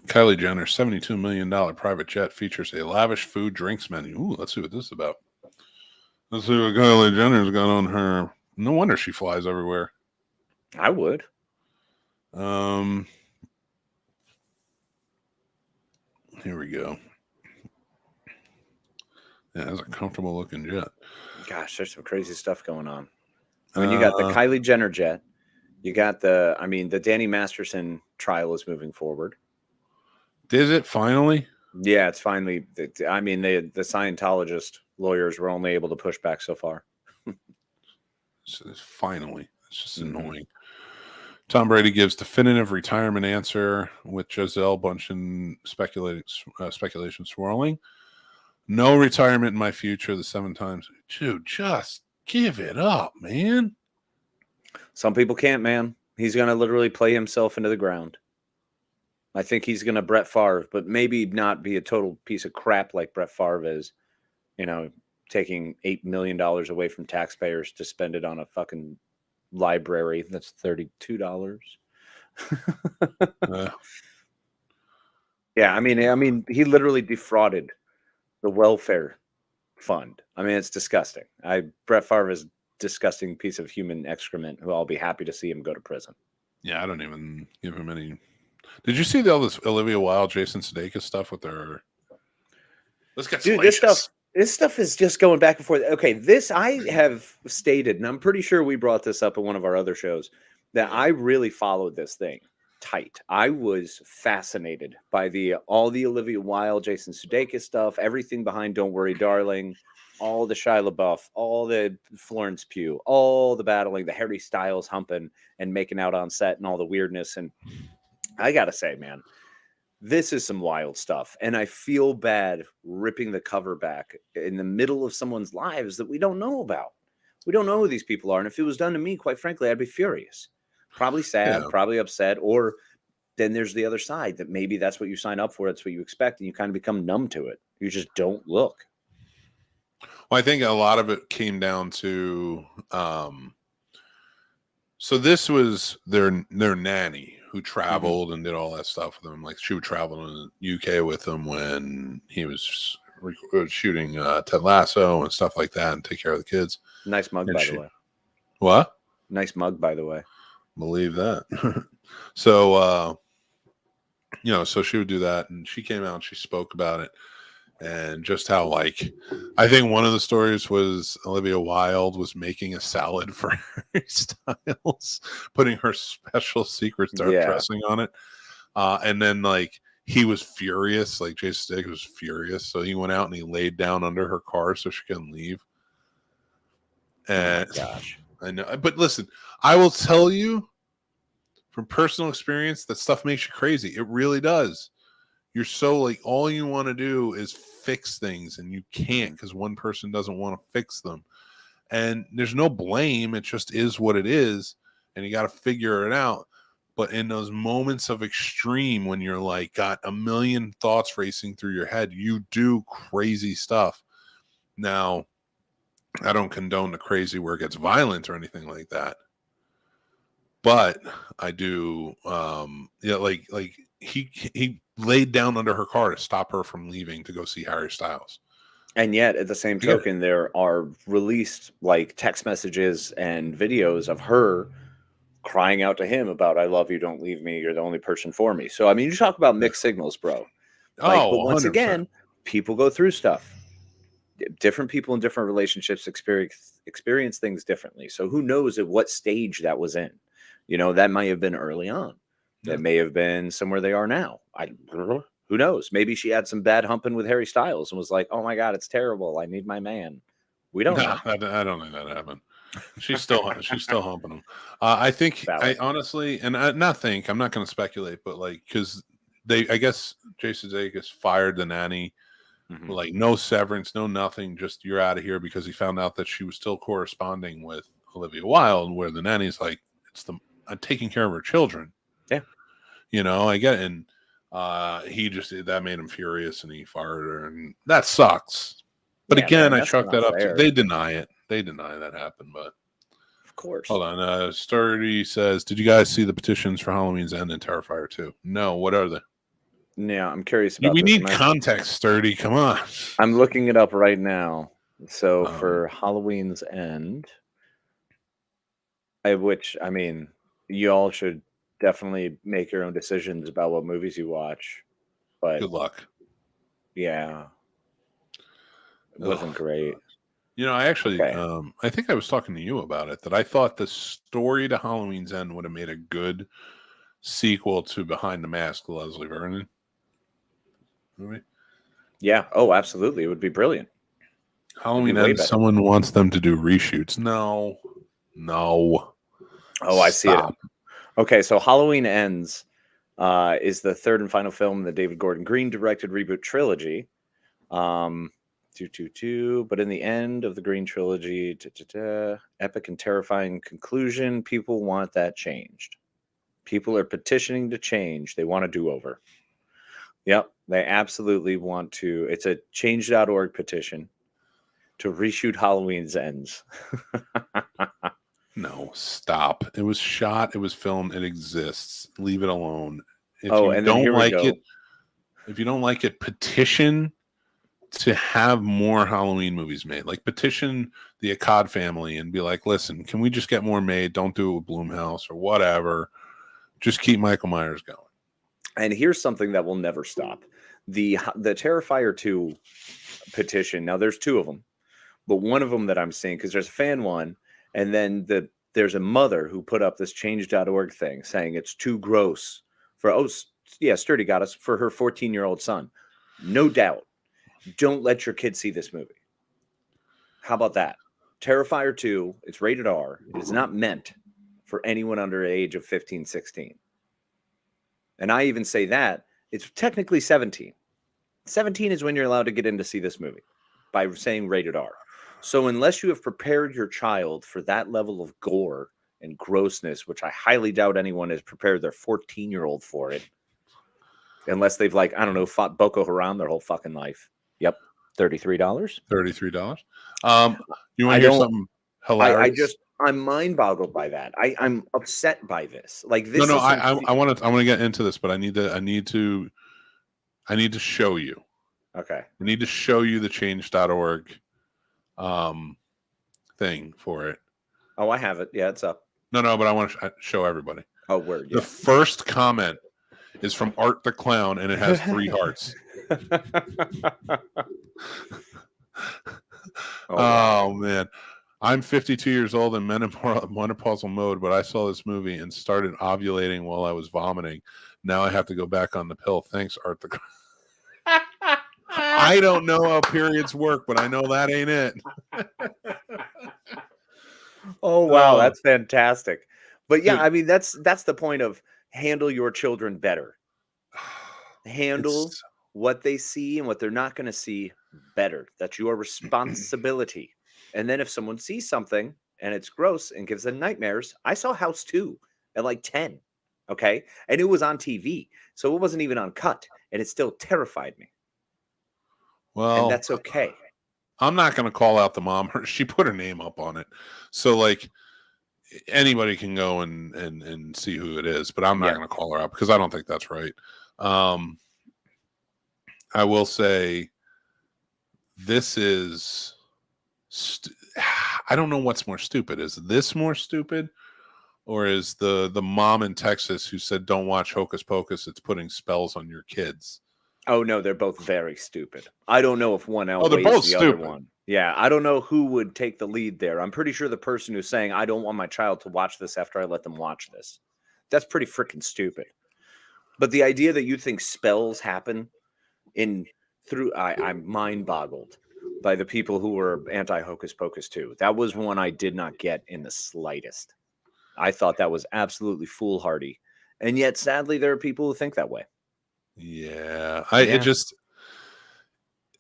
Kylie Jenner's $72 million private jet features a lavish food drinks menu. Ooh, let's see what this is about. Let's see what Kylie Jenner's got on her. No wonder she flies everywhere. I would. Here we go. Yeah, that's a comfortable looking jet. Gosh, there's some crazy stuff going on. I mean, you got the Kylie Jenner jet. You got the Danny Masterson trial is moving forward. Is it finally? Yeah, it's finally. I mean, the Scientologist lawyers were only able to push back so far. So finally. It's just annoying. Tom Brady gives definitive retirement answer with Gisele Bundchen speculation swirling. No retirement in my future. The 7 times. Dude, just give it up, man. Some people can't, man. He's going to literally play himself into the ground. I think he's going to Brett Favre, but maybe not be a total piece of crap like Brett Favre is. You know, taking $8 million away from taxpayers to spend it on a fucking library that's $32. Yeah, I mean, he literally defrauded the welfare fund. I mean, it's disgusting. Brett Favre is a disgusting piece of human excrement who I'll be happy to see him go to prison. Yeah, I don't even give him any. Did you see all this Olivia Wilde, Jason Sudeikis stuff with their? Let's get salacious. This stuff is just going back and forth. Okay, this I have stated, and I'm pretty sure we brought this up in one of our other shows, that I really followed this thing tight. I was fascinated by all the Olivia Wilde, Jason Sudeikis stuff, everything behind Don't Worry, Darling, all the Shia LaBeouf, all the Florence Pugh, all the battling, the Harry Styles humping and making out on set and all the weirdness. And I got to say, man, this is some wild stuff. And I feel bad ripping the cover back in the middle of someone's lives that we don't know about. We don't know who these people are. And if it was done to me, quite frankly, I'd be furious. Probably sad, probably upset. Or then there's the other side that maybe that's what you sign up for. That's what you expect. And you kind of become numb to it. You just don't look. Well, I think a lot of it came down to, so this was their nanny who traveled and did all that stuff with them. Like she would travel in the UK with him when he was shooting Ted Lasso and stuff like that and take care of the kids. Nice mug, by the way. What? Nice mug, by the way. Believe that. So, so she would do that and she came out and she spoke about it. And just how, like, I think one of the stories was Olivia Wilde was making a salad for Harry Styles, putting her special secret dressing on it. And then, like, he was furious. Like, Jason Statham was furious. So he went out and he laid down under her car so she couldn't leave. And gosh. I know. But listen, I will tell you from personal experience that stuff makes you crazy. It really does. You're so, like, all you want to do is fix things, and you can't because one person doesn't want to fix them. And there's no blame. It just is what it is, and you got to figure it out. But in those moments of extreme, when you're like got a million thoughts racing through your head, you do crazy stuff. Now, I don't condone the crazy where it gets violent or anything like that. But I do, like he laid down under her car to stop her from leaving to go see Harry Styles. And yet, at the same token, there are released like text messages and videos of her crying out to him about, "I love you, don't leave me, you're the only person for me." So, I mean, you talk about mixed signals, bro. Like, but once 100%. again, people go through stuff. Different people in different relationships experience things differently. So who knows at what stage that was in? You know, that might have been early on. That may have been somewhere they are now. Who knows? Maybe she had some bad humping with Harry Styles and was like, "Oh my God, it's terrible. I need my man." We don't know. I don't think that happened. She's still humping him. I think I honestly, and I'm not going to speculate, but like, because I guess Jason Sudeikis fired the nanny, like no severance, no nothing, just you're out of here, because he found out that she was still corresponding with Olivia Wilde, where the nanny's like, I'm taking care of her children. Yeah. You know, I get it. And that made him furious and he fired her, and that sucks. But again, I chalk that up to, they deny it. They deny that happened, but of course. Hold on. Sturdy says, did you guys see the petitions for Halloween's End and Terrifier 2? No, what are they? Yeah, I'm curious about we need context, Sturdy. Come on. I'm looking it up right now. So for Halloween's End, which, I mean, you all should definitely make your own decisions about what movies you watch. But good luck. Yeah. It wasn't great. You know, I actually, I think I was talking to you about it, that I thought the story to Halloween's End would have made a good sequel to Behind the Mask, Leslie Vernon movie. Yeah. Oh, absolutely. It would be brilliant. Halloween End, someone wants them to do reshoots. No. Oh, I see it. Okay, so Halloween Ends is the third and final film in the David Gordon Green directed reboot trilogy. But in the end of the Green trilogy, epic and terrifying conclusion, people want that changed. People are petitioning to change. They want a do-over. Yep, they absolutely want to. It's a change.org petition to reshoot Halloween's Ends. No, stop. It was shot. It was filmed. It exists. Leave it alone. If you don't like it, petition to have more Halloween movies made. Like, petition the Akkad family and be like, listen, can we just get more made? Don't do it with Blumhouse or whatever. Just keep Michael Myers going. And here's something that will never stop. The Terrifier 2 petition. Now, there's two of them. But one of them that I'm seeing, because there's a fan one, and then there's a mother who put up this change.org thing saying it's too gross for, Sturdy got us, for her 14-year-old son. No doubt. Don't let your kid see this movie. How about that? Terrifier 2, it's rated R. It is not meant for anyone under the age of 15, 16. And I even say that it's technically 17. 17 is when you're allowed to get in to see this movie by saying rated R. So unless you have prepared your child for that level of gore and grossness, which I highly doubt anyone has prepared their 14-year-old for it, unless they've, like, I don't know, fought Boko Haram their whole fucking life. Yep. $33. $33. You want to hear something hilarious? I'm mind boggled by that. I'm upset by this. Like, this. No. I want to get into this, but I need to show you. Okay. I need to show you the change.org thing for it. Oh, I have it. Yeah, it's up. No, but I want to show everybody. Oh, word. Yeah. The first comment is from Art the Clown, and it has 3 hearts. Oh man. I'm 52 years old and menopausal mode, but I saw this movie and started ovulating while I was vomiting. Now I have to go back on the pill. Thanks, Art. I don't know how periods work, but I know that ain't it. Oh wow, that's fantastic. But yeah, I mean that's the point of handle your children better. Handle what they see and what they're not going to see better. That's your responsibility. And then if someone sees something and it's gross and gives them nightmares, I saw House 2 at like 10. Okay. And it was on TV. So it wasn't even uncut. And it still terrified me. Well, and that's okay. I'm not going to call out the mom. She put her name up on it. So like anybody can go and see who it is, but I'm not going to call her out because I don't think that's right. I will say this is I don't know what's more stupid. Is this more stupid, or is the mom in Texas who said don't watch Hocus Pocus, it's putting spells on your kids? Oh no, they're both very stupid. I don't know if one outweighs the other one. Yeah, I don't know who would take the lead there. I'm pretty sure the person who's saying I don't want my child to watch this after I let them watch this, that's pretty freaking stupid. But the idea that you think spells happen I'm mind boggled by the people who were anti Hocus Pocus 2. That was one I did not get in the slightest. I thought that was absolutely foolhardy. And yet, sadly, there are people who think that way. Yeah.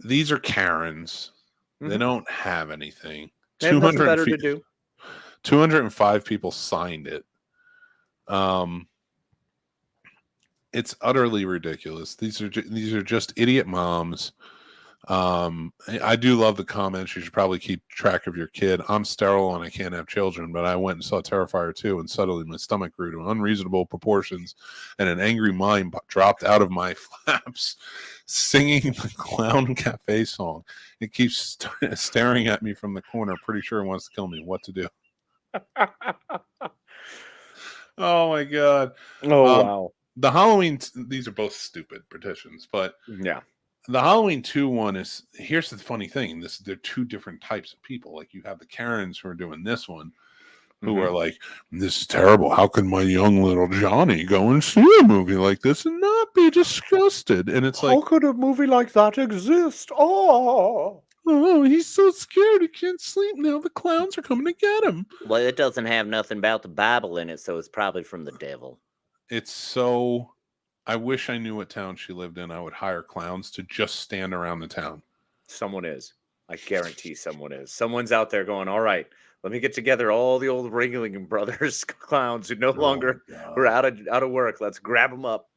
These are Karens. Mm-hmm. They don't have anything. They have nothing better to do. 205 people signed it. It's utterly ridiculous. These are just idiot moms. I do love the comments. You should probably keep track of your kid. I'm sterile and I can't have children, but I went and saw Terrifier 2 and suddenly my stomach grew to unreasonable proportions and an angry mind dropped out of my flaps singing the Clown Cafe song. It keeps staring at me from the corner. Pretty sure it wants to kill me. What to do? Oh my God. Oh, wow. The Halloween, these are both stupid petitions, but yeah. The Halloween 2 one is, here's the funny thing. They're two different types of people. Like you have the Karens who are doing this one, who are like, this is terrible. How can my young little Johnny go and see a movie like this and not be disgusted? And it's like, how could a movie like that exist? Oh, he's so scared. He can't sleep now. The clowns are coming to get him. Well, it doesn't have nothing about the Bible in it, so it's probably from the devil. It's so... I wish I knew what town she lived in. I would hire clowns to just stand around the town. Someone is. I guarantee someone is. Someone's out there going, all right, let me get together all the old Ringling Brothers clowns who no longer are out of work. Let's grab them up.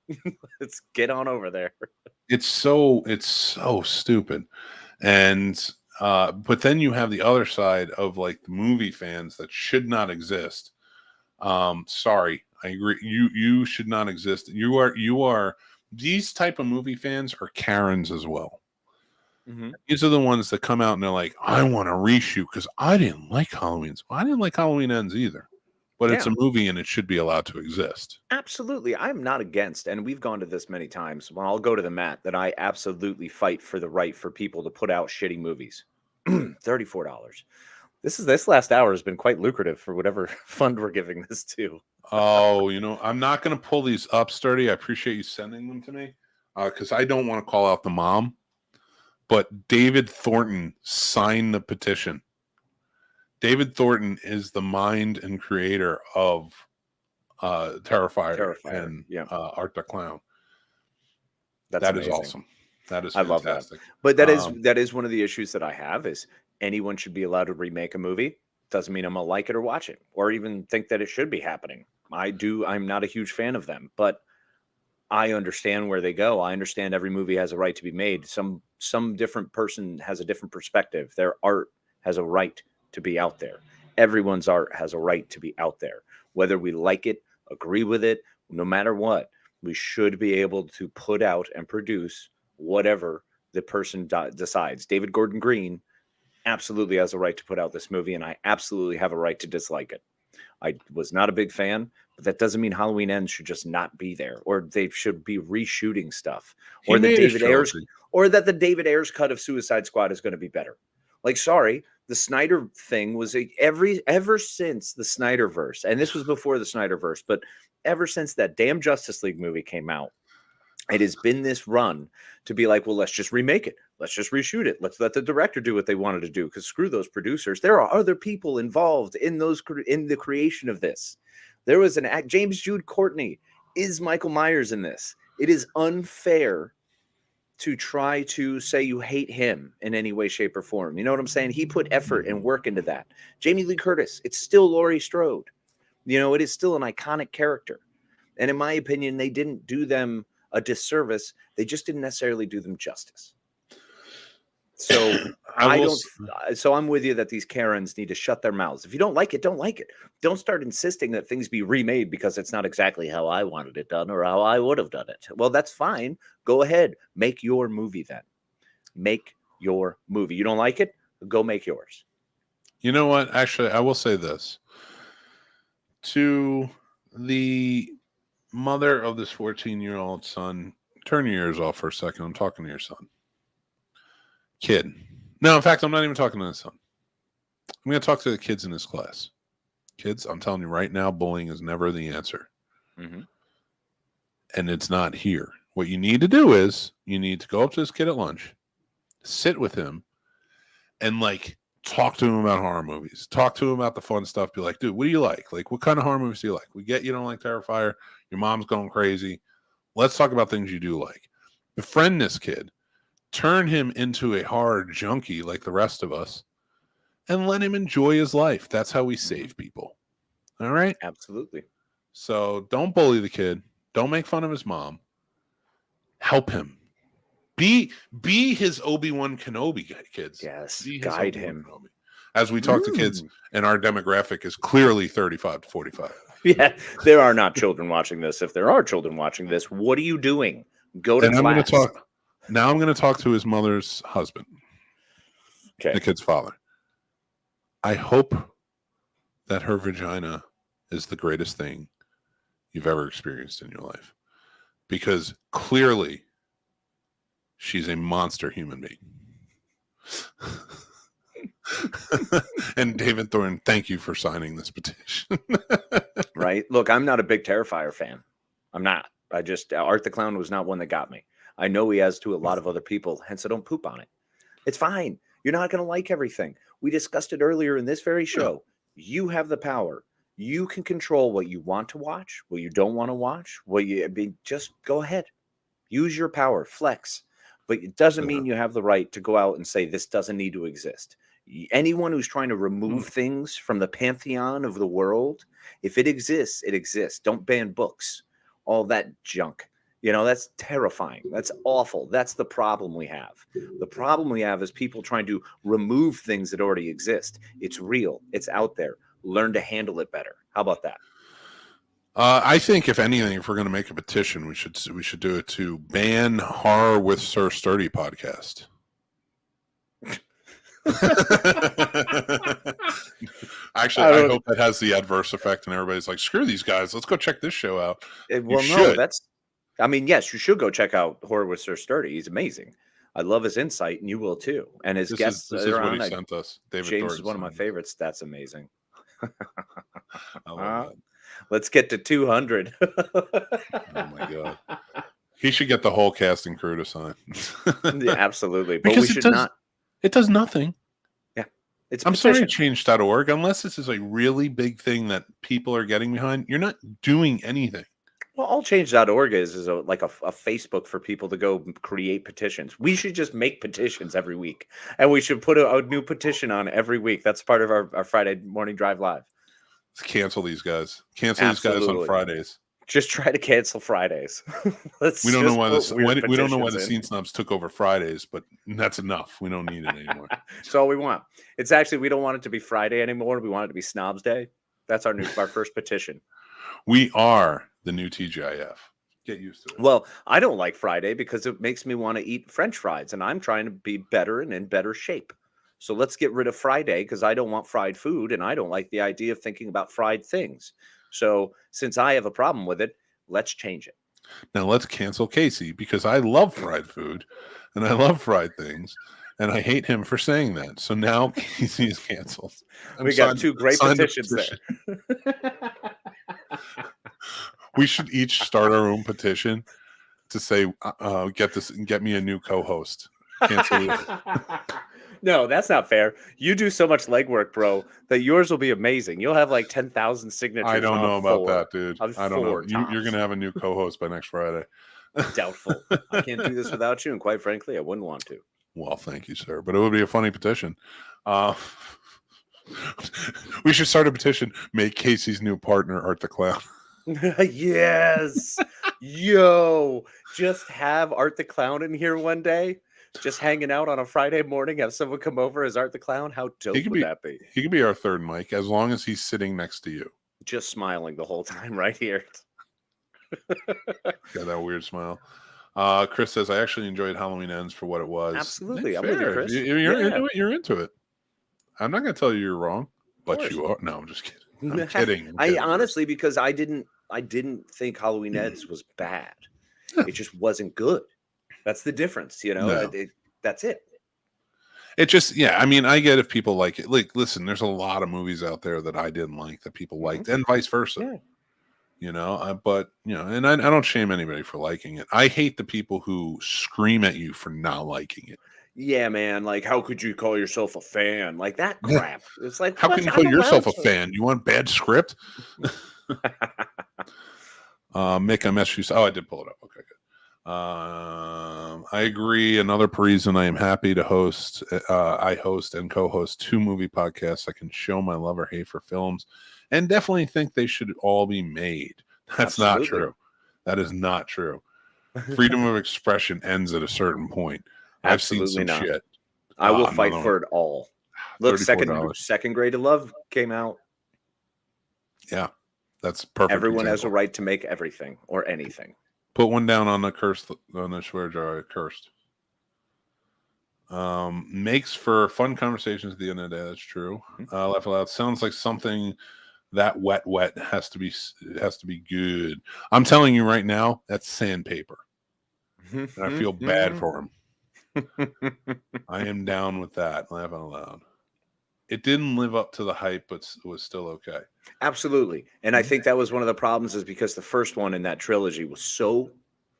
Let's get on over there. It's so stupid. And but then you have the other side of like the movie fans that should not exist. Sorry. I agree. You should not exist. You are these type of movie fans are Karens as well. Mm-hmm. These are the ones that come out and they're like, I want to reshoot because I didn't like Halloween. Well, I didn't like Halloween Ends either. But it's a movie and it should be allowed to exist. Absolutely. I'm not against, and we've gone to this many times. Well, I'll go to the mat that I absolutely fight for the right for people to put out shitty movies. $34. This last hour has been quite lucrative for whatever fund we're giving this to. Oh, I'm not going to pull these up, Sturdy. I appreciate you sending them to me because I don't want to call out the mom. But David Thornton signed the petition. David Thornton is the mind and creator of Terrifier and Art the Clown. That is awesome. That is fantastic. I love that. But that is one of the issues that I have is anyone should be allowed to remake a movie. Doesn't mean I'm gonna like it or watch it or even think that it should be happening. I'm not a huge fan of them, but I understand where they go. I understand every movie has a right to be made. Some different person has a different perspective. Their art has a right to be out there. Everyone's art has a right to be out there. Whether we like it, agree with it, no matter what, we should be able to put out and produce whatever the person decides. David Gordon Green absolutely has a right to put out this movie, and I absolutely have a right to dislike it. I was not a big fan, but that doesn't mean Halloween Ends should just not be there, or they should be reshooting stuff, or that the David Ayers cut of Suicide Squad is going to be better. Like, sorry, the Snyder thing was ever since the Snyderverse, and this was before the Snyderverse, but ever since that damn Justice League movie came out, it has been this run to be like, well, let's just remake it. Let's just reshoot it. Let's let the director do what they wanted to do, because screw those producers. There are other people involved in the creation of this. There was James Jude Courtney is Michael Myers in this. It is unfair to try to say you hate him in any way, shape, or form. You know what I'm saying? He put effort and work into that. Jamie Lee Curtis, it's still Laurie Strode. You know, it is still an iconic character. And in my opinion, they didn't do them a disservice. They just didn't necessarily do them justice. So I'm with you that these Karens need to shut their mouths. If you don't like it, don't like it. Don't start insisting that things be remade because it's not exactly how I wanted it done or how I would have done it. Well, that's fine. Go ahead. Make your movie then. Make your movie. You don't like it? Go make yours. You know what? Actually, I will say this. To the mother of this 14-year-old son, turn your ears off for a second. I'm talking to your son. Kid. No, in fact, I'm not even talking to the son. I'm going to talk to the kids in this class. Kids, I'm telling you right now, bullying is never the answer. Mm-hmm. And it's not here. What you need to do is you need to go up to this kid at lunch, sit with him, and talk to him about horror movies. Talk to him about the fun stuff. Be like, dude, what do you like? Like, what kind of horror movies do you like? We get you don't like Terrifier. Your mom's going crazy. Let's talk about things you do like. Befriend this kid. Turn him into a horror junkie like the rest of us, and let him enjoy his life. That's how we save people. All right? Absolutely. So don't bully the kid. Don't make fun of his mom. Help him. Be his Obi-Wan Kenobi, kids. Yes, guide him. Kenobi. As we talk to kids, and our demographic is clearly 35 to 45. Yeah, there are not children watching this. If there are children watching this, what are you doing? Go to class. Now I'm going to talk to his mother's husband. Okay. The kid's father. I hope that her vagina is the greatest thing you've ever experienced in your life. Because clearly she's a monster human being. And David Thorne, thank you for signing this petition. Right? Look, I'm not a big Terrifier fan. I'm not. Art the Clown was not one that got me. I know he has to a lot of other people, hence I don't poop on it. It's fine. You're not going to like everything. We discussed it earlier in this very show. You have the power. You can control what you want to watch, what you don't want to watch, just go ahead. Use your power, flex. But it doesn't mean you have the right to go out and say this doesn't need to exist. Anyone who's trying to remove things from the pantheon of the world, if it exists, it exists. Don't ban books. All that junk. You know, that's terrifying. That's awful. That's the problem we have. The problem we have is people trying to remove things that already exist. It's real. It's out there. Learn to handle it better. How about that? I think, if anything, if we're going to make a petition, we should do it to ban Horror with Sir Sturdy podcast. Actually, I hope that has the adverse effect, and everybody's like, "Screw these guys. Let's go check this show out." Yes, you should go check out Horror with Sir Sturdy. He's amazing. I love his insight, and you will too. And his guests. This is what he sent us. David James is one of my favorites. That's amazing. Let's get to 200. Oh my god, he should get the whole cast and crew to sign. Yeah, absolutely. But because we should not. It does nothing. Yeah, I'm sorry, change.org. Unless this is a really big thing that people are getting behind, you're not doing anything. Well, all change.org is a Facebook for people to go create petitions. We should just make petitions every week, and we should put a new petition on every week. That's part of our Friday morning drive live. Let's cancel these guys. Cancel these guys on Fridays. Just try to cancel Fridays. We don't know why the Scene Snobs took over Fridays, but that's enough. We don't need it anymore. That's all we want. It's actually, we don't want it to be Friday anymore. We want it to be Snobs Day. That's our first petition. We are the new TGIF. Get used to it. Well, I don't like Friday because it makes me want to eat French fries, and I'm trying to be better and in better shape. So let's get rid of Friday because I don't want fried food and I don't like the idea of thinking about fried things. So since I have a problem with it, let's change it. Now let's cancel Casey because I love fried food and I love fried things. And I hate him for saying that. So now Casey is canceled. We got two great petitions there. We should each start our own petition to say, get me a new co-host. Cancel it. No, that's not fair. You do so much legwork, bro, that yours will be amazing. You'll have like 10,000 signatures. I don't know about that, dude. I don't know. You're going to have a new co-host by next Friday. Doubtful. I can't do this without you. And quite frankly, I wouldn't want to. Well, thank you, sir. But it would be a funny petition. We should start a petition. Make Casey's new partner Art the Clown. Yes. Yo, just have Art the Clown in here one day. Just hanging out on a Friday morning. Have someone come over as Art the Clown. How dope would that be? He could be our third mic as long as he's sitting next to you. Just smiling the whole time right here. Got that weird smile. Chris says, I actually enjoyed Halloween Ends for what it was. Absolutely. I'm with you, Chris. You're into it. You're into it. I'm not going to tell you you're wrong, but you are. No, I'm just kidding. I'm kidding. I honestly, because I didn't think Halloween Ends was bad. It just wasn't good. That's the difference, you know. No. That's it. It just, I mean, I get if people like it. Like, listen, there's a lot of movies out there that I didn't like that people liked, and vice versa. Yeah. You know, but you know, and I don't shame anybody for liking it. I hate the people who scream at you for not liking it. Yeah, man. Like, how could you call yourself a fan? Like that crap. It's like, how can you call yourself a fan? You want bad script? Mick, I messaged you. Oh, I did pull it up. Okay, good. I agree. Another reason I am happy to host. I host and co-host 2 movie podcasts. I can show my love or hate for films, and definitely think they should all be made. That's Absolutely. Not true. That is not true. Freedom of expression ends at a certain point. I've seen some shit. I will fight for it all. Look, second Grade of Love came out. Yeah, that's perfect. Everyone has a right to make everything or anything. Put one down on the swear jar. Cursed. Makes for fun conversations at the end of the day. That's true. Laugh aloud. Sounds like something that wet has to be good. I'm telling you right now, that's sandpaper. And I feel bad for him. I am down with that. Laugh out loud. It didn't live up to the hype, but it was still okay. Absolutely. And I think that was one of the problems is because the first one in that trilogy was so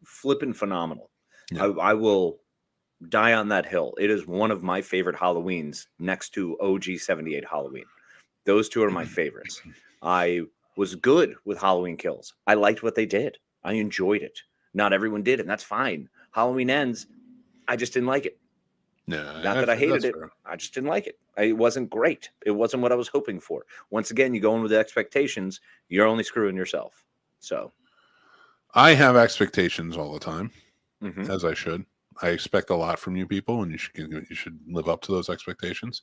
flippin' phenomenal. Yeah. I will die on that hill. It is one of my favorite Halloweens next to OG 78 Halloween. Those 2 are my favorites. I was good with Halloween Kills. I liked what they did. I enjoyed it. Not everyone did, and that's fine. Halloween Ends, I just didn't like it. No, not that I hated it. Fair. I just didn't like it. It wasn't great. It wasn't what I was hoping for. Once again, you go in with the expectations, you're only screwing yourself. So I have expectations all the time, as I should. I expect a lot from you people, and you should live up to those expectations.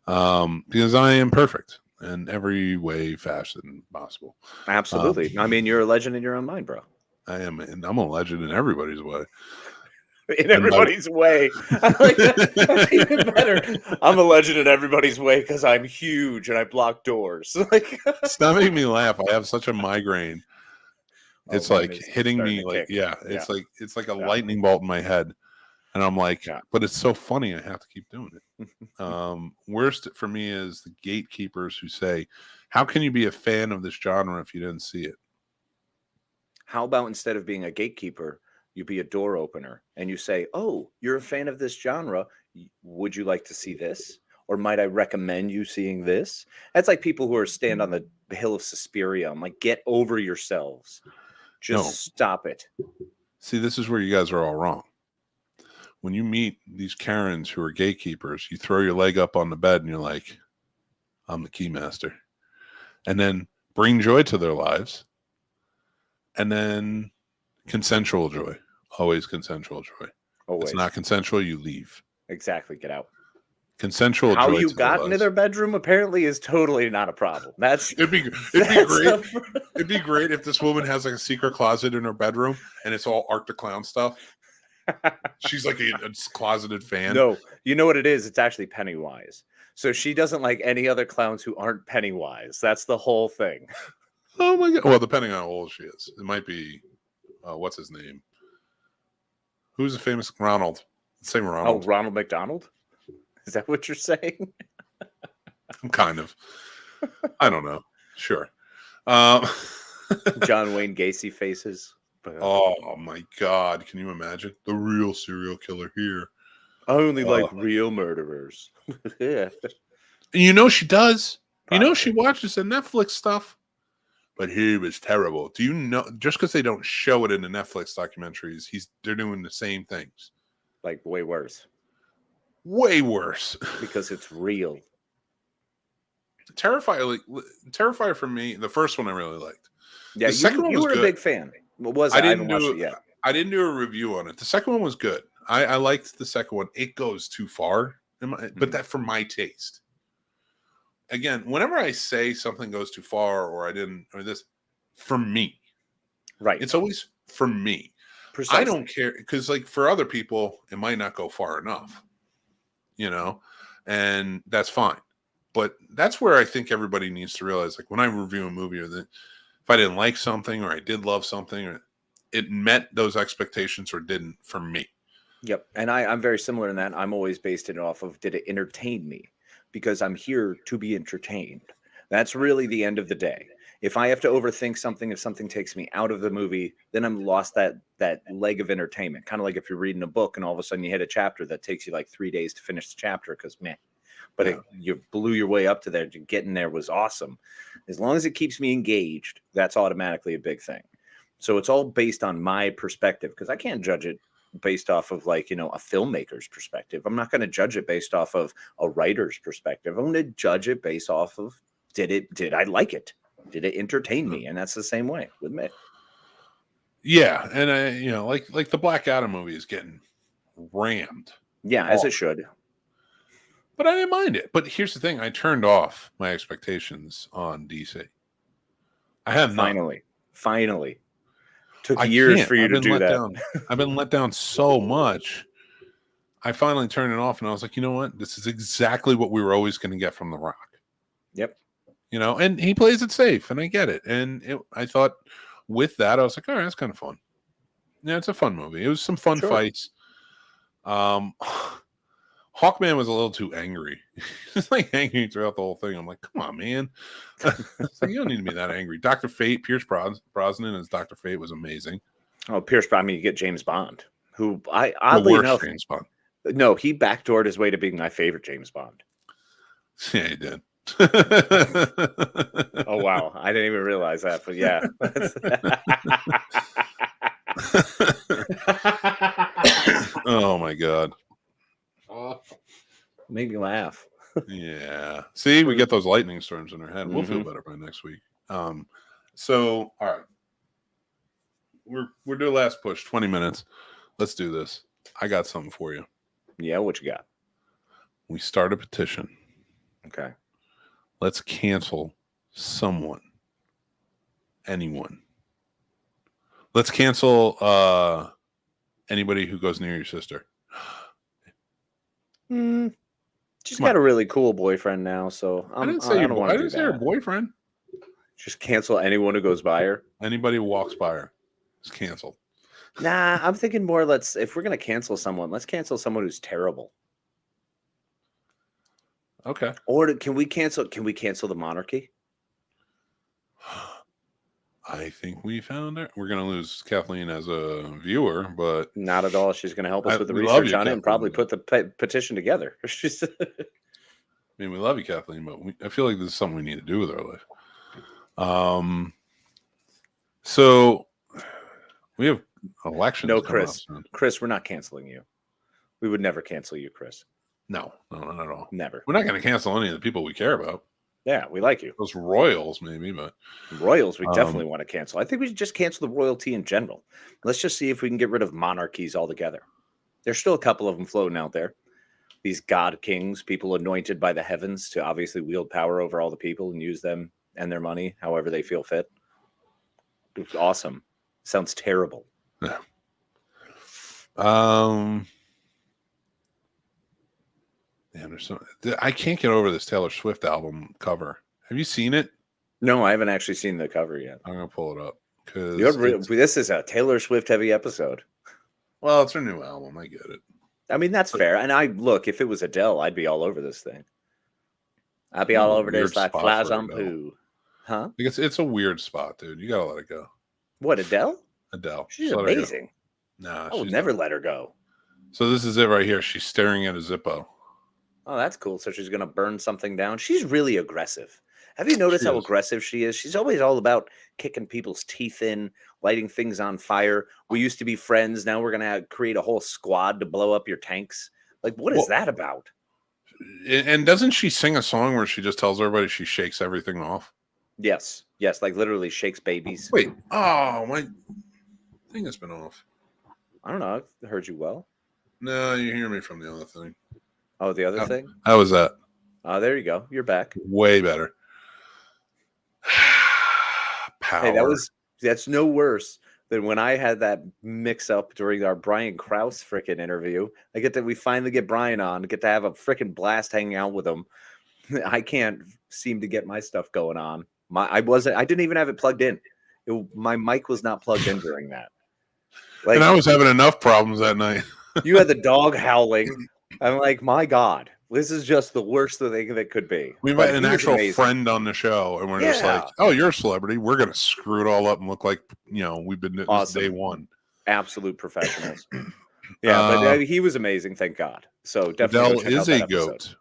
Because I am perfect in every way, fashion possible. Absolutely. I mean, you're a legend in your own mind, bro. I am, and I'm a legend in everybody's way. In everybody's way. I like that. That's even better. I'm a legend in everybody's way because I'm huge and I block doors. Like, stop making me laugh. I have such a migraine. It's like hitting me like, it's like a lightning bolt in my head. And I'm like, but it's so funny. I have to keep doing it. Worst for me is the gatekeepers who say, how can you be a fan of this genre if you didn't see it? How about instead of being a gatekeeper, you be a door opener and you say, oh, you're a fan of this genre. Would you like to see this? Or might I recommend you seeing this? That's like people who are stand on the hill of Suspiria. I'm like, get over yourselves. Just stop it. See, this is where you guys are all wrong. When you meet these Karens who are gatekeepers, you throw your leg up on the bed and you're like, I'm the keymaster. And then bring joy to their lives. And then consensual joy. Always consensual joy. Always. It's not consensual, you leave. Exactly. Get out. Consensual How joy. How you got into their bedroom apparently is totally not a problem. It'd be great. It'd be great if this woman has like a secret closet in her bedroom and it's all Art the Clown stuff. She's like a closeted fan. No, you know what it is? It's actually Pennywise. So she doesn't like any other clowns who aren't Pennywise. That's the whole thing. Oh my god! Well, depending on how old she is, it might be. What's his name? Who's the famous Ronald? Say Ronald. Oh, Ronald McDonald. Is that what you're saying? Kind of. I don't know. Sure. John Wayne Gacy faces. Oh my god! Can you imagine the real serial killer here? I only like real murderers. Yeah. You know she does. Probably. You know she watches the Netflix stuff. But he was terrible. Do you know? Just because they don't show it in the Netflix documentaries, they're doing the same things. Like way worse. Way worse. Because it's real. Terrifier for me. The first one I really liked. Yeah, the second one was good. A big fan. What was it? I haven't watched it yet. I didn't do a review on it. The second one was good. I liked the second one. It goes too far, but that for my taste. Again, whenever I say something goes too far or this, for me. Right. It's always for me. Precisely. I don't care because like for other people, it might not go far enough, and that's fine. But that's where I think everybody needs to realize, like when I review a movie or if I didn't like something or I did love something or it met those expectations or didn't for me. Yep. And I'm very similar in that. I'm always based it off of, did it entertain me? Because I'm here to be entertained. That's really the end of the day. If I have to overthink something, if something takes me out of the movie, then I'm lost that leg of entertainment. Kind of like if you're reading a book and all of a sudden you hit a chapter that takes you like 3 days to finish the chapter because meh. But you blew your way up to there. Getting there was awesome. As long as it keeps me engaged, that's automatically a big thing. So it's all based on my perspective because I can't judge it based off of like, a filmmaker's perspective. I'm not going to judge it based off of a writer's perspective. I'm going to judge it based off of did I like it? Did it entertain me? And that's the same way with me. Yeah. And I, like the Black Adam movie is getting rammed. Yeah, as it should. But I didn't mind it. But here's the thing. I turned off my expectations on DC. I have Finally. Took years for you to do that. I've been let down so much. I finally turned it off and I was like, you know what? This is exactly what we were always going to get from The Rock. Yep. And he plays it safe and I get it. And I thought with that, I was like, all right, that's kind of fun. Yeah, it's a fun movie. It was some fun fights. Hawkman was a little too angry. He's like angry throughout the whole thing. I'm like, come on, man. Like, you don't need to be that angry. Dr. Fate, Pierce Brosnan as Dr. Fate was amazing. Oh, you get James Bond, who oddly enough, James Bond. No, he backdoored his way to being my favorite James Bond. Yeah, he did. Oh, wow. I didn't even realize that, but yeah. Oh, my God. Made me laugh. Yeah. See, we get those lightning storms in our head. We'll feel better by next week. So, all right. We're doing last push, 20 minutes. Let's do this. I got something for you. Yeah, what you got? We start a petition. Okay. Let's cancel someone. Anyone. Let's cancel anybody who goes near your sister. She's got a really cool boyfriend now, so I didn't say her boyfriend. Just cancel anyone who goes by her. Anybody who walks by her is canceled. Nah, I'm thinking more. If we're gonna cancel someone, let's cancel someone who's terrible. Okay. Or can we cancel the monarchy? I think we found her. We're going to lose Kathleen as a viewer, but not at all. She's going to help us with the research on it and probably put the petition together. I mean, we love you, Kathleen, but I feel like this is something we need to do with our life. So we have elections. No, Chris. Chris, we're not canceling you. We would never cancel you, Chris. No, not at all. Never. We're not going to cancel any of the people we care about. Yeah, we like you. Those royals, maybe, but royals we definitely want to cancel. I think we should just cancel the royalty in general. Let's just see if we can get rid of monarchies altogether. There's still a couple of them floating out there. These god kings, people anointed by the heavens to obviously wield power over all the people and use them and their money however they feel fit. It's awesome. Sounds terrible. Yeah. Damn, there's some. I can't get over this Taylor Swift album cover. Have you seen it? No, I haven't actually seen the cover yet. I'm gonna pull it up because this is a Taylor Swift heavy episode. Well, it's her new album. I get it. I mean, that's fair. And look, if it was Adele, I'd be all over this thing. I'd be all over this like flies on poo. Huh? Because it's a weird spot, dude. You gotta let it go. What, Adele? Adele. She's amazing. Nah, I would never let her go. So this is it right here. She's staring at a Zippo. Oh, that's cool. So she's gonna burn something down. She's really aggressive. Have you noticed how aggressive she is? She's always all about kicking people's teeth in, lighting things on fire. We used to be friends. Now we're going to create a whole squad to blow up your tanks. Like, what is that about? And doesn't she sing a song where she just tells everybody she shakes everything off? Yes. Yes, like literally shakes babies. Wait. Oh, my thing has been off. I don't know. I heard you well. No, you hear me from the other thing. Oh, the other thing? How was that? Oh, there you go. You're back. Way better. Power. Hey, that's no worse than when I had that mix up during our Brian Krause frickin' interview. We finally get Brian on, get to have a frickin' blast hanging out with him. I can't seem to get my stuff going on. I didn't even have it plugged in. My mic was not plugged in during that. And I was having enough problems that night. You had the dog howling. I'm like, my God. This is just the worst thing that could be. We met an actual friend on the show, and we're just like, "Oh, you're a celebrity. We're gonna screw it all up and look like we've been doing this day one." Absolute professionals. But he was amazing. Thank God. So definitely, Adele is a goat.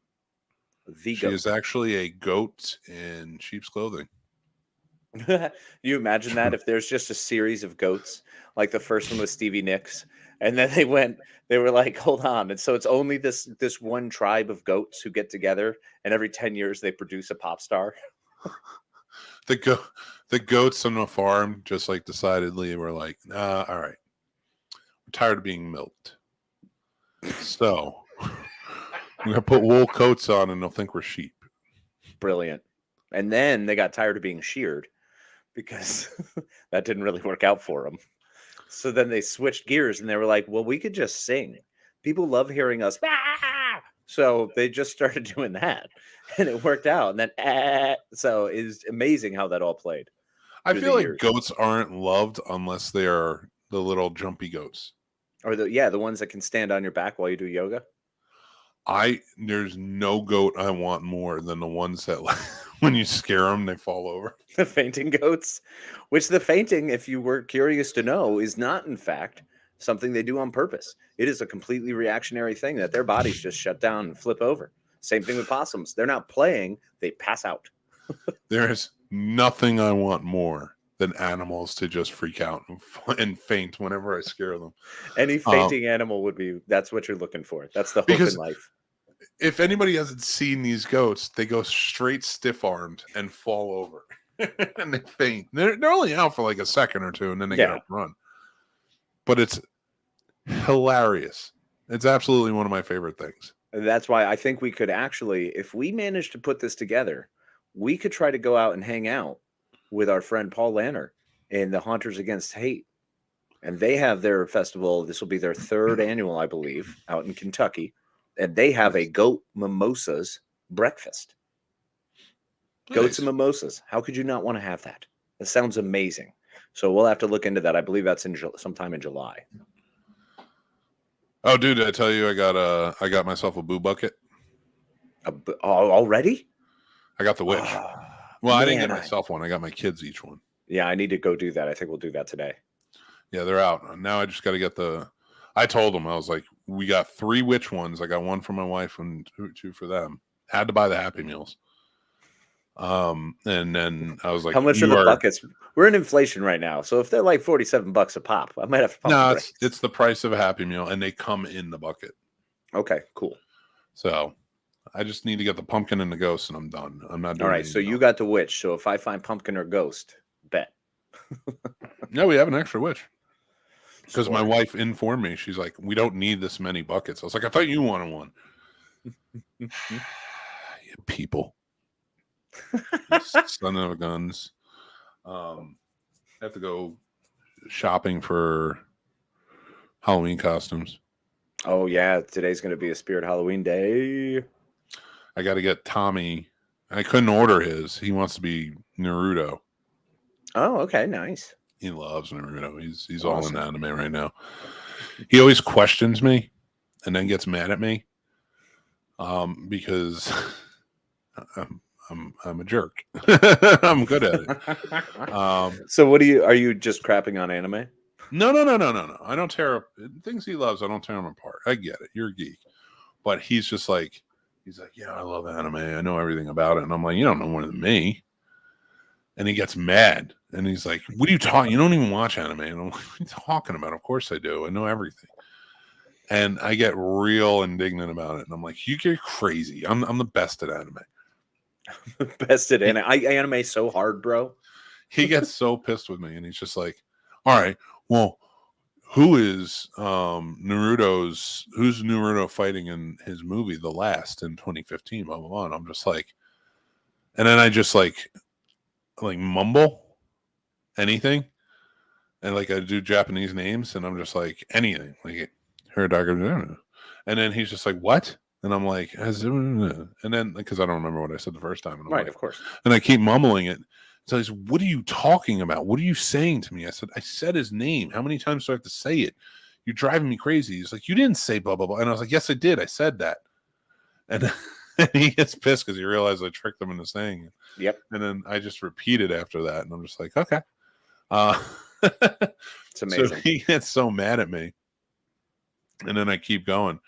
She is actually a goat in sheep's clothing. You imagine that if there's just a series of goats, like the first one was Stevie Nicks. And then they were like, hold on. And so it's only this one tribe of goats who get together, and every 10 years they produce a pop star. The goats on the farm just like decidedly were like, all right, we're tired of being milked. So we're going to put wool coats on and they'll think we're sheep. Brilliant. And then they got tired of being sheared because that didn't really work out for them. So then they switched gears and they were like, well, we could just sing. People love hearing us. Ah! So they just started doing that and it worked out. And then, so it's amazing how that all played. I feel like goats aren't loved unless they are the little jumpy goats. Or the ones that can stand on your back while you do yoga. There's no goat I want more than the ones that when you scare them, they fall over. The fainting goats, which the fainting, if you were curious to know, is not in fact something they do on purpose. It is a completely reactionary thing that their bodies just shut down and flip over. Same thing with possums. They're not playing, they pass out. There is nothing I want more than animals to just freak out and faint whenever I scare them. Any fainting animal that's what you're looking for. That's the hope in life. If anybody hasn't seen these goats, they go straight stiff-armed and fall over. And they faint. They're only out for like a second or two, and then they get up and run. But it's hilarious. It's absolutely one of my favorite things. And that's why I think we could actually, if we manage to put this together, we could try to go out and hang out with our friend Paul Lanner in the Haunters Against Hate. And they have their festival. This will be their third annual, I believe, out in Kentucky. And they have a goat mimosas breakfast. Nice. Goats and mimosas. How could you not want to have that? That sounds amazing. So we'll have to look into that. I believe that's sometime in July. Oh, dude, did I tell you I got myself a boo bucket? Already? I got the witch. Well, I didn't get myself one. I got my kids each one. Yeah, I need to go do that. I think we'll do that today. Yeah, they're out. Now I just got to get I told them, I was like, we got 3 witch ones. I got one for my wife and 2 for them. Had to buy the Happy Meals. And then I was like, how much are the buckets? We're in inflation right now. So if they're like $47 a pop, I might have to pump. No, it's the price of a Happy Meal and they come in the bucket. Okay, cool. So I just need to get the pumpkin and the ghost and I'm done. I'm not doing all right. So you got the witch. So if I find pumpkin or ghost, bet. No, we have an extra witch. Because my wife informed me, she's like, we don't need this many buckets. I was like, I thought you wanted one. You people. Son of a guns. I have to go shopping for Halloween costumes. Oh yeah, today's going to be a Spirit Halloween day. I got to get Tommy. I couldn't order his. He wants to be Naruto. Oh, okay, nice. He loves Naruto. He's Awesome. all in anime right now. He always questions me and then gets mad at me because I'm a jerk. I'm good at it. So what are you just crapping on anime? No. I don't tear things he loves. I don't tear him apart. I get it. You're a geek. But he's like, yeah, I love anime. I know everything about it. And I'm like, you don't know more than me. And he gets mad. And he's like, what are you talking? You don't even watch anime. And I'm like, what are you talking about? Of course I do. I know everything. And I get real indignant about it. And I'm like, you're crazy. I'm the best at anime. Best at anime. I anime so hard, bro. He gets so pissed with me. And he's just like, all right, well, who's Naruto fighting in his movie The Last in 2015, blah blah blah. And I'm just like, and then I just like mumble anything, and like I do Japanese names, and I'm just like anything, like Hiradaka, and then he's just like, what? And I'm like, and then because I don't remember what I said the first time, and I'm right, like, of course, and I keep mumbling it. So he's, what are you talking about? What are you saying to me? I said his name. How many times do I have to say it? You're driving me crazy. He's like, you didn't say blah, blah, blah. And I was like, yes, I did. I said that. And he gets pissed because he realized I tricked him into saying it. Yep. And then I just repeated after that. And I'm just like, okay. It's amazing. So he gets so mad at me. And then I keep going.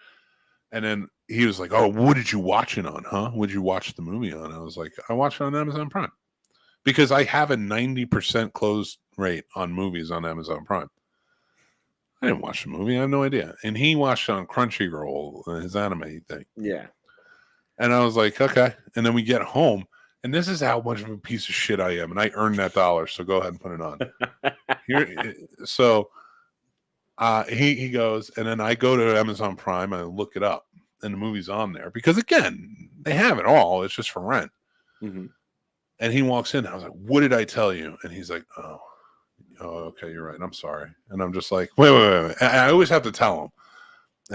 And then he was like, oh, what did you watch it on, huh? What did you watch the movie on? I was like, I watched it on Amazon Prime. Because I have a 90% close rate on movies on Amazon Prime. I didn't watch the movie. I have no idea. And he watched it on Crunchyroll, his anime thing. Yeah. And I was like, okay. And then we get home. And this is how much of a piece of shit I am. And I earned that $1. So go ahead and put it on. So he goes. And then I go to Amazon Prime. And I look it up. And the movie's on there. Because, again, they have it all. It's just for rent. Mm-hmm. And he walks in. And I was like, what did I tell you? And he's like, oh, okay, you're right. I'm sorry. And I'm just like, wait. I always have to tell him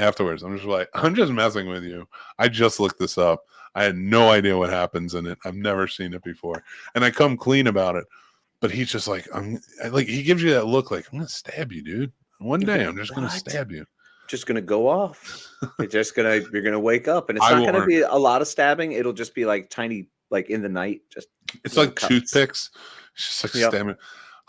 afterwards. I'm just like, I'm just messing with you. I just looked this up. I had no idea what happens in it. I've never seen it before. And I come clean about it. But he's just like, he gives you that look like, I'm going to stab you, dude. One day I'm just going to stab you. Just going to go off. You're going to wake up. And it's not going to be a lot of stabbing. It'll just be like tiny, like in the night. Just it's like cuts. Toothpicks. It's just like stabbing.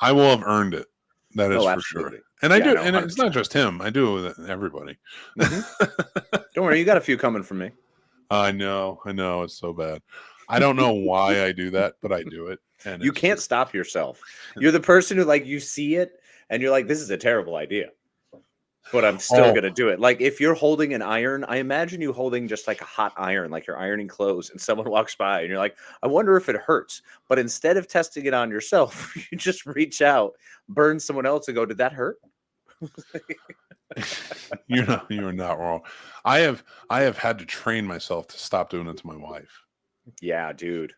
I will have earned it. That is for absolutely. Sure. And I do. No, and 100%. It's not just him. I do it with everybody. Mm-hmm. Don't worry. You got a few coming from me. I know. It's so bad. I don't know why I do that, but I do it. And you can't stop yourself. You're the person who, like, you see it and you're like, this is a terrible idea. But I'm still going to do it. Like, if you're holding an iron, I imagine you holding just like a hot iron, like you're ironing clothes, and someone walks by and you're like, I wonder if it hurts. But instead of testing it on yourself, you just reach out, burn someone else, and go, did that hurt? You're not wrong. I have had to train myself to stop doing it to my wife. Yeah, dude.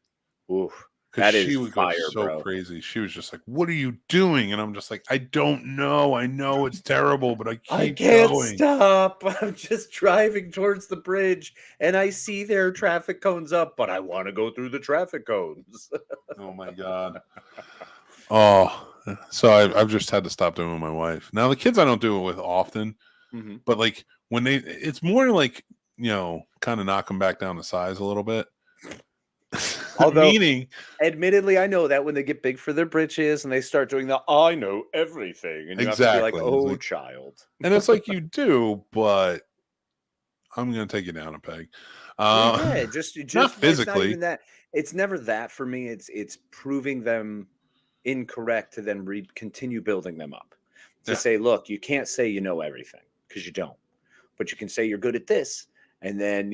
Oof. That is fire, so bro. Crazy. She was just like, "What are you doing?" And I'm just like, "I don't know. I know it's terrible, but I can't going. Stop. I'm just driving towards the bridge, and I see their traffic cones up, but I want to go through the traffic cones." Oh my god. Oh, so I've just had to stop doing it with my wife. Now the kids I don't do it with often, but like when it's more like kind of knock them back down to size a little bit. Although, admittedly, I know that when they get big for their britches and they start doing the "I know everything," and you have to be like, "Oh, like, child," and it's like you do, but I'm going to take you down a peg. Yeah, just not physically. It's not even that. It's never that for me. It's proving them incorrect to then continue building them up. To say, look, you can't say you know everything because you don't, but you can say you're good at this. And then,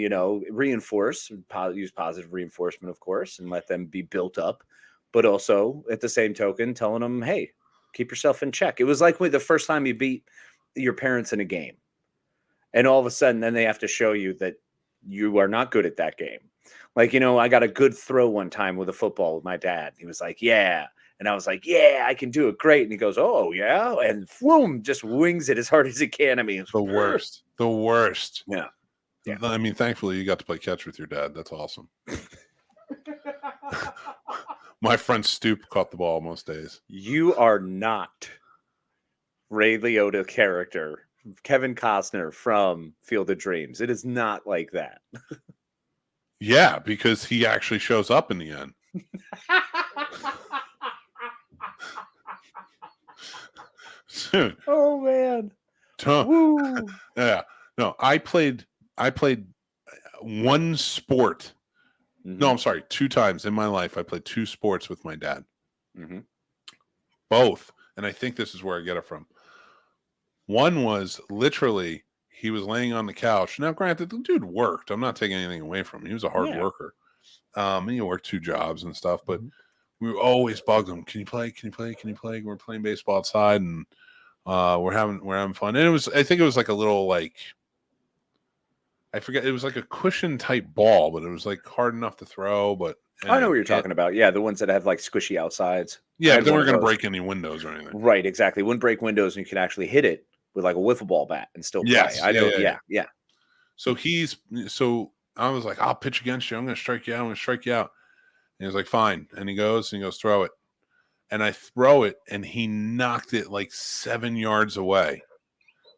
reinforce, use positive reinforcement, of course, and let them be built up. But also, at the same token, telling them, hey, keep yourself in check. It was like the first time you beat your parents in a game. And all of a sudden, then they have to show you that you are not good at that game. Like, I got a good throw one time with a football with my dad. He was like, yeah. And I was like, yeah, I can do it great. And he goes, oh, yeah. And boom, just wings it as hard as he can. I mean, The worst. The worst. Yeah. I mean, thankfully, you got to play catch with your dad. That's awesome. My friend Stoop caught the ball most days. You are not Ray Liotta character, Kevin Costner from Field of Dreams. It is not like that. Yeah, because he actually shows up in the end. Oh man. Woo. Yeah. No, I played one sport. Mm-hmm. No, I'm sorry. 2 times in my life, I played 2 sports with my dad. Mm-hmm. Both. And I think this is where I get it from. One was literally, he was laying on the couch. Now, granted, the dude worked. I'm not taking anything away from him. He was a hard worker. And he worked 2 jobs and stuff, but we always bugged him. Can you play? Can you play? Can you play? We're playing baseball outside, and we're having fun. And I think it was like a little, like, I forget, it was like a cushion type ball, but it was like hard enough to throw. But I know what you're talking about. Yeah, the ones that have like squishy outsides. Yeah, but they weren't going to break any windows or anything. Right, exactly. Wouldn't break windows, and you could actually hit it with like a wiffle ball bat and still play. I know. Yeah. So I was like, I'll pitch against you. I'm going to strike you out. I'm going to strike you out. And he was like, fine. And he goes, throw it. And I throw it, and he knocked it like 7 yards away.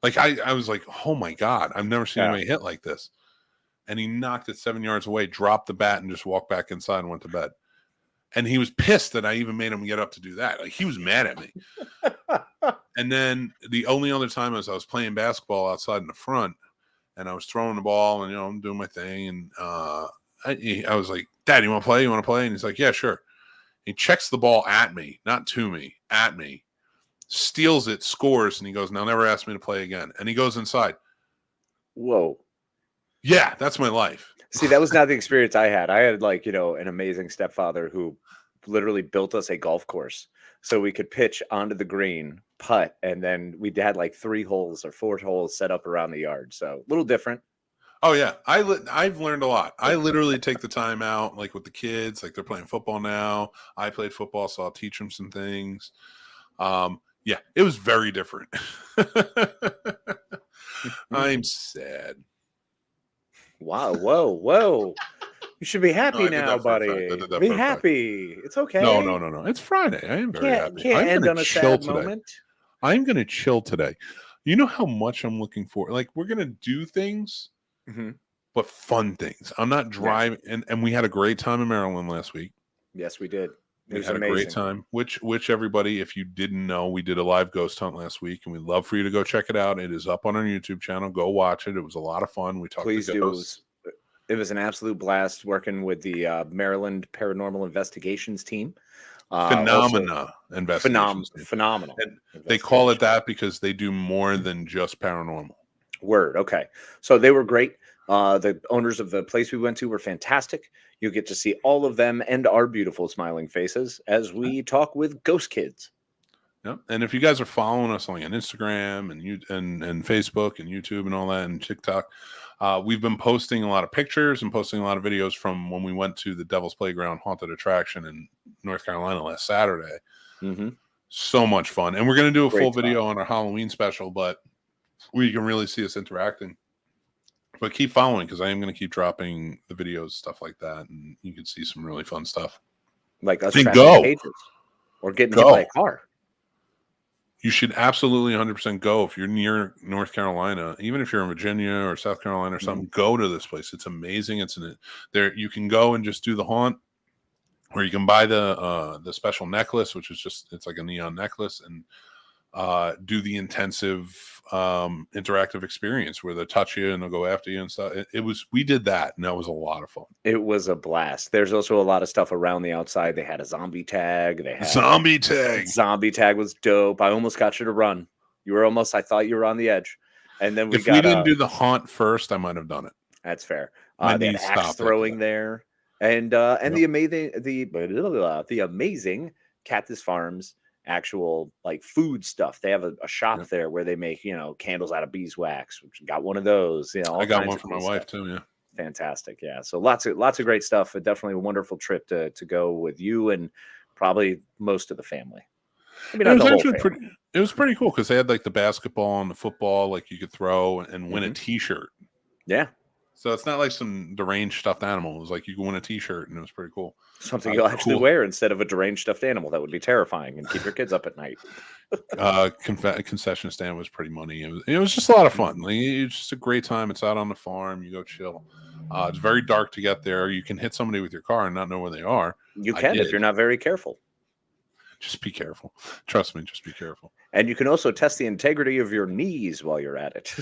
Like, I was like, oh my God, I've never seen anybody hit like this. And he knocked it 7 yards away, dropped the bat, and just walked back inside and went to bed. And he was pissed that I even made him get up to do that. Like, he was mad at me. And then the only other time I was playing basketball outside in the front, and I was throwing the ball, and I'm doing my thing, and I was like, Dad, you want to play? You want to play? And he's like, yeah, sure. He checks the ball at me, not to me, at me, steals it, scores, and he goes, now never ask me to play again. And he goes inside. Whoa. Yeah, that's my life. See, that was not the experience I had. I had like, an amazing stepfather who literally built us a golf course so we could pitch onto the green, putt, and then we had like 3 holes or 4 holes set up around the yard. So a little different. Oh, yeah. I've learned a lot. I literally take the time out, like with the kids, like they're playing football now. I played football, so I'll teach them some things. Yeah, it was very different. I'm sad. Wow. Whoa. You should be happy now, buddy. Be happy. It's okay. No. It's Friday. I am very happy. Can't end on a sad moment. I'm going to chill today. You know how much I'm looking for? Like, we're going to do things, but fun things. I'm not driving. And we had a great time in Maryland last week. Yes, we did. We had a great time, which everybody, if you didn't know, we did a live ghost hunt last week, and we'd love for you to go check it out. It is up on our YouTube channel. Go watch it. It was a lot of fun. We talked to ghosts. It was an absolute blast working with the Maryland Paranormal Investigations team. Phenomenal. Phenomenal. And they call it that because they do more than just paranormal. Word. Okay. So they were great. The owners of the place we went to were fantastic. You get to see all of them and our beautiful smiling faces as we talk with ghost kids. Yeah. And if you guys are following us on Instagram and Facebook and YouTube and all that and TikTok, we've been posting a lot of pictures and posting a lot of videos from when we went to the Devil's Playground haunted attraction in North Carolina last Saturday. So much fun. And we're going to do a full video on our Halloween special, but you can really see us interacting. But keep following, because I am going to keep dropping the videos, stuff like that, and you can see some really fun stuff. Like us trashing pages or getting hit by a car. You should absolutely 100% go if you're near North Carolina, even if you're in Virginia or South Carolina or something. Go to this place; it's amazing. There you can go and just do the haunt, or you can buy the special necklace, which is it's like a neon necklace, and do the intensive interactive experience where they touch you and they'll go after you and stuff. We did that, and that was a lot of fun. It was a blast. There's also a lot of stuff around the outside. They had a zombie tag. Zombie tag was dope. I almost got you to run. I thought you were on the edge. And then if we didn't do the haunt first, I might have done it. That's fair. They had axe throwing there. And the amazing Cactus Farms actual like food stuff. They have a shop there where they make candles out of beeswax, which got one of those. I got one for my wife too. Yeah, fantastic. Yeah, so lots of great stuff. Definitely a wonderful trip to go with you and probably most of the family. It was actually pretty cool because they had like the basketball and the football, like you could throw and win a T-shirt. Yeah. So it's not like some deranged stuffed animal. It was like you could win a T-shirt, and it was pretty cool. Something you'll actually wear instead of a deranged stuffed animal. That would be terrifying and keep your kids up at night. Concession stand was pretty money. It was just a lot of fun. Like, it was just a great time. It's out on the farm. You go chill. It's very dark to get there. You can hit somebody with your car and not know where they are. You can if you're not very careful. Just be careful. Trust me, just be careful. And you can also test the integrity of your knees while you're at it.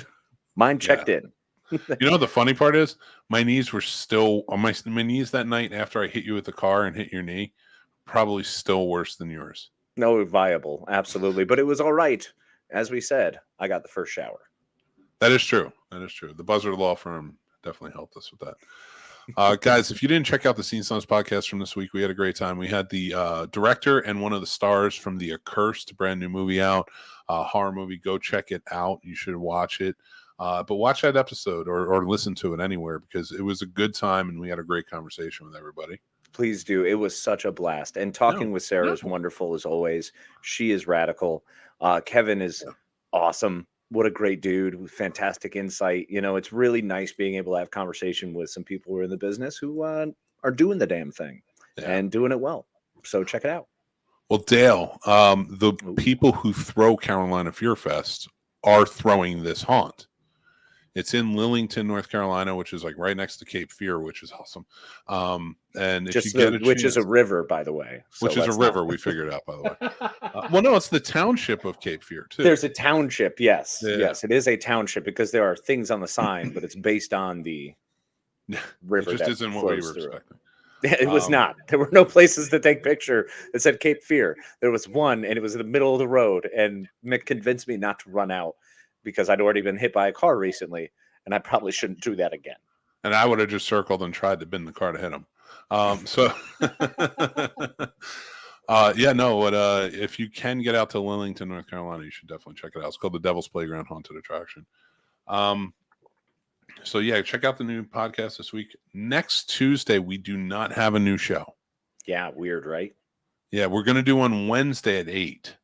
Mine checked in. You know, the funny part is my knees were still on my knees that night after I hit you with the car and hit your knee, probably still worse than yours. No, viable. Absolutely. But it was all right. As we said, I got the first shower. That is true. That is true. The Buzzard Law Firm definitely helped us with that. Guys, if you didn't check out the Scene Snobs podcast from this week, we had a great time. We had the director and one of the stars from The Accursed, brand new movie out, horror movie. Go check it out. You should watch it. But watch that episode or listen to it anywhere because it was a good time and we had a great conversation with everybody. Please do. It was such a blast. And talking with Sarah is wonderful as always. She is radical. Kevin is awesome. What a great dude with fantastic insight. You know, it's really nice being able to have conversation with some people who are in the business who are doing the damn thing and doing it well. So check it out. Well, Dale, the people who throw Carolina Fear Fest are throwing this haunt. It's in Lillington, North Carolina, which is like right next to Cape Fear, which is awesome. And if you get a which is a river, by the way. Which is a river, we figured out, by the way. Well, no, it's the township of Cape Fear, too. There's a township, yes. Yeah. Yes, it is a township because there are things on the sign, but it's based on the river. It just isn't what we were expecting. It was not. There were no places to take picture that said Cape Fear. There was one, and it was in the middle of the road, and Mick convinced me not to run out because I'd already been hit by a car recently, and I probably shouldn't do that again. And I would have just circled and tried to bend the car to hit him. If you can get out to Lillington, North Carolina, you should definitely check it out. It's called the Devil's Playground Haunted Attraction. Check out the new podcast this week. Next Tuesday, we do not have a new show. Yeah, weird, right? Yeah, we're going to do on Wednesday at 8.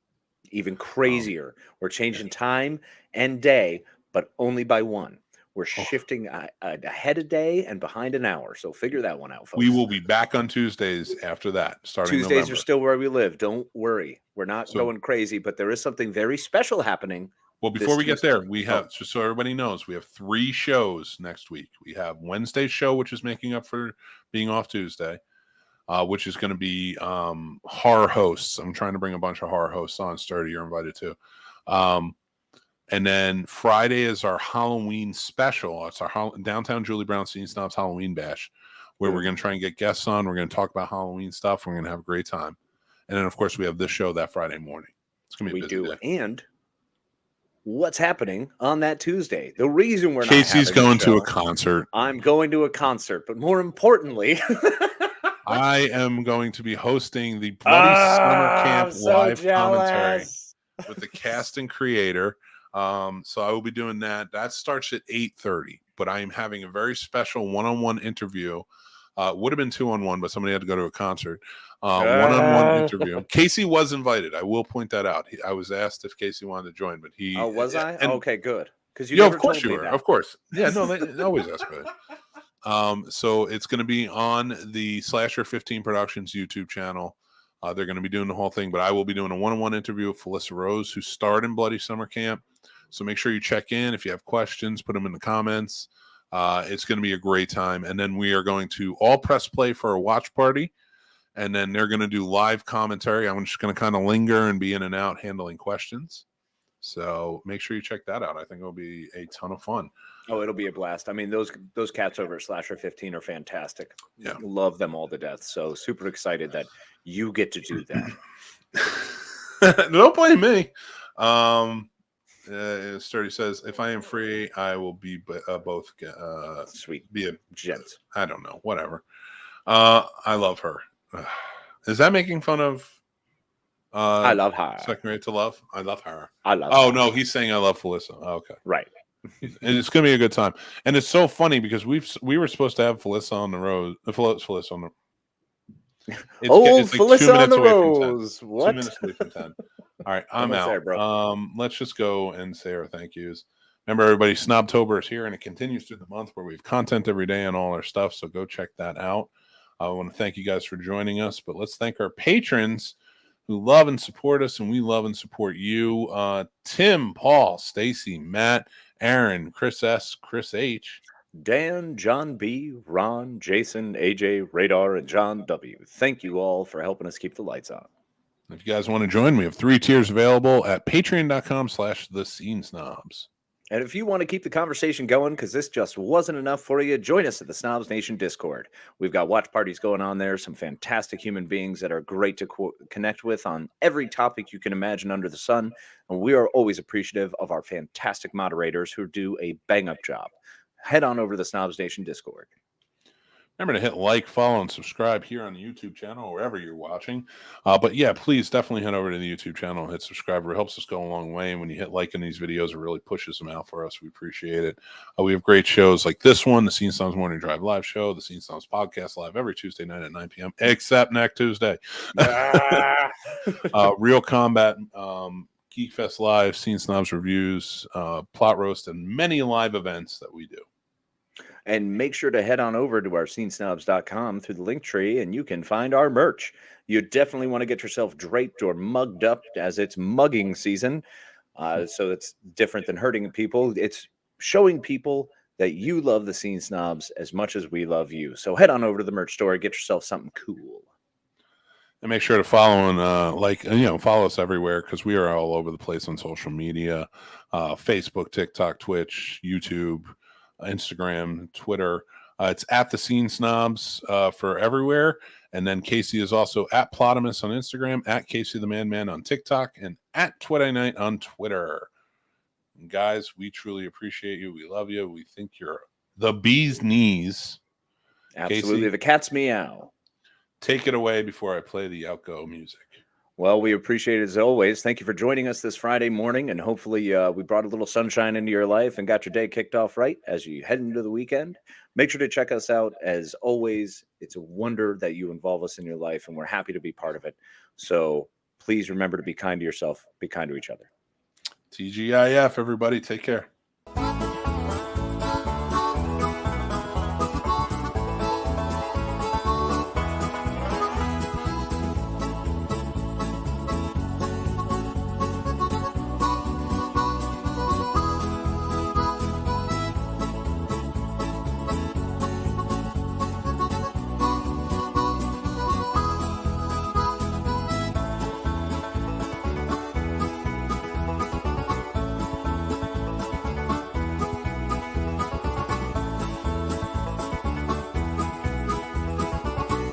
Even crazier. We're changing time and day, but only by one. We're shifting ahead a day and behind an hour. So figure that one out, folks. We will be back on Tuesdays after that, starting Tuesdays November. Are still where we live. Don't worry. We're not going crazy, but there is something very special happening. Well, before we get there, we have, just so everybody knows, we have 3 shows next week. We have Wednesday's show, which is making up for being off Tuesday, which is going to be horror hosts. I'm trying to bring a bunch of horror hosts on. Sturdy, you're invited too. And then Friday is our Halloween special. It's our Downtown Julie Brown Scene Snobs Halloween Bash, where we're going to try and get guests on. We're going to talk about Halloween stuff. We're going to have a great time. And then, of course, we have this show that Friday morning. It's going to be a busy day. And what's happening on that Tuesday? The reason we're Casey's going to a concert. I'm going to a concert. But more importantly, I am going to be hosting the Bloody Summer Camp live commentary with the cast and creator. So I will be doing that. That starts at 8:30, but I am having a very special one-on-one interview. Would have been 2-on-1, but somebody had to go to a concert. One-on-one interview. Casey was invited. I will point that out. I was asked if Casey wanted to join, but he. Oh, was I? Okay, good. Because of course you were. Of course. Yeah, no, they always ask for it. So it's going to be on the Slasher 15 Productions YouTube channel. They're going to be doing the whole thing, but I will be doing a one-on-one interview with Felissa Rose, who starred in Bloody Summer Camp. So make sure you check in. If you have questions, put them in the comments. It's going to be a great time. And then we are going to all press play for a watch party. And then they're going to do live commentary. I'm just going to kind of linger and be in and out handling questions. So make sure you check that out. I think it'll be a ton of fun. Oh, it'll be a blast. I mean, those cats over at Slasher 15 are fantastic. Yeah. Love them all to death. So super excited that you get to do that. Don't blame me. Sturdy says, if I am free, I will be both. Sweet. Be a gents. I don't know. Whatever. I love her. Is that making fun of? I love her. Second Rate to Love. I love her. I love. Oh her. no, he's saying I love Felissa. Oh, okay, right. And it's gonna be a good time. And it's so funny because we were supposed to have Felissa on the road. Felissa on the. Old it's like 2 Felissa on minutes the away from 10. Rose. What? 2 minutes away from 10. All right, I'm Almost out. there, bro. Let's just go and say our thank yous. Remember, everybody, Snobtober is here, and it continues through the month where we have content every day on all our stuff. So go check that out. I want to thank you guys for joining us, but let's thank our patrons who love and support us, and we love and support you. Tim, Paul, Stacy, Matt, Aaron, Chris S, Chris H, Dan, John B, Ron, Jason, AJ, Radar, and John W. Thank you all for helping us keep the lights on. If you guys want to join, we have 3 tiers available at patreon.com/thescenesnobs. And if you want to keep the conversation going, because this just wasn't enough for you, join us at the Snobs Nation Discord. We've got watch parties going on there, some fantastic human beings that are great to connect with on every topic you can imagine under the sun. And we are always appreciative of our fantastic moderators who do a bang-up job. Head on over to the Snobs Nation Discord. Remember to hit like, follow, and subscribe here on the YouTube channel, wherever you're watching. But yeah, please definitely head over to the YouTube channel and hit subscribe. It helps us go a long way. And when you hit like in these videos, it really pushes them out for us. We appreciate it. We have great shows like this one, the Scene Snobs Morning Drive Live Show, the Scene Snobs Podcast live every Tuesday night at 9 p.m., except next Tuesday. Real Combat, Geek Fest Live, Scene Snobs Reviews, Plot Roast, and many live events that we do. And make sure to head on over to our thescenesnobs.com through the link tree, and you can find our merch. You definitely want to get yourself draped or mugged up, as it's mugging season. So it's different than hurting people. It's showing people that you love the Scene Snobs as much as we love you. So head on over to the merch store, get yourself something cool. And make sure to follow and follow us everywhere, because we are all over the place on social media, Facebook, TikTok, Twitch, YouTube, Instagram, Twitter. It's at the Scene Snobs for everywhere. And then Casey is also at Plotamus on Instagram, at Casey the Man on TikTok, and at Twitternight on Twitter. And guys, we truly appreciate you. We love you. We think you're the bee's knees. Absolutely. Casey, the cat's meow. Take it away before I play the outgo music. Well, we appreciate it as always. Thank you for joining us this Friday morning, and hopefully we brought a little sunshine into your life and got your day kicked off right as you head into the weekend. Make sure to check us out. As always, it's a wonder that you involve us in your life, and we're happy to be part of it. So please remember to be kind to yourself, be kind to each other. TGIF, everybody. Take care.